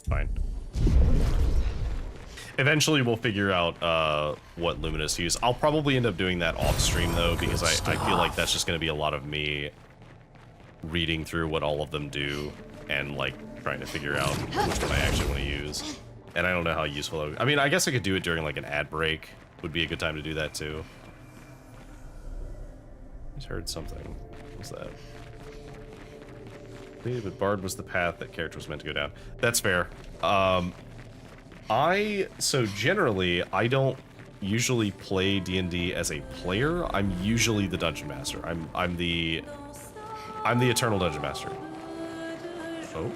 Fine. Eventually we'll figure out what Luminous to use. I'll probably end up doing that off stream though, because I feel like that's just going to be a lot of me reading through what all of them do and like trying to figure out which one I actually want to use. And I don't know how useful I mean, I guess I could do it during like an ad break. Would be a good time to do that too. I just heard something. What was that? But Bard was the path that character was meant to go down. That's fair. So generally, I don't usually play D&D as a player. I'm usually the dungeon master. I'm the eternal dungeon master. Oh.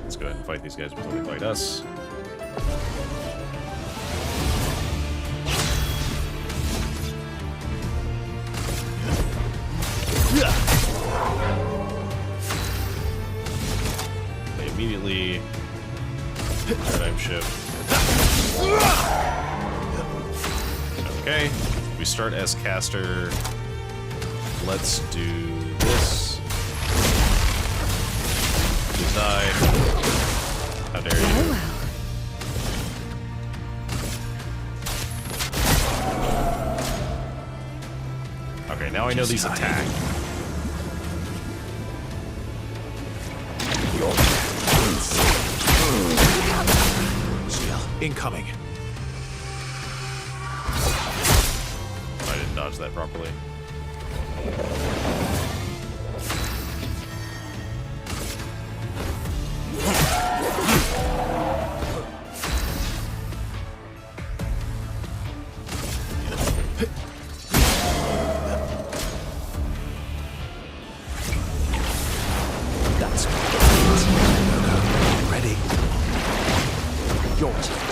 Let's go ahead and fight these guys before they fight us. They immediately paradigm shift. Okay, we start as caster. Let's do this. You died. How dare you? Okay, now I know these attack. Incoming. I didn't dodge that properly. That's ready. Your turn.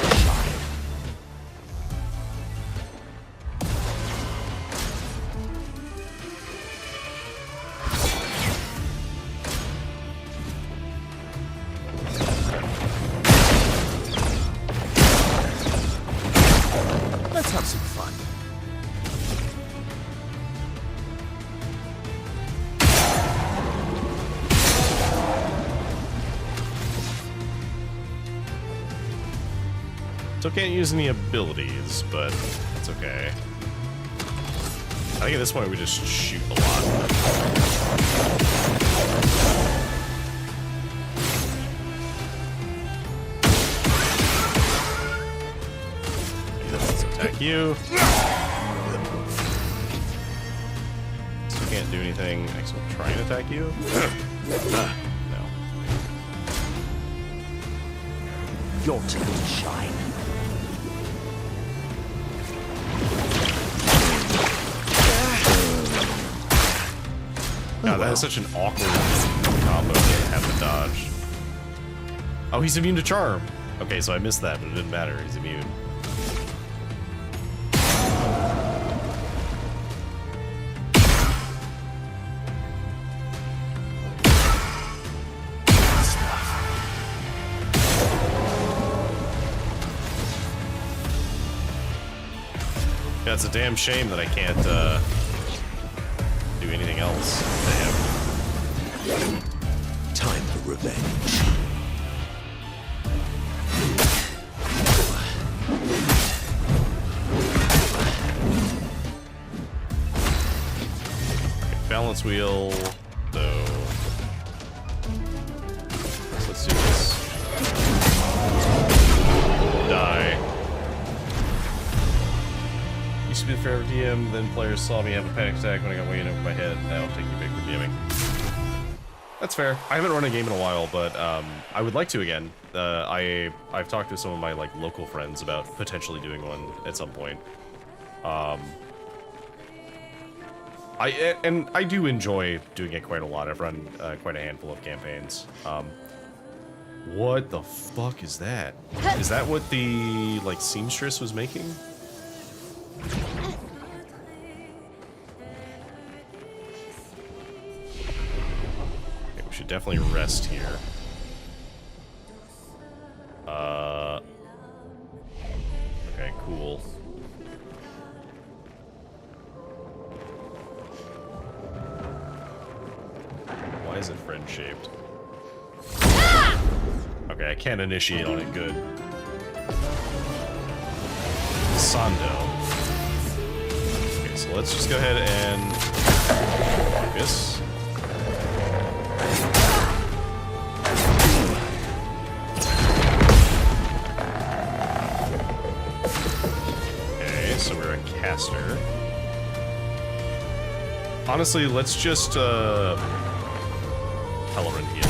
Let's have some fun. Still can't use any abilities, but it's okay. I think at this point we just shoot a lot. Let's attack you. Still can't do anything. I still try and attack you. No. Your turn to shine. God, that is such an awkward combo to have to dodge. Oh, he's immune to charm. Okay, so I missed that, but it didn't matter. He's immune. it's a damn shame that I can't do anything else to him. Time for revenge. Balance wheel, so let's do this. Die. Used to be the forever DM, then players saw me have a panic attack when I got weighing over my head. Now I'm taking big for DMing. That's fair. I haven't run a game in a while, but I would like to again. I've talked to some of my like local friends about potentially doing one at some point. I do enjoy doing it quite a lot. I've run quite a handful of campaigns. What the fuck is that? Is that what the like seamstress was making? Okay, we should definitely rest here. Okay, cool. Why is it friend-shaped? Okay, I can't initiate on it, good. Sando. Okay, so let's just go ahead and focus. Okay, so we're a caster. Honestly, let's just Pellerin heal.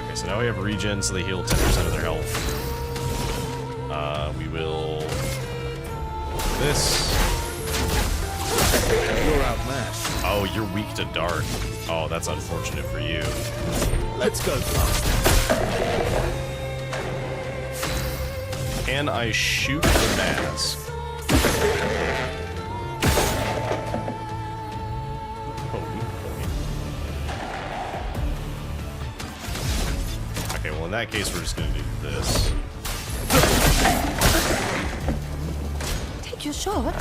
Okay, so now we have regen, so they heal 10% of their health. We will this. You're outmatched. Oh, you're weak to dark. Oh, that's unfortunate for you. Let's go faster. Can I shoot the mask? Okay, well in that case we're just gonna do this. Take your shot.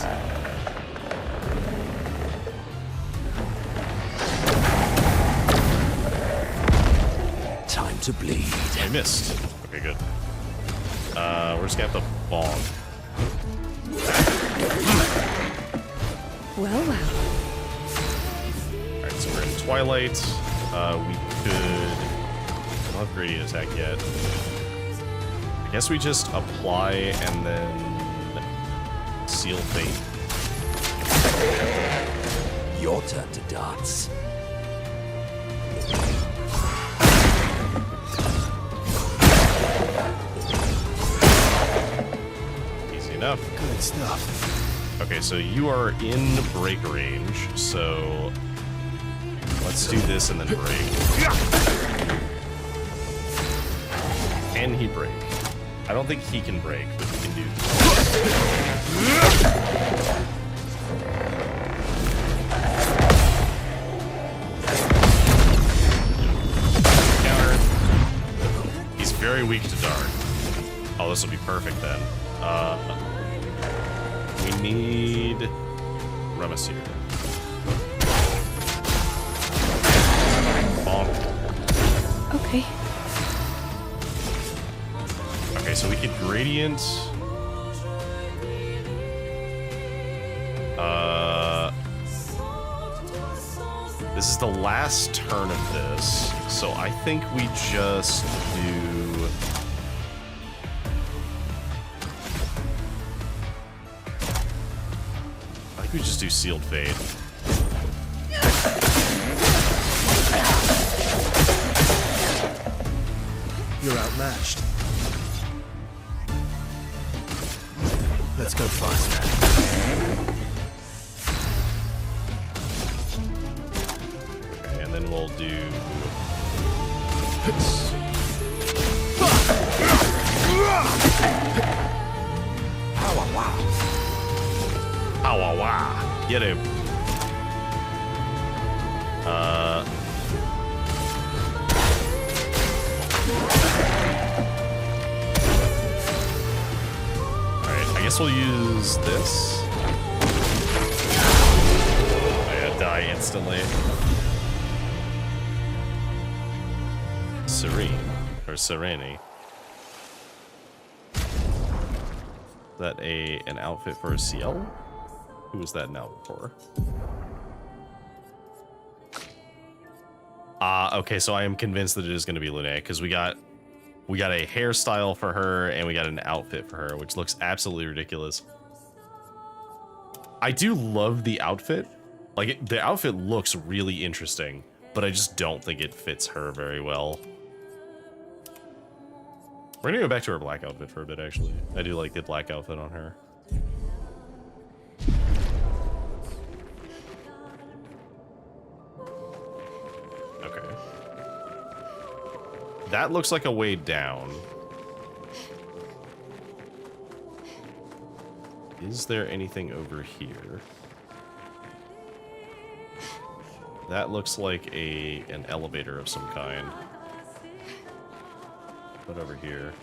Time to bleed. I missed. Okay, good. We're just gonna have to bomb. Well, well. Alright, so we're in Twilight. We could... I don't have gradient attack yet. I guess we just apply and then seal fate. Your turn to dance. Easy enough. Good stuff. Okay, so you are in break range, so let's do this and then break. Can he break? I don't think he can break, but he can do this. Counter. He's very weak to dark. Oh, this will be perfect then. We need Remus here. Bonk. Okay. Okay, so we could gradient. This is the last turn of this, so I think we just do. I think we just do Sealed Fate. You're outmatched. Let's go faster. Okay, and then we'll do. Wow. Get him. guess we'll use this. Oh yeah, die instantly. Serene. Or Serene. Is that an outfit for a CL? Who was that an outfit for? Okay, so I am convinced that it is going to be Lune, because we got a hairstyle for her and we got an outfit for her, which looks absolutely ridiculous. I do love the outfit. Like, the outfit looks really interesting, but I just don't think it fits her very well. We're gonna go back to her black outfit for a bit, actually. I do like the black outfit on her. Okay. That looks like a way down. Is there anything over here? That looks like an elevator of some kind. What over here?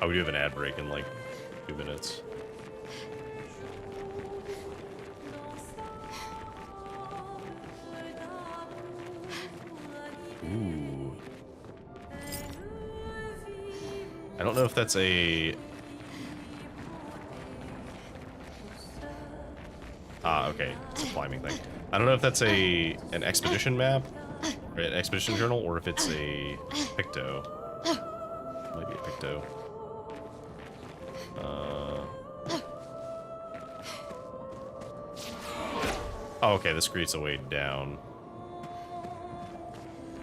Oh, we do have an ad break in like 2 minutes. Ooh. I don't know if that's a... okay. It's a climbing thing. I don't know if that's an expedition map, or an expedition journal, or if it's a picto. Might be a picto. Oh, okay, this creates a way down.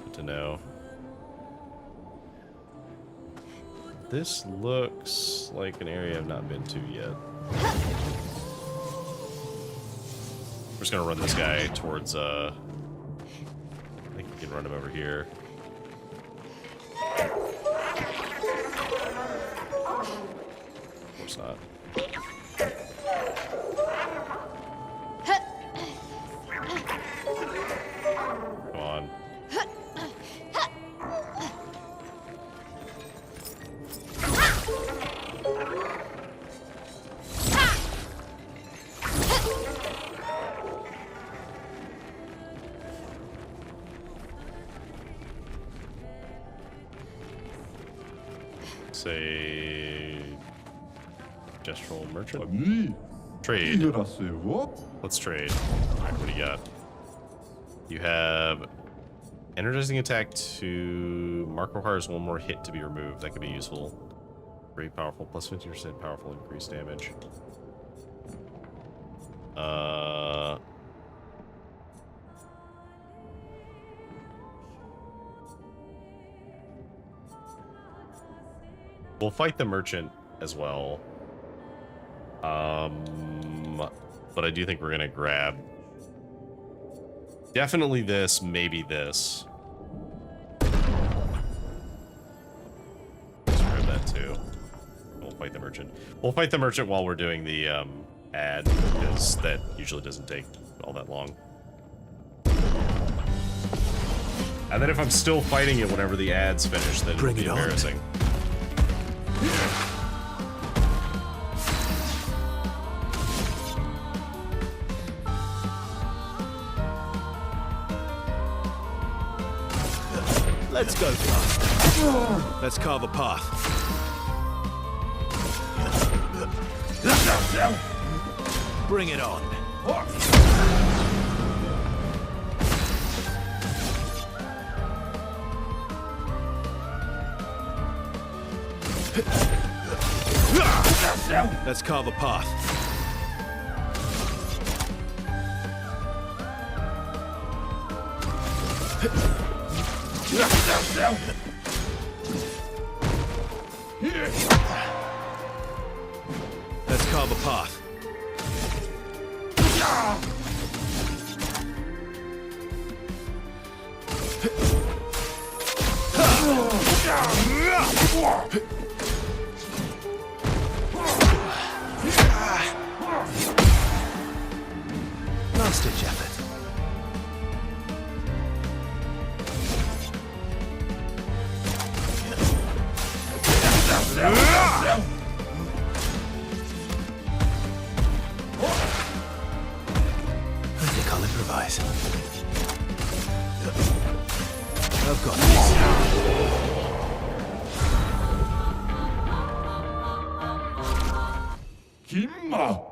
Good to know. This looks like an area I've not been to yet. We're just gonna run this guy towards, I think we can run him over here. Of course not. Come on. Say gestural merchant. Ami, Trade. what? Let's trade. Alright, what do you got? You have energizing attack to mark requires one more hit to be removed. That could be useful. Very powerful, plus 50% powerful increased damage. We'll fight the merchant as well. But I do think we're gonna grab definitely this, maybe this. Let's grab that too. We'll fight the merchant. We'll fight the merchant while we're doing the ad, because that usually doesn't take all that long. And then if I'm still fighting it whenever the ad's finished, then it'll be embarrassing. Let's go fast. Let's carve a path. Bring it on. Let's carve a path. Let's carve a path. Last ditch effort. improvise. I've got this. Kimma!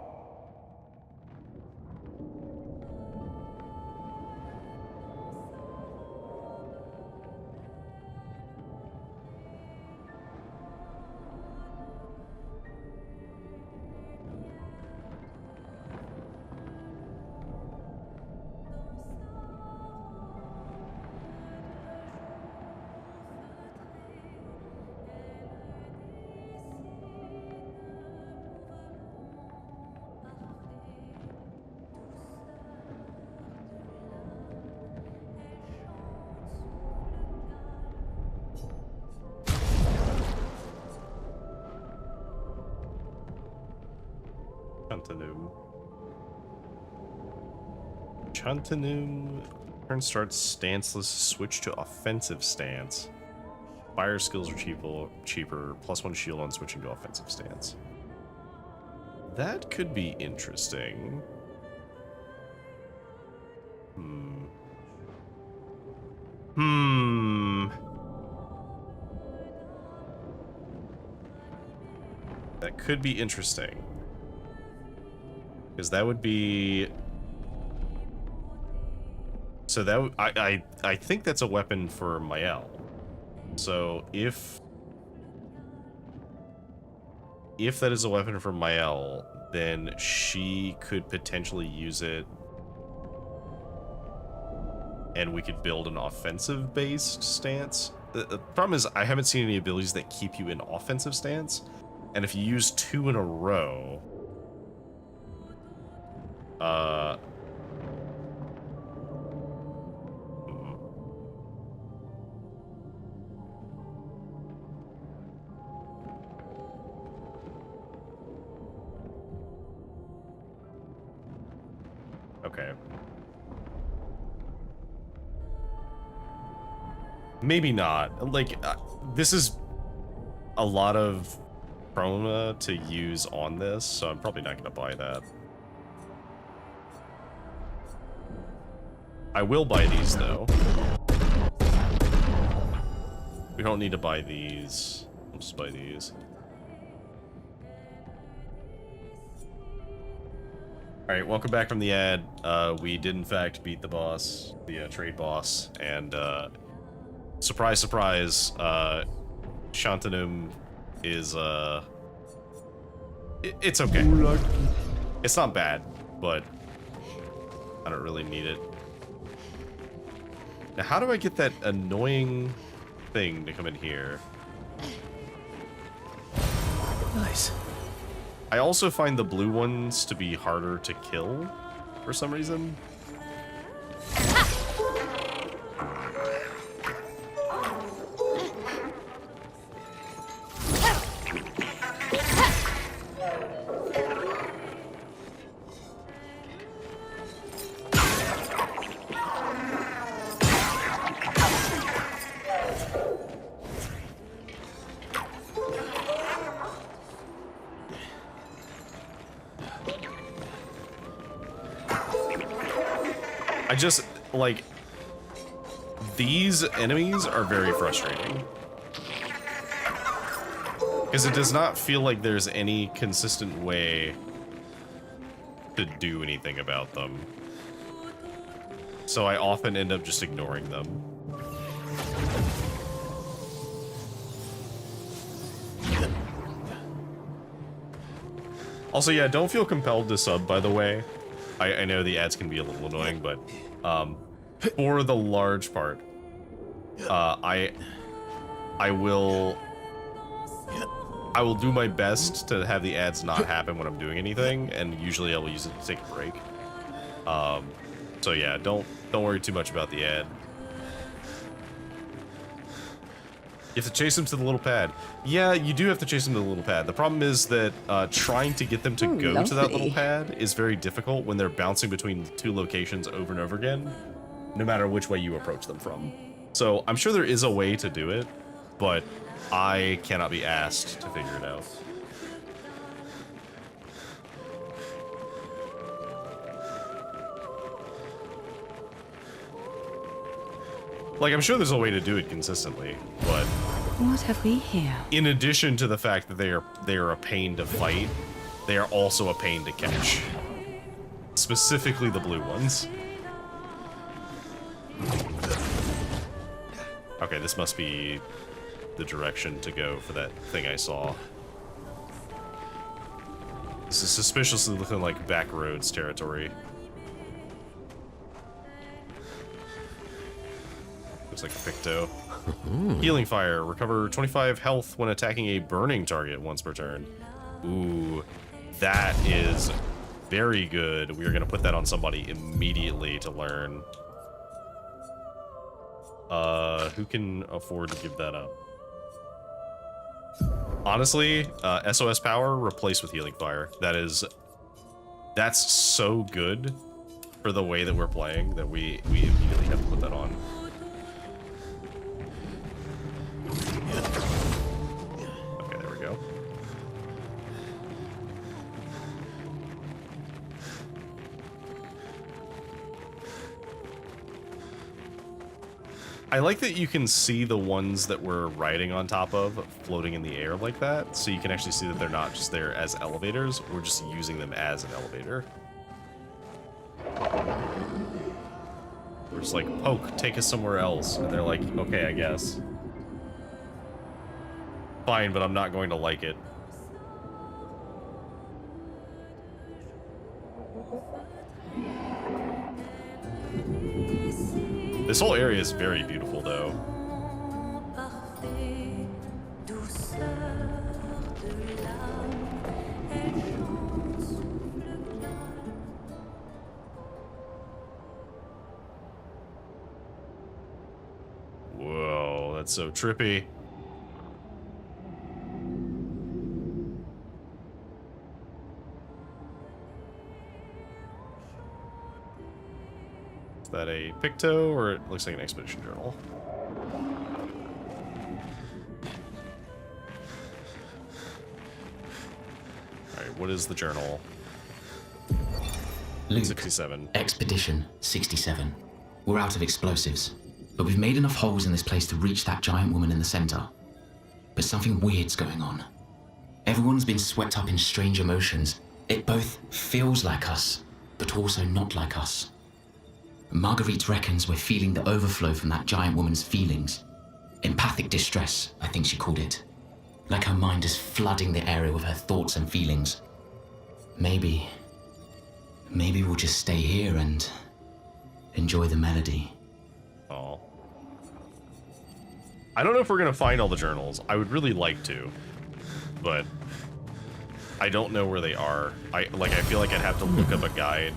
Chantanum. Turn starts stanceless, switch to offensive stance. Fire skills are cheaper, +1 shield on switching to offensive stance. That could be interesting. That could be interesting. Because that would be... So that I think that's a weapon for Mael. So if that is a weapon for Mael, then she could potentially use it, and we could build an offensive-based stance. The problem is I haven't seen any abilities that keep you in offensive stance, and if you use 2 in a row, okay. Maybe not. Like, this is a lot of chroma to use on this, so I'm probably not going to buy that. I will buy these, though. We don't need to buy these. I'll just buy these. Alright, welcome back from the ad. We did in fact beat the boss, the trade boss, and surprise, surprise, Chantanum is, it's okay. It's not bad, but I don't really need it. Now, how do I get that annoying thing to come in here? Nice. I also find the blue ones to be harder to kill for some reason. Just, like, these enemies are very frustrating. Because it does not feel like there's any consistent way to do anything about them. So I often end up just ignoring them. Also, yeah, don't feel compelled to sub, by the way. I know the ads can be a little annoying, but for the large part, I will do my best to have the ads not happen when I'm doing anything, and usually I will use it to take a break. So yeah, don't worry too much about the ad. You have to chase them to the little pad. Yeah, you do have to chase them to the little pad. The problem is that trying to get them to go to that little pad is very difficult when they're bouncing between 2 locations over and over again, no matter which way you approach them from. So I'm sure there is a way to do it, but I cannot be asked to figure it out. Like, I'm sure there's a way to do it consistently, but What have we here? in addition to the fact that they are a pain to fight, they are also a pain to catch. Specifically the blue ones. Okay, this must be the direction to go for that thing I saw. This is suspiciously looking like back roads territory. Looks like a Picto. Healing fire. Recover 25 health when attacking a burning target once per turn. Ooh, that is very good. We are going to put that on somebody immediately to learn. Who can afford to give that up? Honestly, SOS power replaced with healing fire. That's so good for the way that we're playing that we immediately have to put that on. Okay, there we go. I like that you can see the ones that we're riding on top of floating in the air like that, so you can actually see that they're not just there as elevators, we're just using them as an elevator. We're just like, poke, take us somewhere else, and they're like, okay, I guess. Fine, but I'm not going to like it. This whole area is very beautiful, though. Whoa, that's so trippy. Is that a Picto, or it looks like an expedition journal? Alright, what is the journal? Luke, 67. Expedition 67. We're out of explosives, but we've made enough holes in this place to reach that giant woman in the center. But something weird's going on. Everyone's been swept up in strange emotions. It both feels like us, but also not like us. Marguerite reckons we're feeling the overflow from that giant woman's feelings. Empathic distress, I think she called it. Like her mind is flooding the area with her thoughts and feelings. Maybe we'll just stay here and enjoy the melody. Oh. I don't know if we're gonna find all the journals. I would really like to, but I don't know where they are. I feel like I'd have to look up a guide,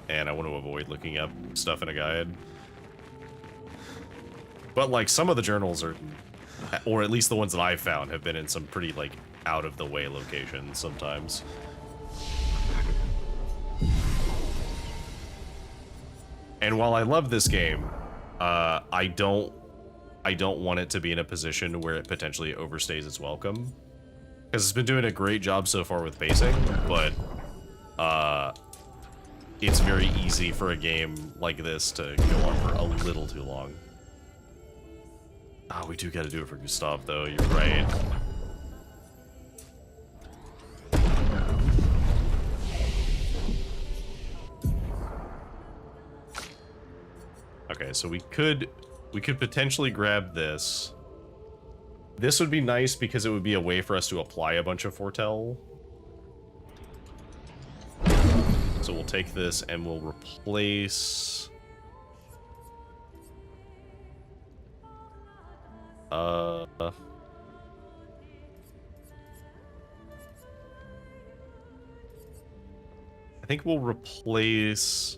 and I want to avoid looking up stuff in a guide. But like some of the journals are, or at least the ones that I've found, have been in some pretty like out of the way locations sometimes. And while I love this game, I don't want it to be in a position where it potentially overstays its welcome, because it's been doing a great job so far with pacing, but it's very easy for a game like this to go on for a little too long. Oh, we do gotta do it for Gustav, though. You're right. Okay, so we could potentially grab this. This would be nice because it would be a way for us to apply a bunch of foretell. So we'll take this and we'll replace... I think we'll replace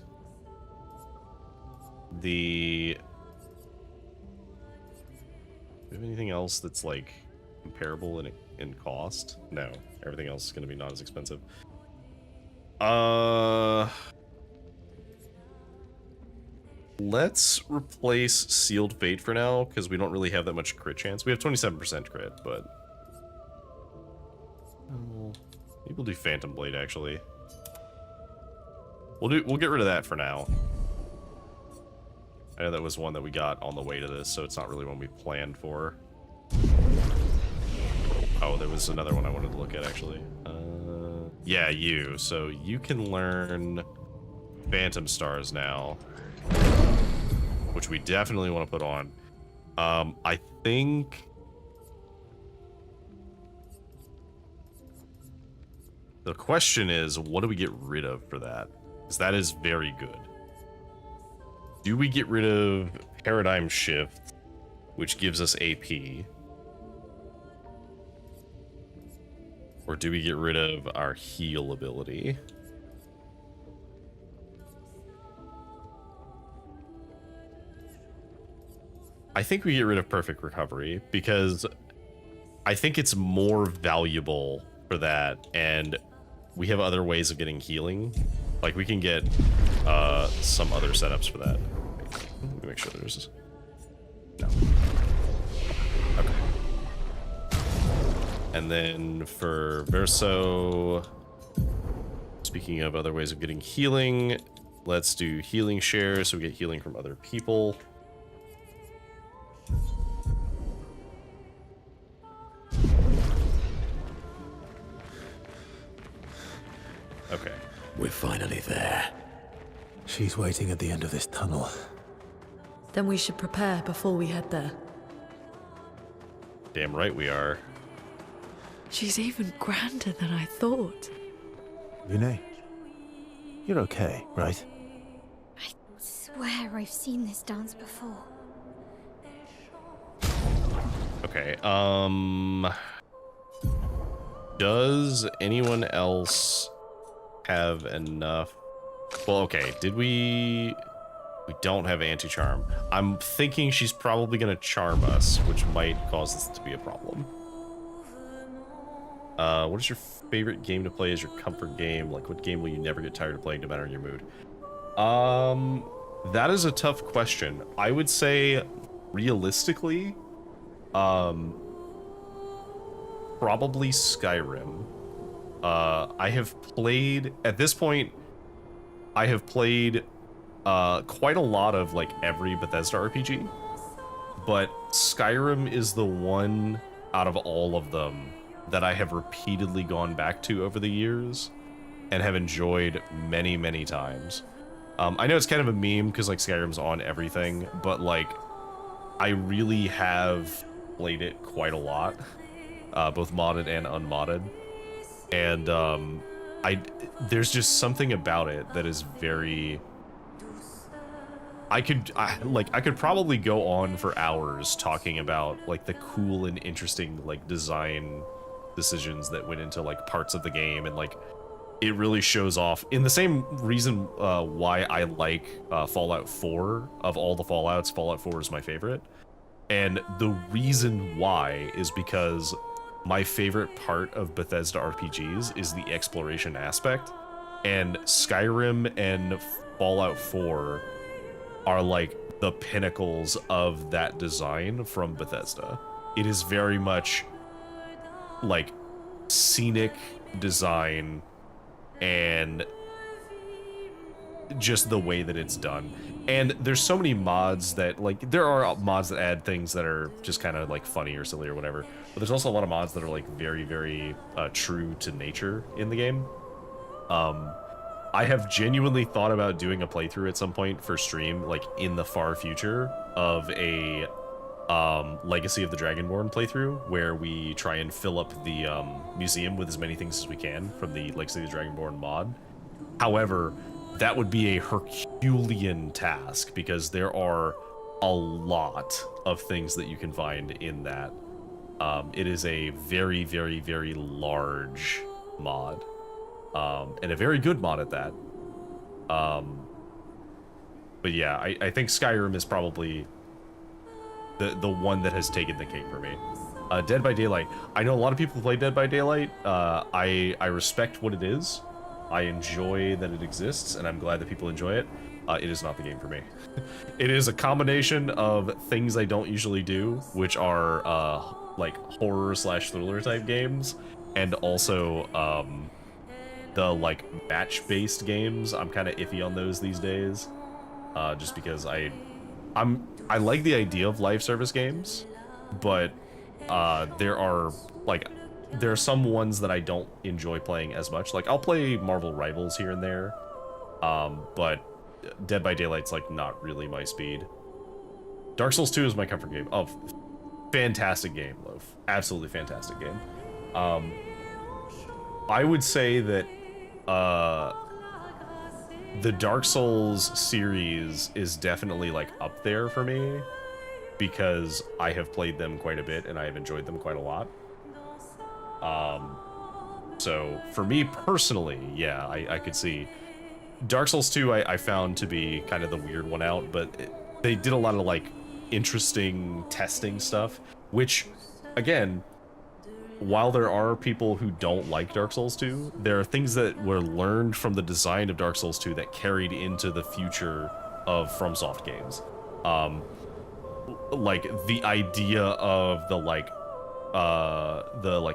the... Do we have anything else that's like comparable in cost? No, everything else is going to be not as expensive. Let's replace Sealed Fate for now, because we don't really have that much crit chance. We have 27% crit, but maybe we'll do Phantom Blade actually. We'll get rid of that for now. I know that was one that we got on the way to this, so it's not really one we planned for. Oh, there was another one I wanted to look at, actually. Yeah, you. So you can learn Phantom Stars now, which we definitely want to put on. I think... the question is, what do we get rid of for that? Because that is very good. Do we get rid of Paradigm Shift, which gives us AP? Or do we get rid of our heal ability? I think we get rid of Perfect Recovery, because I think it's more valuable for that, and we have other ways of getting healing. Like, we can get some other setups for that. Let me make sure there's... no. Okay. And then for Verso, speaking of other ways of getting healing, let's do healing share so we get healing from other people. Okay. We're finally there. She's waiting at the end of this tunnel. Then we should prepare before we head there. Damn right we are. She's even grander than I thought. Renee, you're okay, right? I swear I've seen this dance before. Okay, does anyone else have enough? Well, okay, did we don't have anti-charm. I'm thinking she's probably gonna charm us, which might cause this to be a problem. What is your favorite game to play as your comfort game? Like, what game will you never get tired of playing no matter your mood? That is a tough question. I would say, realistically, probably Skyrim. I have played, at this point, I have played quite a lot of like every Bethesda RPG, but Skyrim is the one out of all of them that I have repeatedly gone back to over the years and have enjoyed many, many times. I know it's kind of a meme because like Skyrim's on everything, but like I really have played it quite a lot, both modded and unmodded, and there's just something about it that is very... I could probably go on for hours talking about like the cool and interesting like design decisions that went into like parts of the game, and like it really shows off in the same reason why I like Fallout 4. Of all the Fallouts, Fallout 4 is my favorite, and the reason why is because my favorite part of Bethesda RPGs is the exploration aspect, and Skyrim and Fallout 4 are like the pinnacles of that design from Bethesda. It is very much like scenic design and just the way that it's done. And there's so many mods that like, there are mods that add things that are just kind of like funny or silly or whatever, but there's also a lot of mods that are like very, very true to nature in the game. I have genuinely thought about doing a playthrough at some point for stream, like in the far future, of a Legacy of the Dragonborn playthrough, where we try and fill up the museum with as many things as we can from the Legacy of the Dragonborn mod. However, that would be a Herculean task, because there are a lot of things that you can find in that. It is a very, very, very large mod. And a very good mod at that. But yeah, I think Skyrim is probably the one that has taken the cake for me. Dead by Daylight. I know a lot of people play Dead by Daylight. I respect what it is. I enjoy that it exists, and I'm glad that people enjoy it. It is not the game for me. It is a combination of things I don't usually do, which are like horror/thriller type games, and also the like match-based games. I'm kind of iffy on those these days, just because I I like the idea of live service games, but there are some ones that I don't enjoy playing as much. Like, I'll play Marvel Rivals here and there, but Dead by Daylight's like not really my speed. Dark Souls 2 is my comfort game. Oh, fantastic game, Loaf. Absolutely fantastic game. I would say that the Dark Souls series is definitely like up there for me because I have played them quite a bit and I have enjoyed them quite a lot. So for me personally, yeah, I could see Dark Souls 2 I found to be kind of the weird one out, but they did a lot of like interesting testing stuff, which again, while there are people who don't like Dark Souls 2, there are things that were learned from the design of Dark Souls 2 that carried into the future of FromSoft games. Like the idea of the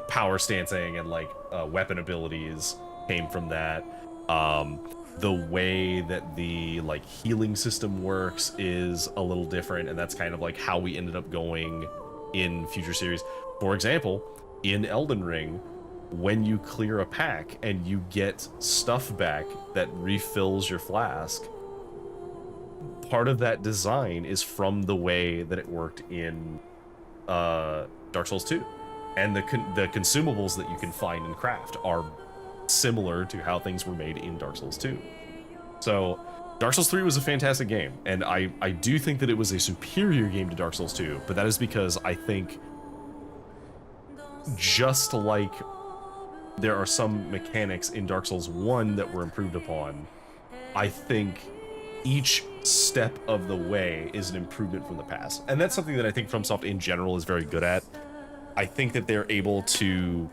power stancing and like weapon abilities came from that. The way that the like healing system works is a little different, and that's kind of like how we ended up going in future series. For example, in Elden Ring, when you clear a pack and you get stuff back that refills your flask, part of that design is from the way that it worked in Dark Souls 2. And the consumables that you can find and craft are similar to how things were made in Dark Souls 2. So Dark Souls 3 was a fantastic game, and I do think that it was a superior game to Dark Souls 2, but that is because I think just like there are some mechanics in Dark Souls 1 that were improved upon, I think each step of the way is an improvement from the past. And that's something that I think FromSoft in general is very good at. I think that they're able to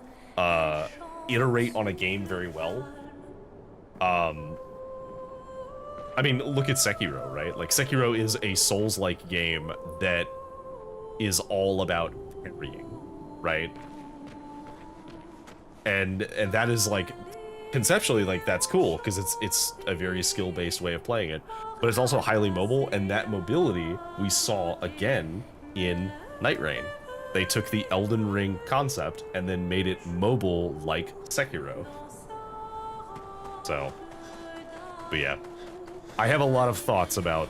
iterate on a game very well. I mean, look at Sekiro, right? Like, Sekiro is a Souls-like game that is all about parrying, right? And that is like, conceptually, like, that's cool because it's a very skill-based way of playing it, but it's also highly mobile, and that mobility we saw again in Night Rain. They took the Elden Ring concept and then made it mobile like Sekiro. So, but yeah, I have a lot of thoughts about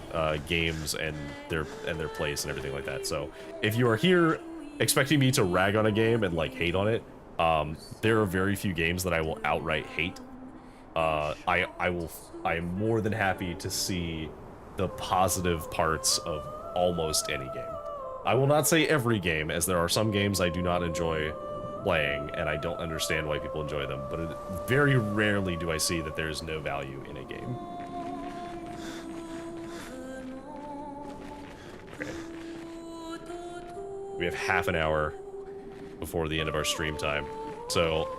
games and their place and everything like that. So if you are here expecting me to rag on a game and like hate on it, there are very few games that I will outright hate. I am more than happy to see the positive parts of almost any game. I will not say every game, as there are some games I do not enjoy playing, and I don't understand why people enjoy them, but very rarely do I see that there is no value in a game. Okay. We have half an hour before the end of our stream time, so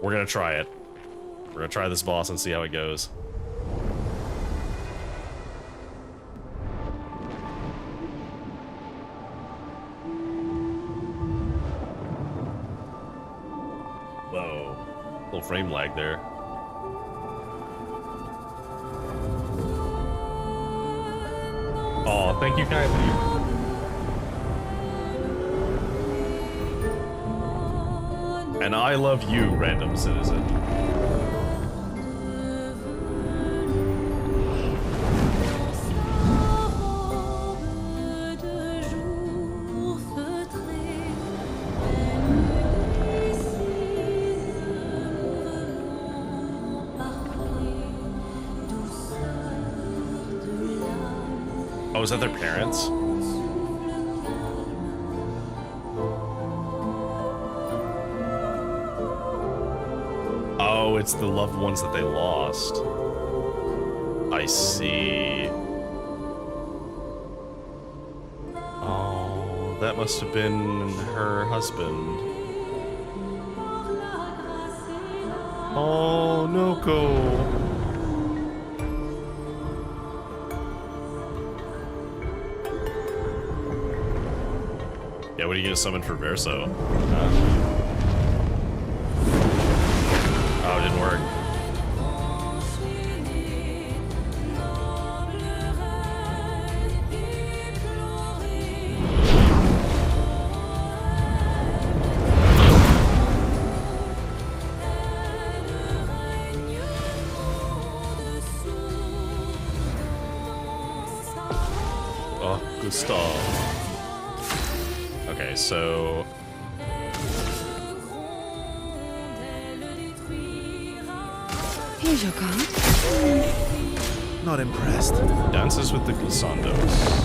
we're gonna try it. We're gonna try this boss and see how it goes. Whoa, little frame lag there. Oh, thank you kindly. And I love you, random citizen. Oh, is that their parents? Oh, it's the loved ones that they lost. I see. Oh, that must have been her husband. Oh, Noko. Yeah, what are you gonna summon for Verso? Oh, it didn't work. Oh, Gustav. Okay, so... Here's your card. Not impressed. Dances with the Glissandos.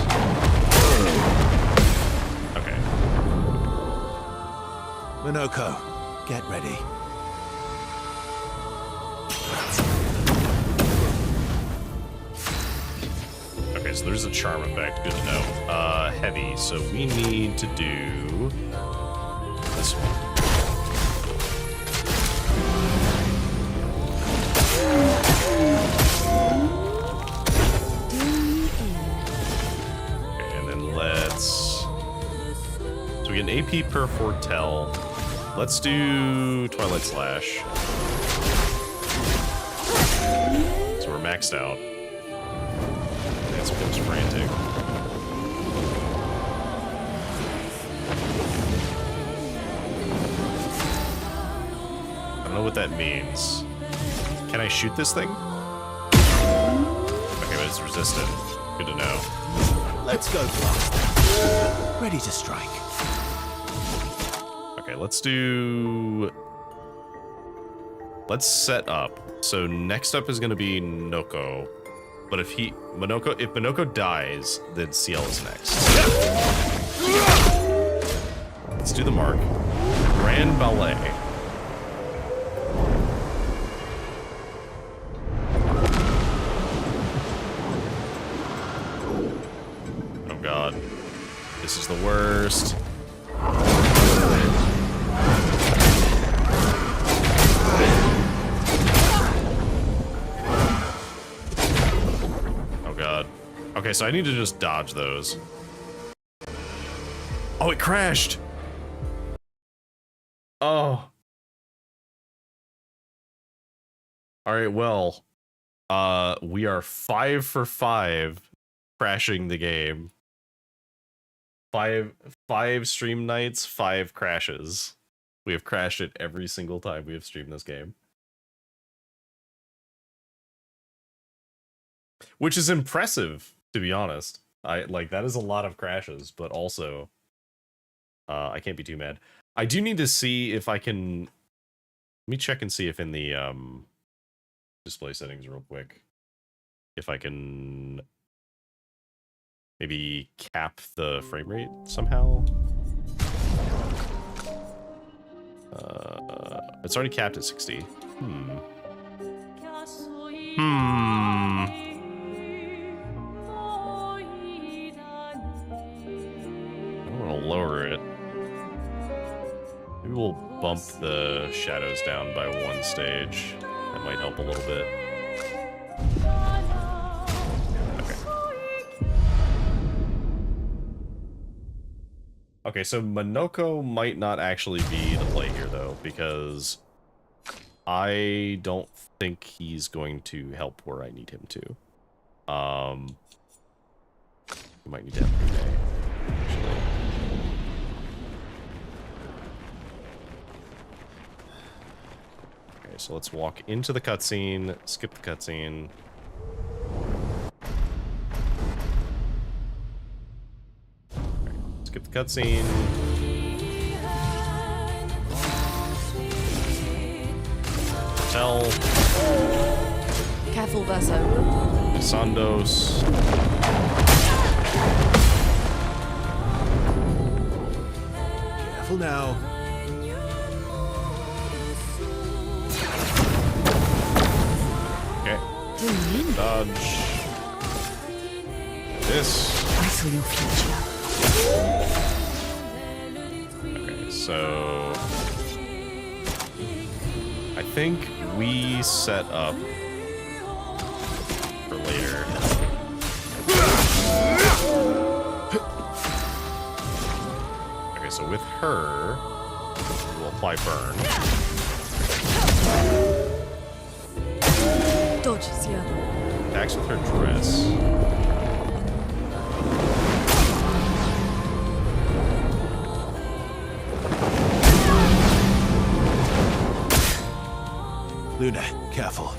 Okay. Minoko, get ready. Okay, so there's a charm effect. Good to know. Heavy. So we need to do this one. Okay, and then let's. So we get an AP per foretell. Let's do Twilight Slash. So we're maxed out. That's what's frantic. I don't know what that means. Can I shoot this thing? Okay, but it's resistant. Good to know. Let's go fast. Ready to strike. Okay, let's do... Let's set up. So next up is going to be Noko. But if Minoko dies, then CL is next. Let's do the mark. Grand Ballet. Oh god. This is the worst. Okay, so I need to just dodge those. Oh, it crashed! Oh. Alright, well. We are 5 for 5 crashing the game. 5 stream nights, 5 crashes. We have crashed it every single time we have streamed this game. Which is impressive, to be honest. That is a lot of crashes, but also I can't be too mad. I do need to see if I can. Let me check and see if in the display settings real quick, if I can maybe cap the frame rate somehow. It's already capped at 60. Lower it. Maybe we'll bump the shadows down by 1 stage. That might help a little bit. Okay. Okay, so Minoko might not actually be the play here, though, because I don't think he's going to help where I need him to. We might need to have Renee, actually. So let's walk into the cutscene, skip the cutscene. Okay, skip the cutscene. Tell. Careful, Verso. Sandos. Careful now. Dodge. This. I saw your future. Okay, so I think we set up for later. Okay, so with her, we'll apply burn. Dodges, yeah. Attacks with her dress. Luna, careful.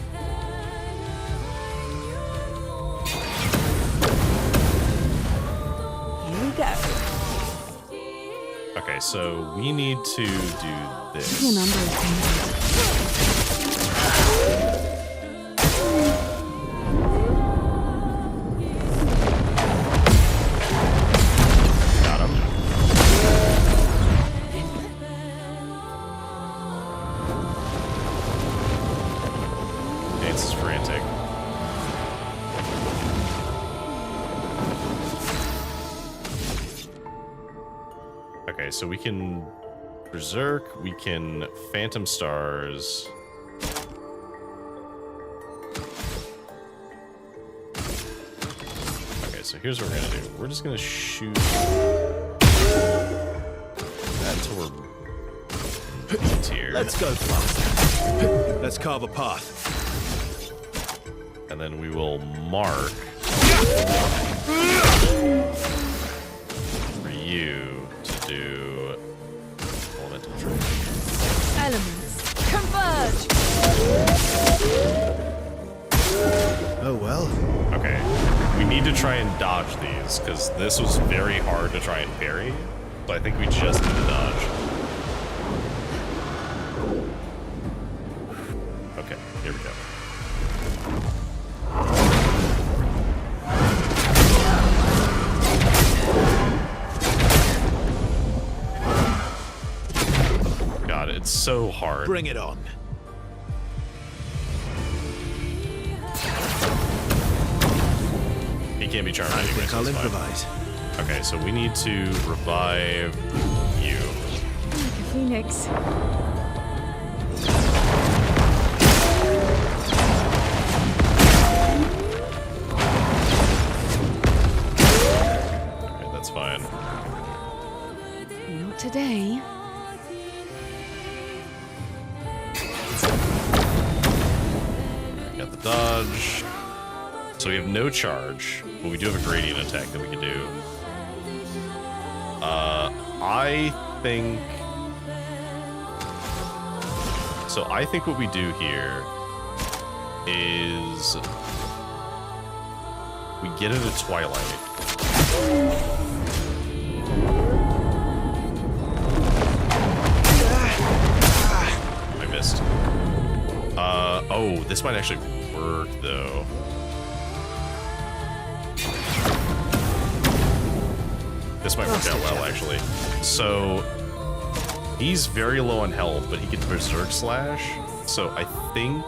Okay, so we need to do this. See a number of things. Got him. Dance is frantic. Okay, so we can Berserk, we can Phantom Stars. Okay, so here's what we're gonna do. We're just gonna shoot that until we're tier. Let's go fast. Let's carve a path. And then we will mark for you to do elemental trade. Elements converge. Oh well. Okay, we need to try and dodge these because this was very hard to try and parry. So I think we just need to dodge. Okay, here we go. God, it's so hard. Bring it on. He can't be charmed I anyway, think so I'll it's fine. improvise. Okay, so we need to revive you. Like a phoenix. Okay, that's fine. Not today. Got the dodge. So we have no charge, but we do have a gradient attack that we can do. I think... So I think what we do here is... we get into Twilight. I missed. Oh, this might actually work, though. This might work out well, actually. So, he's very low on health, but he can Berserk Slash. So I think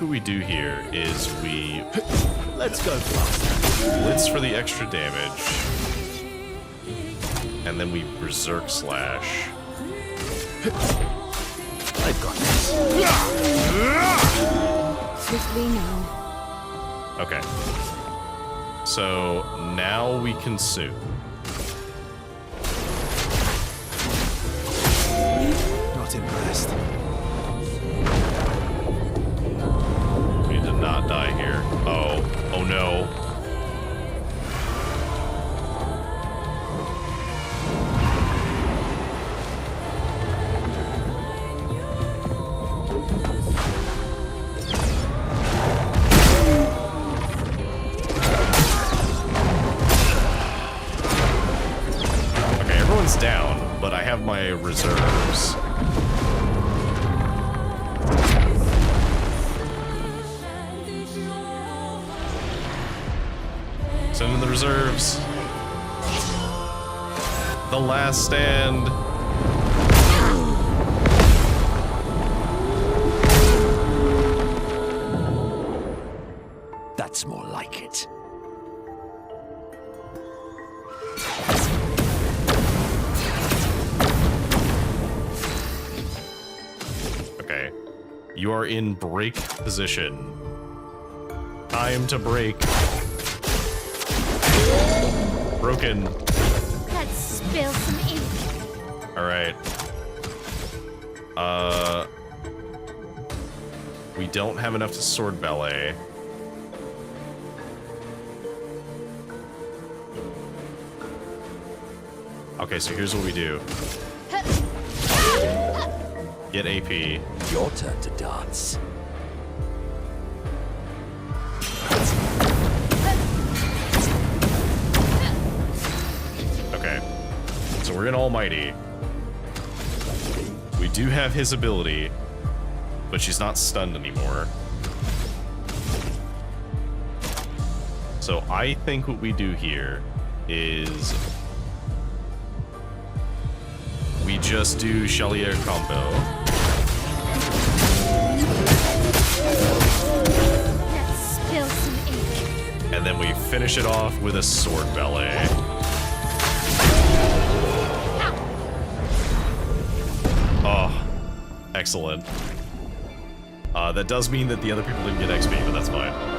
what we do here is we... Let's go fast. Blitz for the extra damage. And then we Berserk Slash. I've got this. Swiftly now. Okay. So now we consume. Not impressed. We need to not die here. Oh. Oh no. Down, but I have my reserves. Send in the reserves. The last stand. That's more like it. You are in break position. Time to break. Broken. Let's spill some ink. Alright. We don't have enough to sword ballet. Okay, so here's what we do. Get AP. Your turn to dance. we're in Almighty. We do have his ability, but she's not stunned anymore. So I think what we do here is we just do Chalier combo. Let's spill some ink. And then we finish it off with a sword ballet. Oh, excellent. That does mean that the other people didn't get XP, but that's fine.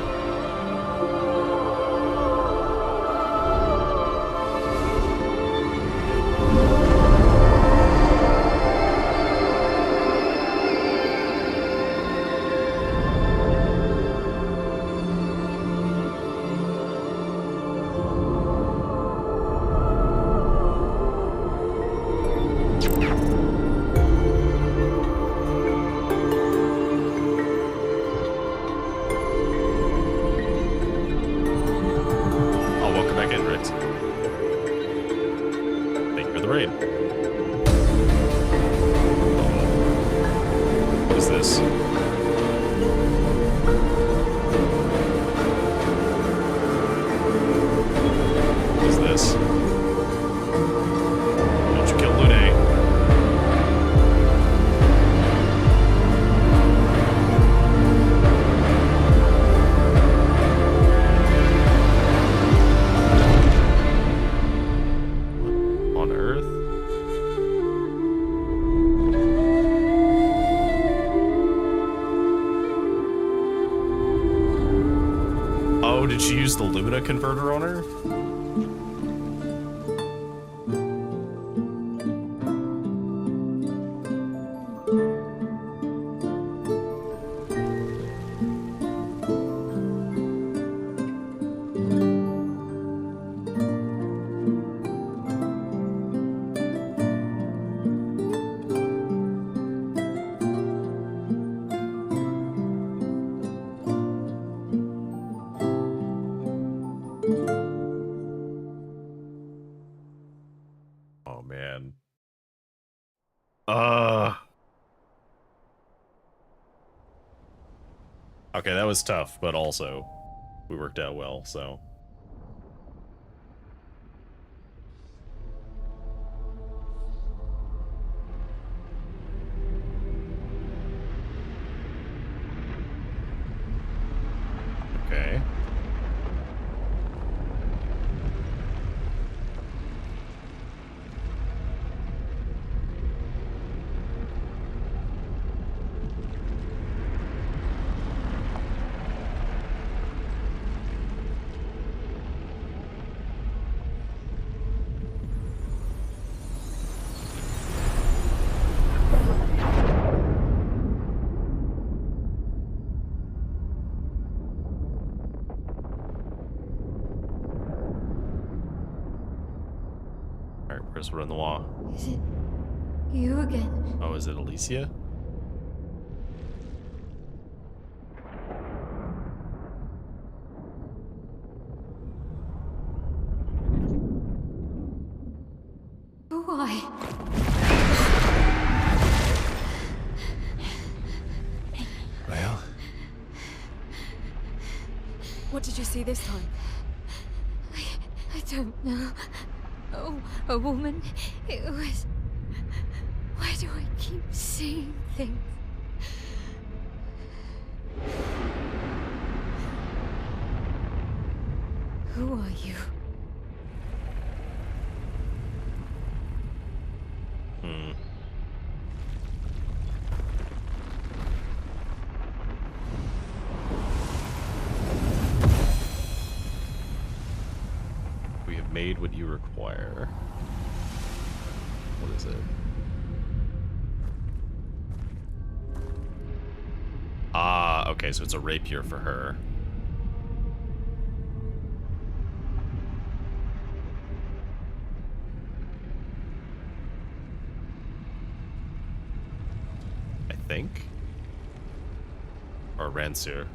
Did she use the Lumina converter on her? Okay, that was tough, but also we worked out well, so. Okay. Where's Renoir? Is it you again? Oh, is it Alicia? Why? Well? What did you see this time? I don't know. Oh, a woman. It was... Why do I keep seeing things? Who are you? We have made what you require. What is it? Ah, okay, so it's a rapier for her. I think. Or a rancier.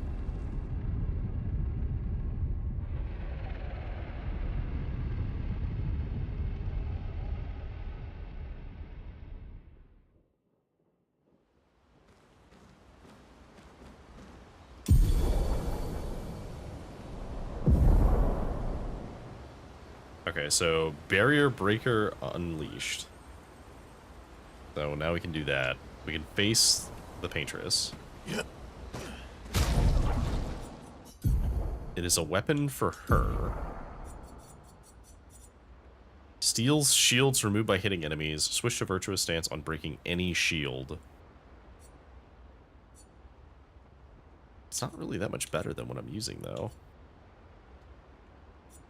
Okay, so barrier breaker unleashed. So now we can do that. We can face the Paintress. Yeah. It is a weapon for her. Steals shields removed by hitting enemies. Switch to virtuous stance on breaking any shield. It's not really that much better than what I'm using, though.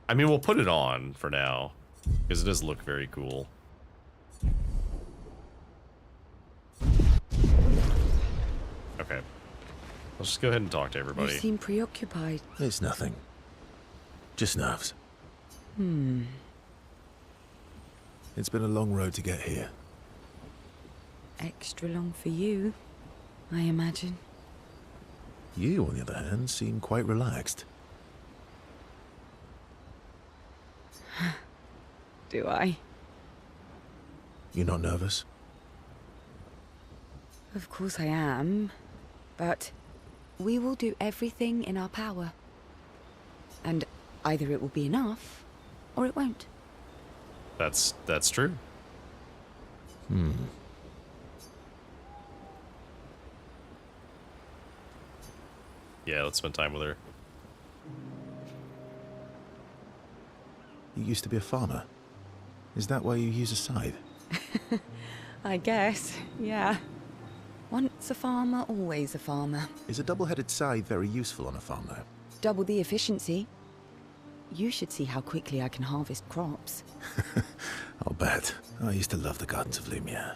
I mean, we'll put it on for now, because it does look very cool. Okay. Let's just go ahead and talk to everybody. You seem preoccupied. It's nothing. Just nerves. It's been a long road to get here. Extra long for you, I imagine. You, on the other hand, seem quite relaxed. Do I? You're not nervous? Of course I am, but we will do everything in our power. And either it will be enough, or it won't. That's true. Yeah, let's spend time with her. You used to be a farmer. Is that why you use a scythe? I guess, yeah. Once a farmer, always a farmer. Is a double-headed scythe very useful on a farm, though? Double the efficiency. You should see how quickly I can harvest crops. I'll bet. I used to love the gardens of Lumiere.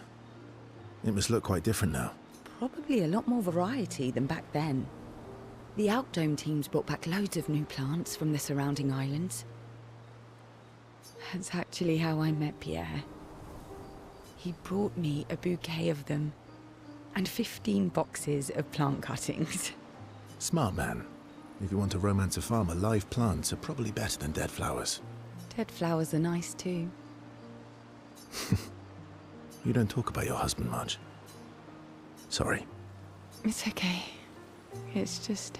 It must look quite different now. Probably a lot more variety than back then. The Outdome teams brought back loads of new plants from the surrounding islands. That's actually how I met Pierre. He brought me a bouquet of them, and 15 boxes of plant cuttings. Smart man. If you want to romance a farmer, live plants are probably better than dead flowers. Dead flowers are nice too. You don't talk about your husband much. Sorry. It's okay. It's just...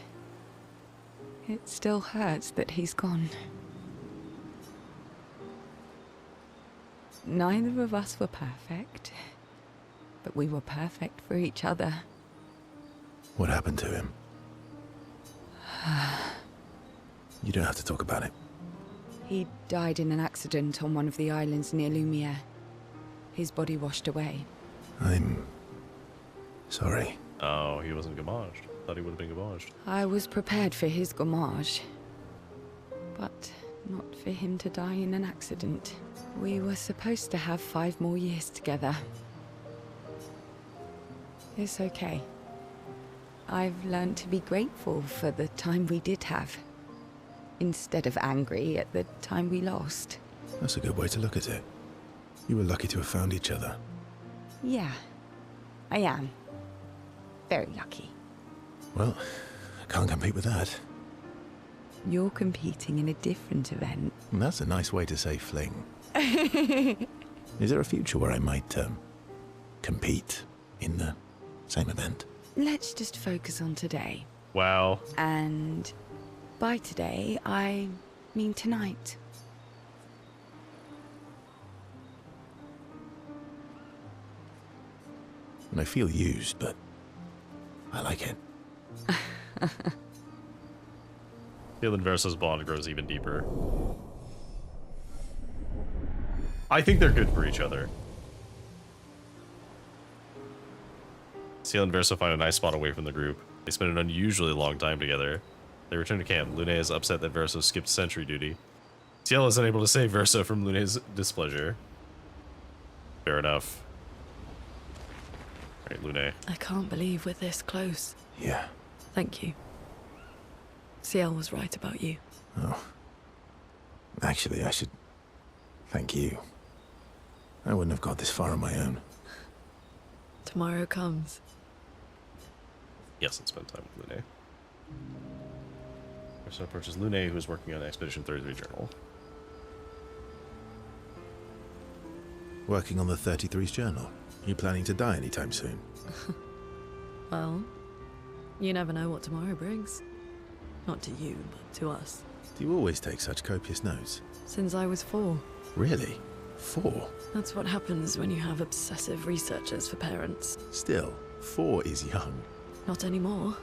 it still hurts that he's gone. Neither of us were perfect, but we were perfect for each other. What happened to him? You don't have to talk about it. He died in an accident on one of the islands near Lumiere. His body washed away. I'm... sorry. Oh, he wasn't gommaged. Thought he would have been gommaged. I was prepared for his gommage, but not for him to die in an accident. We were supposed to have 5 more years together. It's okay. I've learned to be grateful for the time we did have, instead of angry at the time we lost. That's a good way to look at it. You were lucky to have found each other. Yeah, I am. Very lucky. Well, I can't compete with that. You're competing in a different event. That's a nice way to say fling. Is there a future where I might, compete in the same event? Let's just focus on today. Wow. And by today, I mean tonight. And I feel used, but I like it. Thiel and Versa's bond grows even deeper. I think they're good for each other. Seal and Versa find a nice spot away from the group. They spend an unusually long time together. They return to camp. Lune is upset that Versa skipped sentry duty. Ciel is unable to save Versa from Lune's displeasure. Fair enough. Alright, Lune. I can't believe we're this close. Yeah. Thank you. Ciel was right about you. Oh. Actually, I should thank you. I wouldn't have got this far on my own. Tomorrow comes. Yes, let's spend time with Lune. Versa approaches Lune, who is working on Expedition 33 journal. Working on the 33's journal. You planning to die anytime soon? Well, you never know what tomorrow brings. Not to you, but to us. Do you always take such copious notes? Since I was 4. Really? 4? That's what happens when you have obsessive researchers for parents. Still, 4 is young. Not anymore.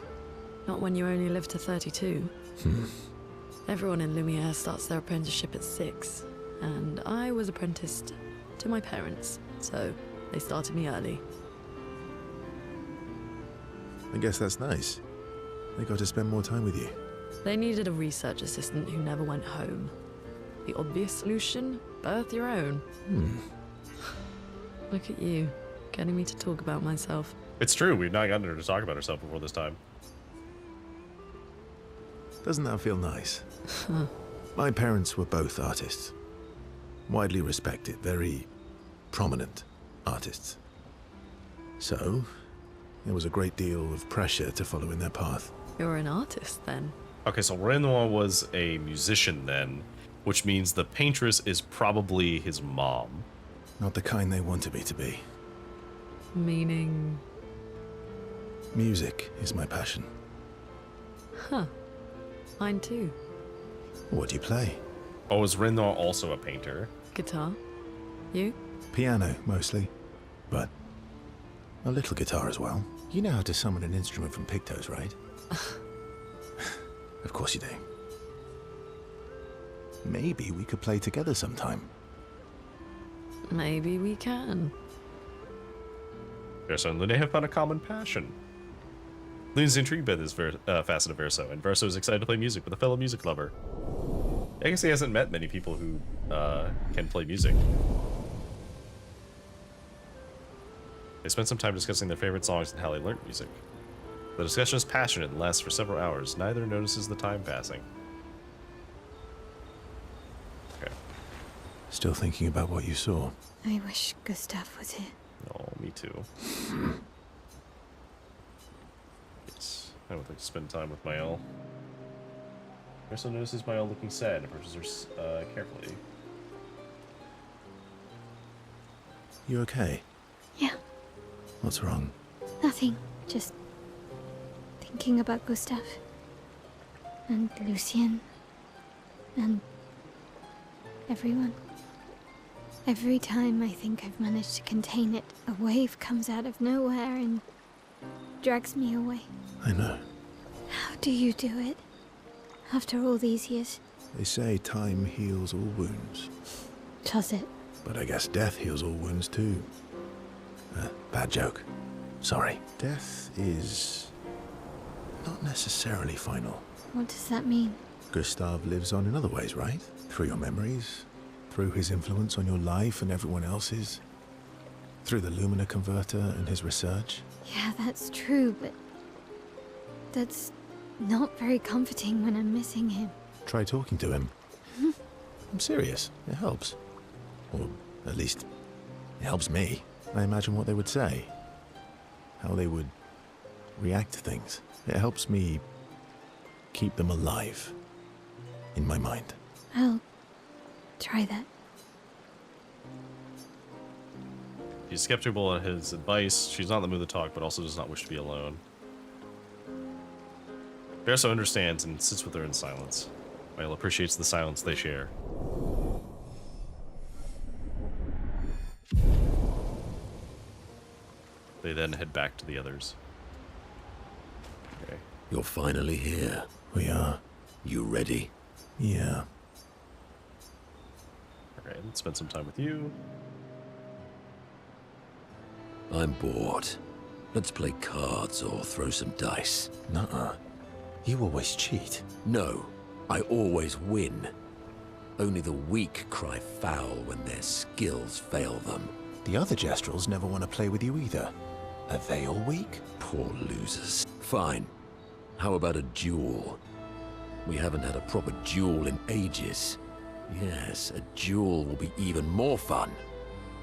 Not when you only live to 32. Everyone in Lumiere starts their apprenticeship at 6, and I was apprenticed to my parents, so they started me early. I guess that's nice. They got to spend more time with you. They needed a research assistant who never went home. The obvious solution? Birth your own. Look at you, getting me to talk about myself. It's true, we've not gotten her to talk about herself before this time. Doesn't that feel nice? My parents were both artists. Widely respected, very prominent artists. So, there was a great deal of pressure to follow in their path. You're an artist, then? Okay, so Renoir was a musician then, which means the Paintress is probably his mom. Not the kind they wanted me to be. Meaning? Music is my passion. Huh. Mine too. What do you play? Oh, is Renoir also a painter? Guitar. You? Piano, mostly. But a little guitar as well. You know how to summon an instrument from Pictos, right? Of course you do. Maybe we could play together sometime. Maybe we can. Verso and Lune have found a common passion. Lune's intrigued by this facet of Verso, and Verso is excited to play music with a fellow music lover. I guess he hasn't met many people who can play music. They spend some time discussing their favorite songs and how they learned music. The discussion is passionate and lasts for several hours. Neither notices the time passing. Okay. Still thinking about what you saw? I wish Gustav was here. Oh, me too. Yes, I would like to spend time with Mael. Verso notices Mael looking sad and approaches her carefully. You okay? Yeah, What's wrong? nothing. Just thinking about Gustav. And Lucien. And everyone. Every time I think I've managed to contain it, a wave comes out of nowhere and drags me away. I know. How do you do it? After all these years? They say time heals all wounds. Does it? But I guess death heals all wounds too. Bad joke. Sorry. Death is not necessarily final. What does that mean? Gustav lives on in other ways, right? Through your memories, through his influence on your life and everyone else's, through the Lumina converter and his research. Yeah, that's true, but that's not very comforting when I'm missing him. Try talking to him. I'm serious. It helps. Or at least, it helps me. I imagine what they would say. How they would react to things. It helps me keep them alive in my mind. I'll try that. She's skeptical at his advice. She's not in the mood to talk, but also does not wish to be alone. Verso understands and sits with her in silence. Mael appreciates the silence they share. They then head back to the others. Okay. You're finally here. We are. You ready? Yeah. Alright, let's spend some time with you. I'm bored. Let's play cards or throw some dice. Nuh-uh. You always cheat. No, I always win. Only the weak cry foul when their skills fail them. The other Jestrels never want to play with you either. Are they all weak? Poor losers. Fine. How about a duel? We haven't had a proper duel in ages. Yes, a duel will be even more fun.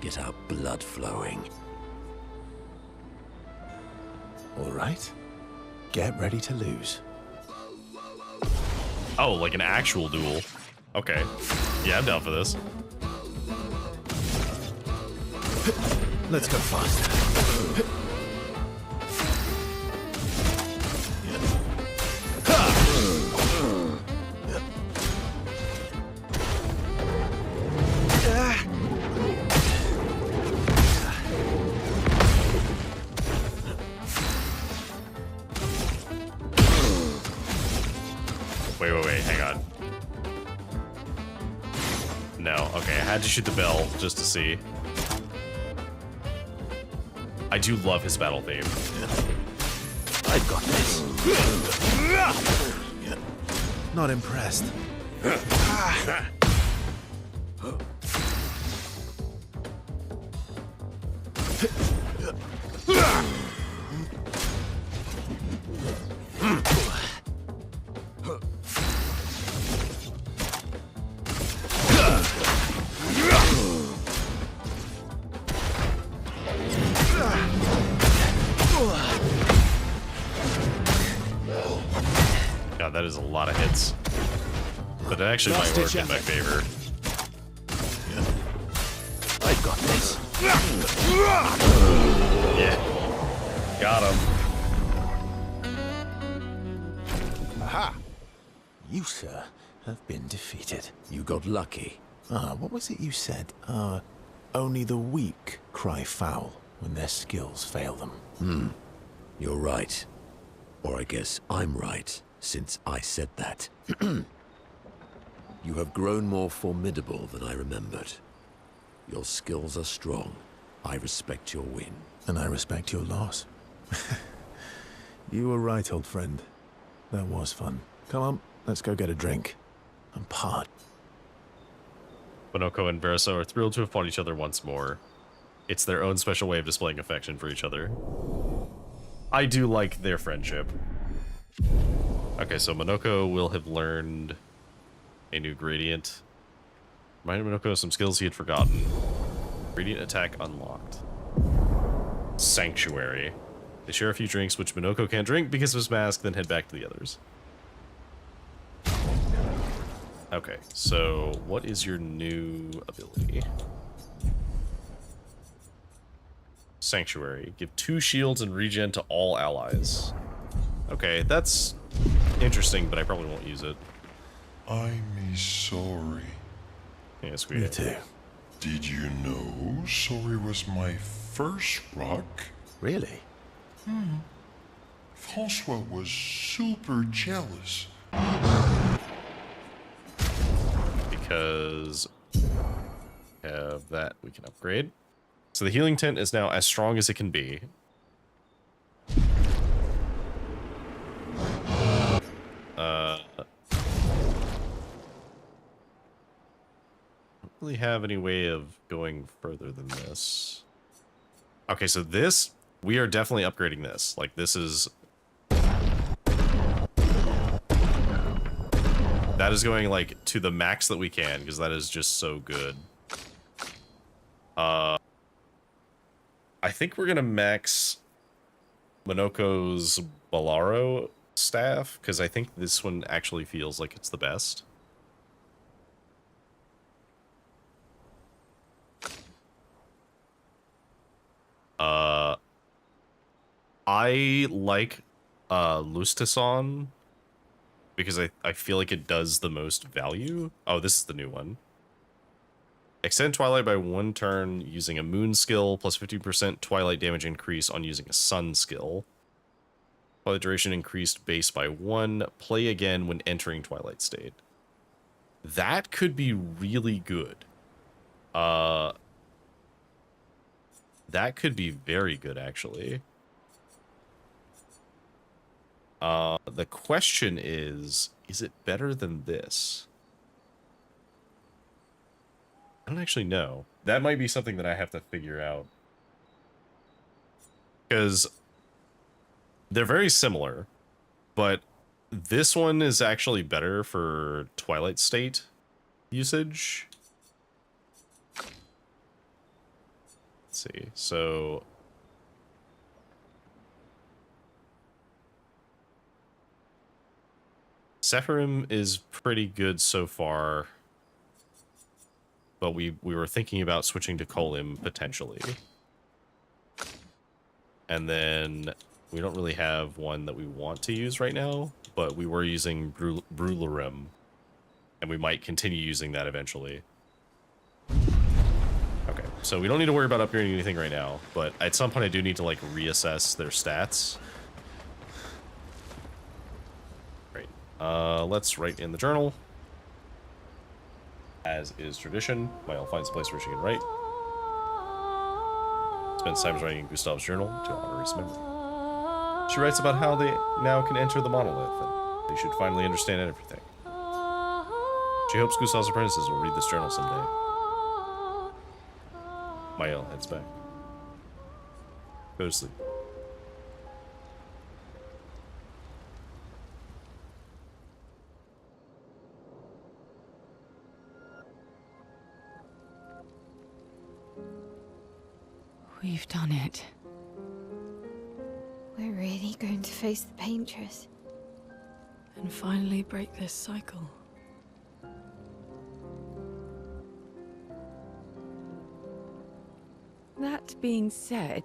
Get our blood flowing. All right. Get ready to lose. Oh, like an actual duel. Okay. Yeah, I'm down for this. Let's go fast. Wait, hang on. No, okay, I had to shoot the bell just to see. I do love his battle theme. I've got this. Not impressed. God, that is a lot of hits. But it actually might work in my favor. I've got this. Yeah. Got him. Aha! You, sir, have been defeated. You got lucky. What was it you said? Only the weak cry foul when their skills fail them. You're right. Or I guess I'm right, since I said that. You have grown more formidable than I remembered. Your skills are strong. I respect your win. And I respect your loss. You were right, old friend. That was fun. Come on, let's go get a drink. I'm parched. Bonoko and Verso are thrilled to have fought each other once more. It's their own special way of displaying affection for each other. I do like their friendship. Okay, so Monoko will have learned a new gradient. Reminded Monoko of some skills he had forgotten. Gradient attack unlocked. Sanctuary. They share a few drinks, which Monoko can't drink because of his mask, then head back to the others. Okay, so what is your new ability? Sanctuary. Give 2 shields and regen to all allies. Okay, that's interesting, but I probably won't use it. I'm sorry. Yeah, it's Me weird. too. Did you know sorry was my first rock? Really? Francois was super jealous. Because have that we can upgrade. So the healing tent is now as strong as it can be. Don't really have any way of going further than this. Okay, so this, we are definitely upgrading this. Like, this is... That is going, like, to the max that we can, because that is just so good. I think we're gonna max Monoko's Bolaro staff, because I think this one actually feels like it's the best. I like Lustisan because I feel like it does the most value. Oh, this is the new one. Extend Twilight by 1 turn using a Moon skill, plus 50% Twilight damage increase on using a Sun skill. Twilight duration increased base by 1. Play again when entering Twilight state. That could be really good. That could be very good, actually. The question is it better than this? I don't actually know. That might be something that I have to figure out. Because they're very similar, but this one is actually better for Twilight State usage. Let's see. So Sephirim is pretty good so far. But we were thinking about switching to Kolim potentially. And then we don't really have one that we want to use right now, but we were using Brularim. And we might continue using that eventually. Okay, so we don't need to worry about upgrading anything right now, but at some point I do need to like reassess their stats. Right. Let's write in the journal. As is tradition, Mael finds a place where she can write. Spends time writing in Gustav's journal to honor his memory. She writes about how they now can enter the monolith, and they should finally understand everything. She hopes Gustav's apprentices will read this journal someday. Mael heads back. Go to sleep. We've done it. We're really going to face the Paintress. And finally break this cycle. That being said,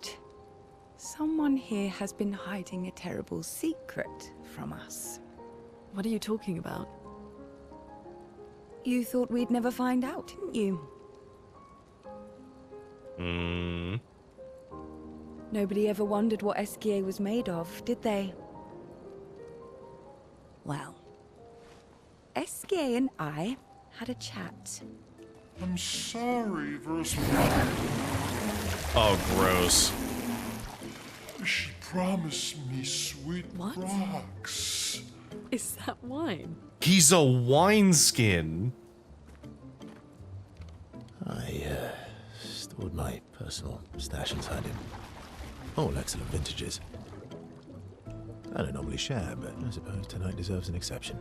someone here has been hiding a terrible secret from us. What are you talking about? You thought we'd never find out, didn't you? Nobody ever wondered what Esquier was made of, did they? Well, Esquier and I had a chat. I'm sorry, Verse. Oh, gross. She promised me sweet What? rocks. Is that wine? He's a wineskin. I stored my personal stash inside him. All excellent vintages. I don't normally share, but I suppose tonight deserves an exception.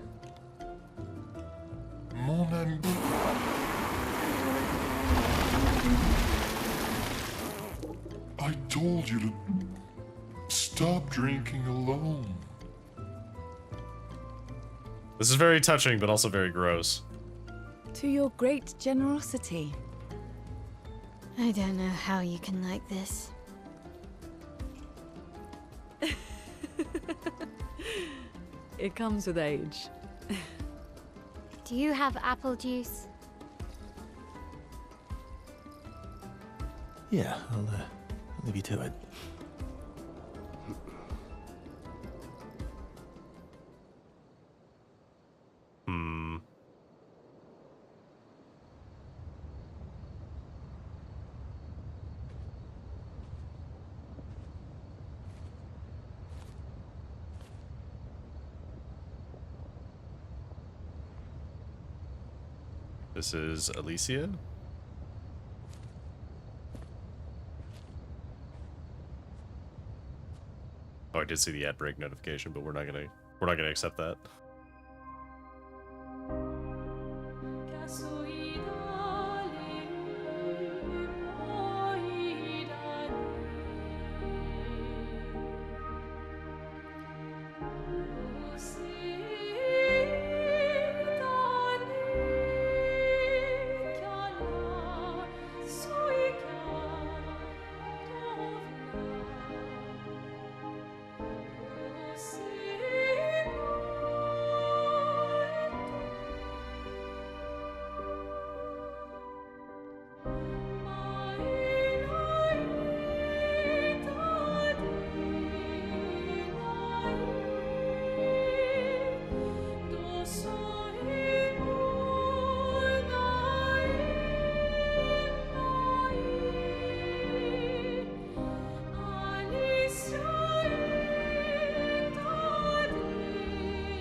Mon ami. I told you to stop drinking alone. This is very touching, but also very gross. To your great generosity. I don't know how you can like this. It comes with age. Do you have apple juice? Yeah, I'll leave you to it. This is Alicia. Oh, I did see the ad break notification, but we're not gonna accept that.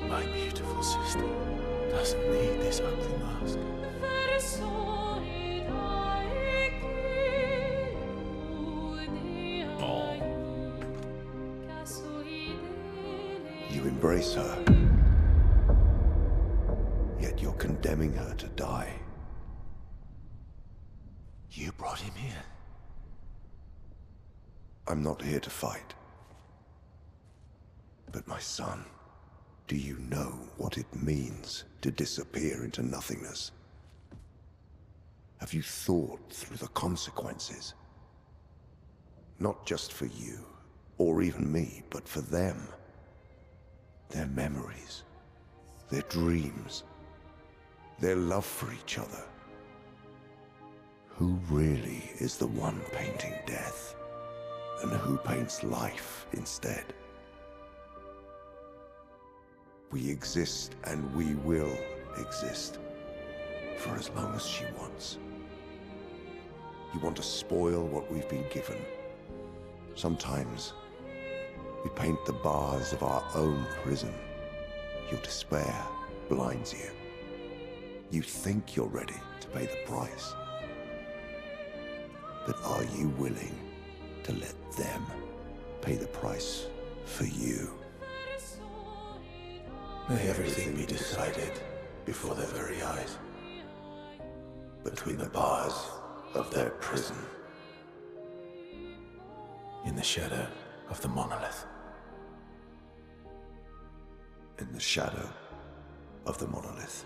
My beautiful sister doesn't need this ugly mask. You embrace her, yet you're condemning her to die. You brought him here. I'm not here to fight. But my son, do you know what it means to disappear into nothingness? Have you thought through the consequences? Not just for you, or even me, but for them. Their memories, their dreams, their love for each other. Who really is the one painting death, and who paints life instead? We exist and we will exist for as long as she wants. You want to spoil what we've been given. Sometimes we paint the bars of our own prison. Your despair blinds you. You think you're ready to pay the price. But are you willing to let them pay the price for you? May everything be decided before their very eyes. Between the bars of their prison. In the shadow of the monolith. In the shadow of the monolith.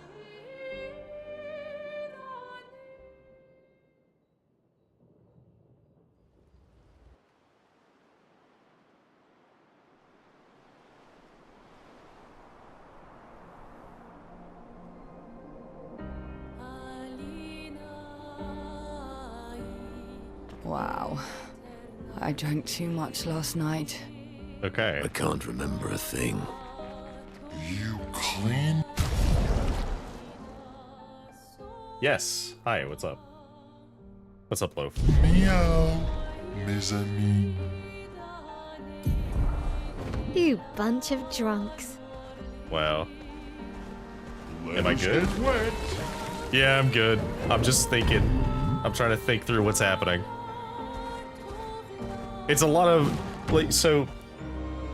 Wow. I drank too much last night. Okay. I can't remember a thing. You clean? Yes. Hi, what's up? What's up, Loaf? Meow, mes amis. You bunch of drunks. Wow. Let Am I us good? get wet. Yeah, I'm good. I'm just thinking. I'm trying to think through what's happening. It's a lot of, like, so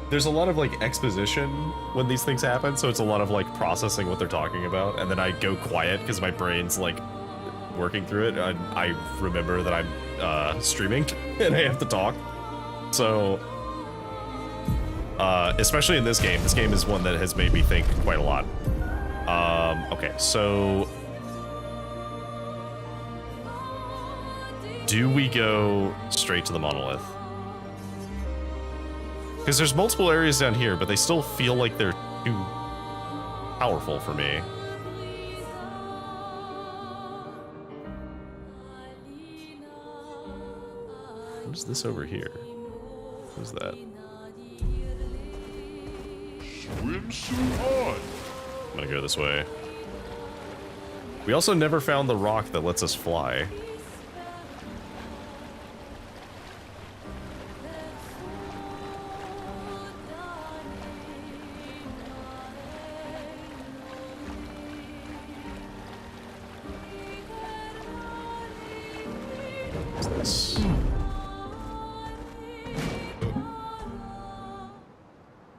there's a lot of, like, exposition when these things happen, so it's a lot of, like, processing what they're talking about, and then I go quiet because my brain's, like, working through it. I remember that I'm streaming and I have to talk. So, especially in this game is one that has made me think quite a lot. Okay, so do we go straight to the monolith? Because there's multiple areas down here, but they still feel like they're too powerful for me. What is this over here? What is that? Swimsuit on. I'm gonna go this way. We also never found the rock that lets us fly. What's this?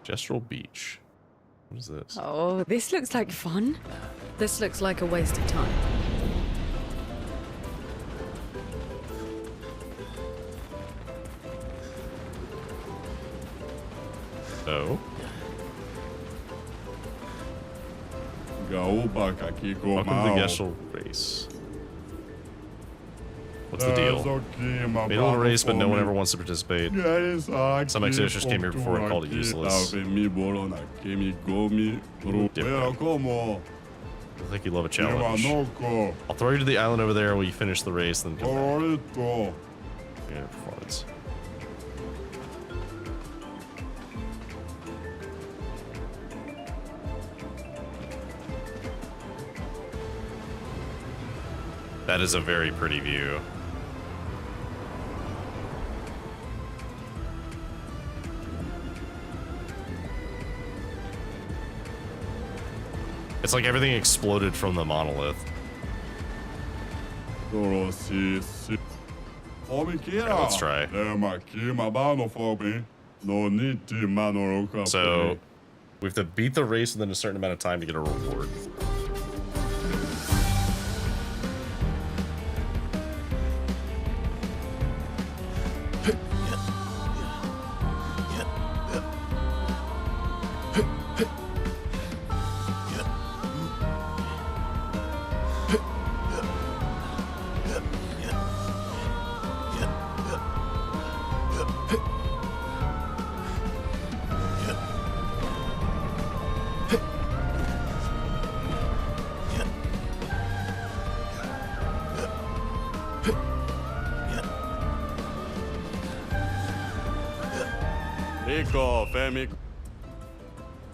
Gestural Beach. What is this? Oh, this looks like fun. This looks like a waste of time. Oh. Gaoba kakiko Welcome to the Gestural Race. What's the deal? Made a little race, but no one ever wants to participate. Some expeditioners came here before and called it useless. Look like you love a challenge. I'll throw you to the island over there while you finish the race, then come back. Yeah, performance. That is a very pretty view. It's like everything exploded from the monolith. Yeah, let's try. So, we have to beat the race within a certain amount of time to get a reward.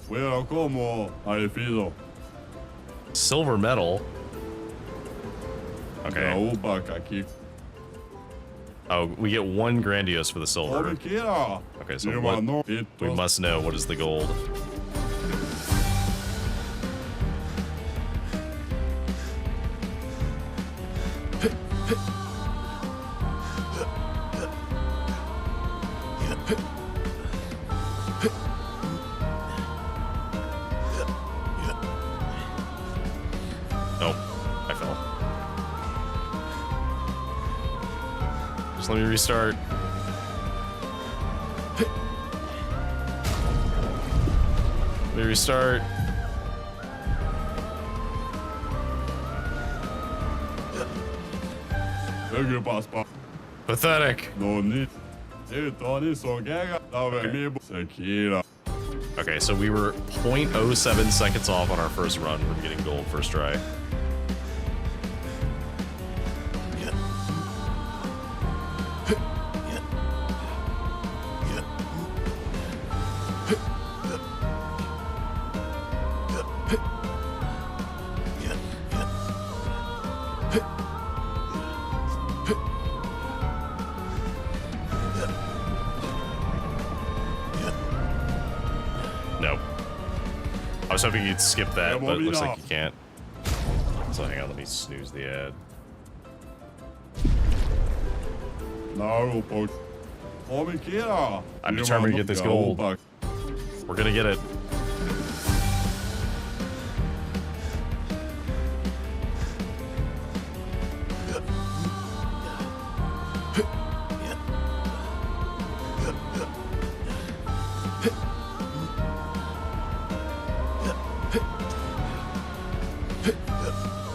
Fuera como Alfredo. Silver medal. Okay. Naubac aqui. Oh, we get 1 grandiose for the silver. Como quiera. Okay, so what, we must know what is the gold. Oh, I fell. Just let me restart. Let me restart. Pathetic. Okay, so we were 0.07 seconds off on our first run from getting gold first try. I was hoping you'd skip that, but it looks like you can't. So hang on, let me snooze the ad. I'm determined to get this gold. We're gonna get it.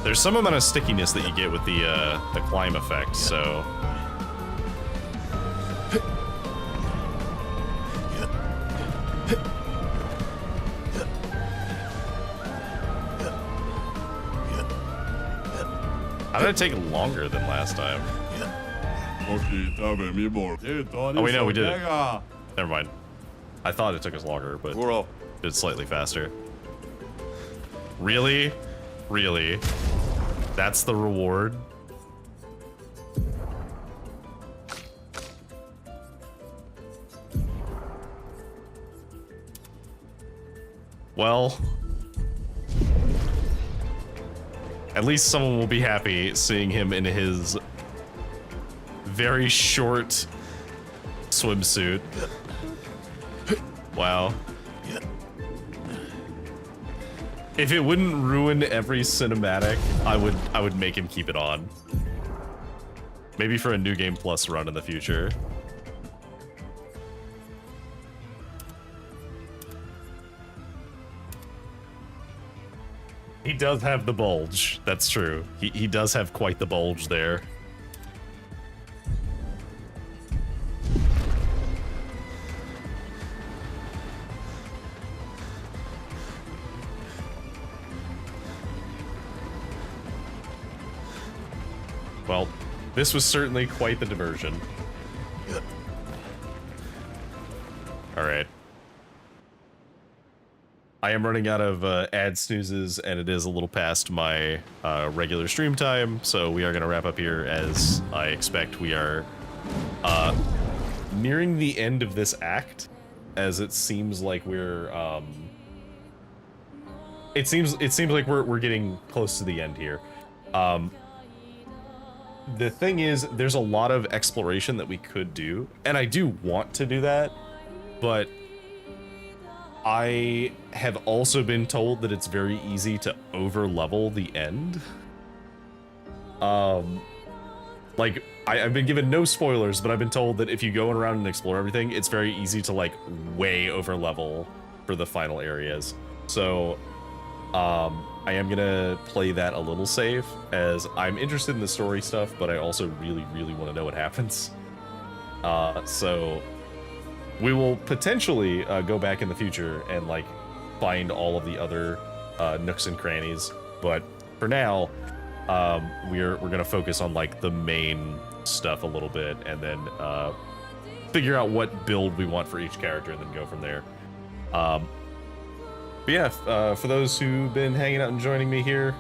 There's some amount of stickiness that you get with the climb effect, so. How did it take longer than last time? Oh wait, no, we did it. Never mind. I thought it took us longer, but it's slightly faster. Really? Really? That's the reward? Well, at least someone will be happy seeing him in his very short swimsuit. Wow. If it wouldn't ruin every cinematic, I would make him keep it on. Maybe for a New Game Plus run in the future. He does have the bulge. That's true. He does have quite the bulge there. Well, this was certainly quite the diversion. Alright. I am running out of ad snoozes, and it is a little past my regular stream time, so we are going to wrap up here. As I expect, we are nearing the end of this act, as it seems like we're it seems like we're getting close to the end here. The thing is, there's a lot of exploration that we could do, and I do want to do that, but I have also been told that it's very easy to over-level the end. Like, I've been given no spoilers, but I've been told that if you go around and explore everything, it's very easy to, like, way over-level for the final areas. So, I am gonna play that a little safe, as I'm interested in the story stuff, but I also really, really want to know what happens. So we will potentially go back in the future and like find all of the other nooks and crannies, but for now, we're gonna focus on like the main stuff a little bit, and then figure out what build we want for each character, and then go from there. But yeah, for those who've been hanging out and joining me here,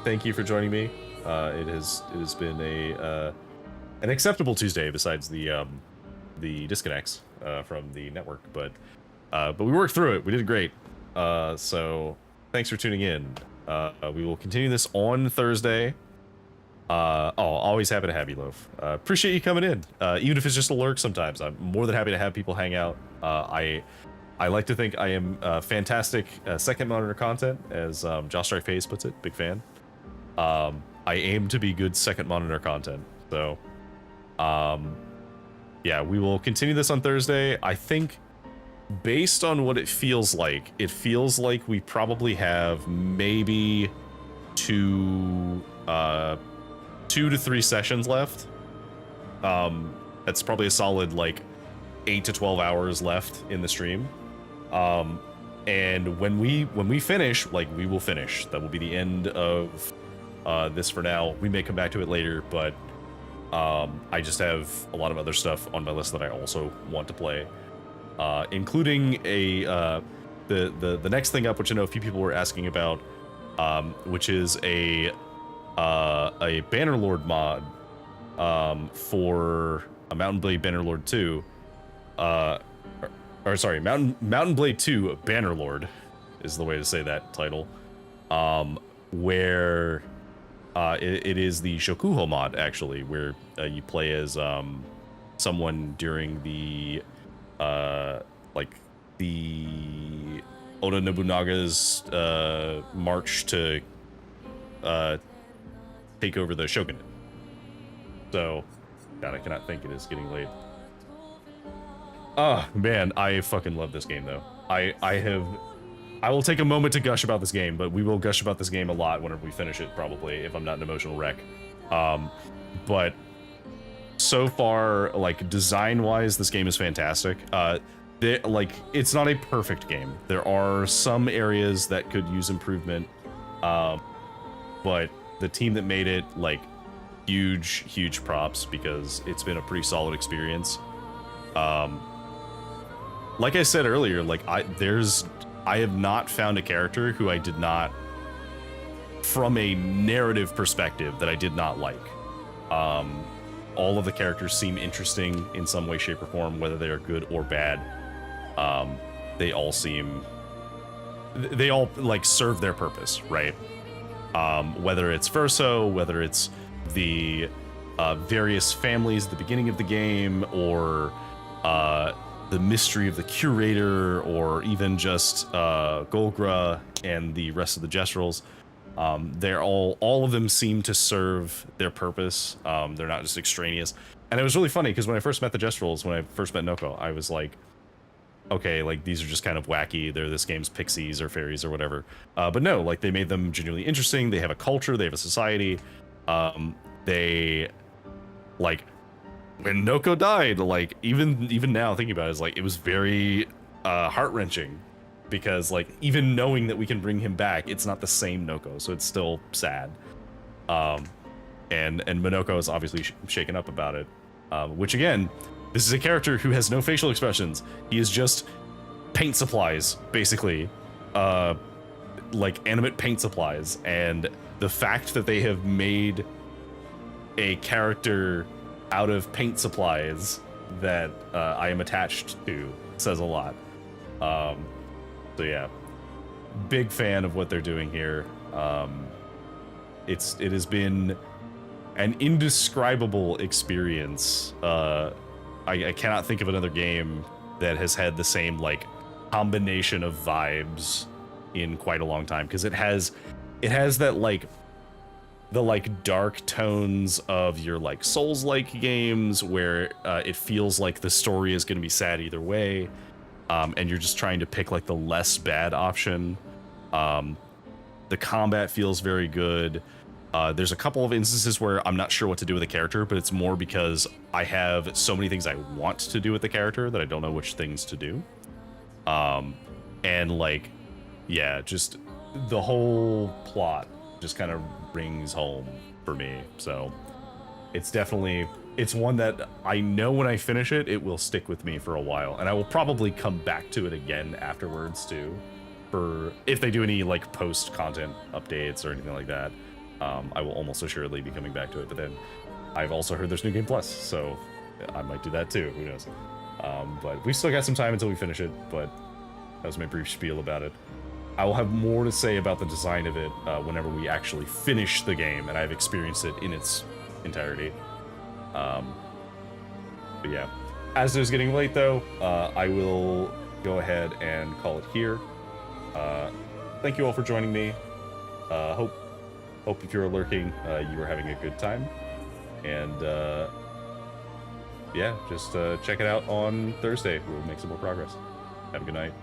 thank you for joining me. It has been an acceptable Tuesday, besides the disconnects from the network, but we worked through it. We did great. So thanks for tuning in. We will continue this on Thursday. Always happy to have you, Loaf. Appreciate you coming in, even if it's just a lurk. Sometimes I'm more than happy to have people hang out. I like to think I am fantastic second monitor content, as Josh Strike Face puts it. Big fan. I aim to be good second monitor content. So, yeah, we will continue this on Thursday. I think, based on what it feels like we probably have maybe 2 to 3 sessions left. That's probably a solid like 8 to 12 hours left in the stream. And when we finish, like, we will finish. That will be the end of this for now. We may come back to it later, but I just have a lot of other stuff on my list that I also want to play, including the next thing up, which I know a few people were asking about, which is a Bannerlord mod for a Mountain Blade Bannerlord 2. Or sorry, Mountain Blade 2 Bannerlord is the way to say that title. Where it is the Shokuho mod, actually, where you play as someone during the like the Oda Nobunaga's march to take over the shogunate. So, God, I cannot think. It is getting late. Oh man, I fucking love this game though. I will take a moment to gush about this game, but we will gush about this game a lot whenever we finish it, probably, if I'm not an emotional wreck. But so far, like, design-wise, this game is fantastic. Like, it's not a perfect game. There are some areas that could use improvement, but the team that made it, like, huge props, because it's been a pretty solid experience. Like I said earlier, like, I have not found a character who I did not, from a narrative perspective, that I did not like. All of the characters seem interesting in some way, shape, or form, whether they are good or bad. They all like serve their purpose, right? Whether it's Verso, whether it's the various families at the beginning of the game, or the mystery of the curator, or even just Golgra and the rest of the Jestrals. They're all of them seem to serve their purpose. They're not just extraneous. And it was really funny, because when I first met the Jestrals, when I first met Noko, I was like, okay, like, these are just kind of wacky. They're this game's pixies or fairies or whatever. But no, like, they made them genuinely interesting. They have a culture. They have a society. They, like, when Noko died, like, even now thinking about it, is like, it was very heart-wrenching, because, like, even knowing that we can bring him back, it's not the same Noko, so it's still sad. And Minoko is obviously shaken up about it, which, again, this is a character who has no facial expressions. He is just paint supplies, basically, like animate paint supplies. And the fact that they have made a character out of paint supplies that I am attached to says a lot. So yeah, big fan of what they're doing here. It has been an indescribable experience. I cannot think of another game that has had the same, like, combination of vibes in quite a long time, because it has that, like, the, like, dark tones of your, like, Souls-like games, where it feels like the story is going to be sad either way, and you're just trying to pick, like, the less bad option. The combat feels very good. There's a couple of instances where I'm not sure what to do with the character, but it's more because I have so many things I want to do with the character that I don't know which things to do. And, like, yeah, just the whole plot just kind of rings home for me. So it's one that I know when I finish it, it will stick with me for a while, and I will probably come back to it again afterwards too. for if they do any like post content updates or anything like that, I will almost assuredly be coming back to it. But then I've also heard there's New Game Plus, so I might do that too. Who knows? But we still got some time until we finish it. But that was my brief spiel about it. I will have more to say about the design of it whenever we actually finish the game and I've experienced it in its entirety. But yeah, as it is getting late though, I will go ahead and call it here. Thank you all for joining me. Hope if you're lurking, you are having a good time. And yeah, just check it out on Thursday. We'll make some more progress. Have a good night.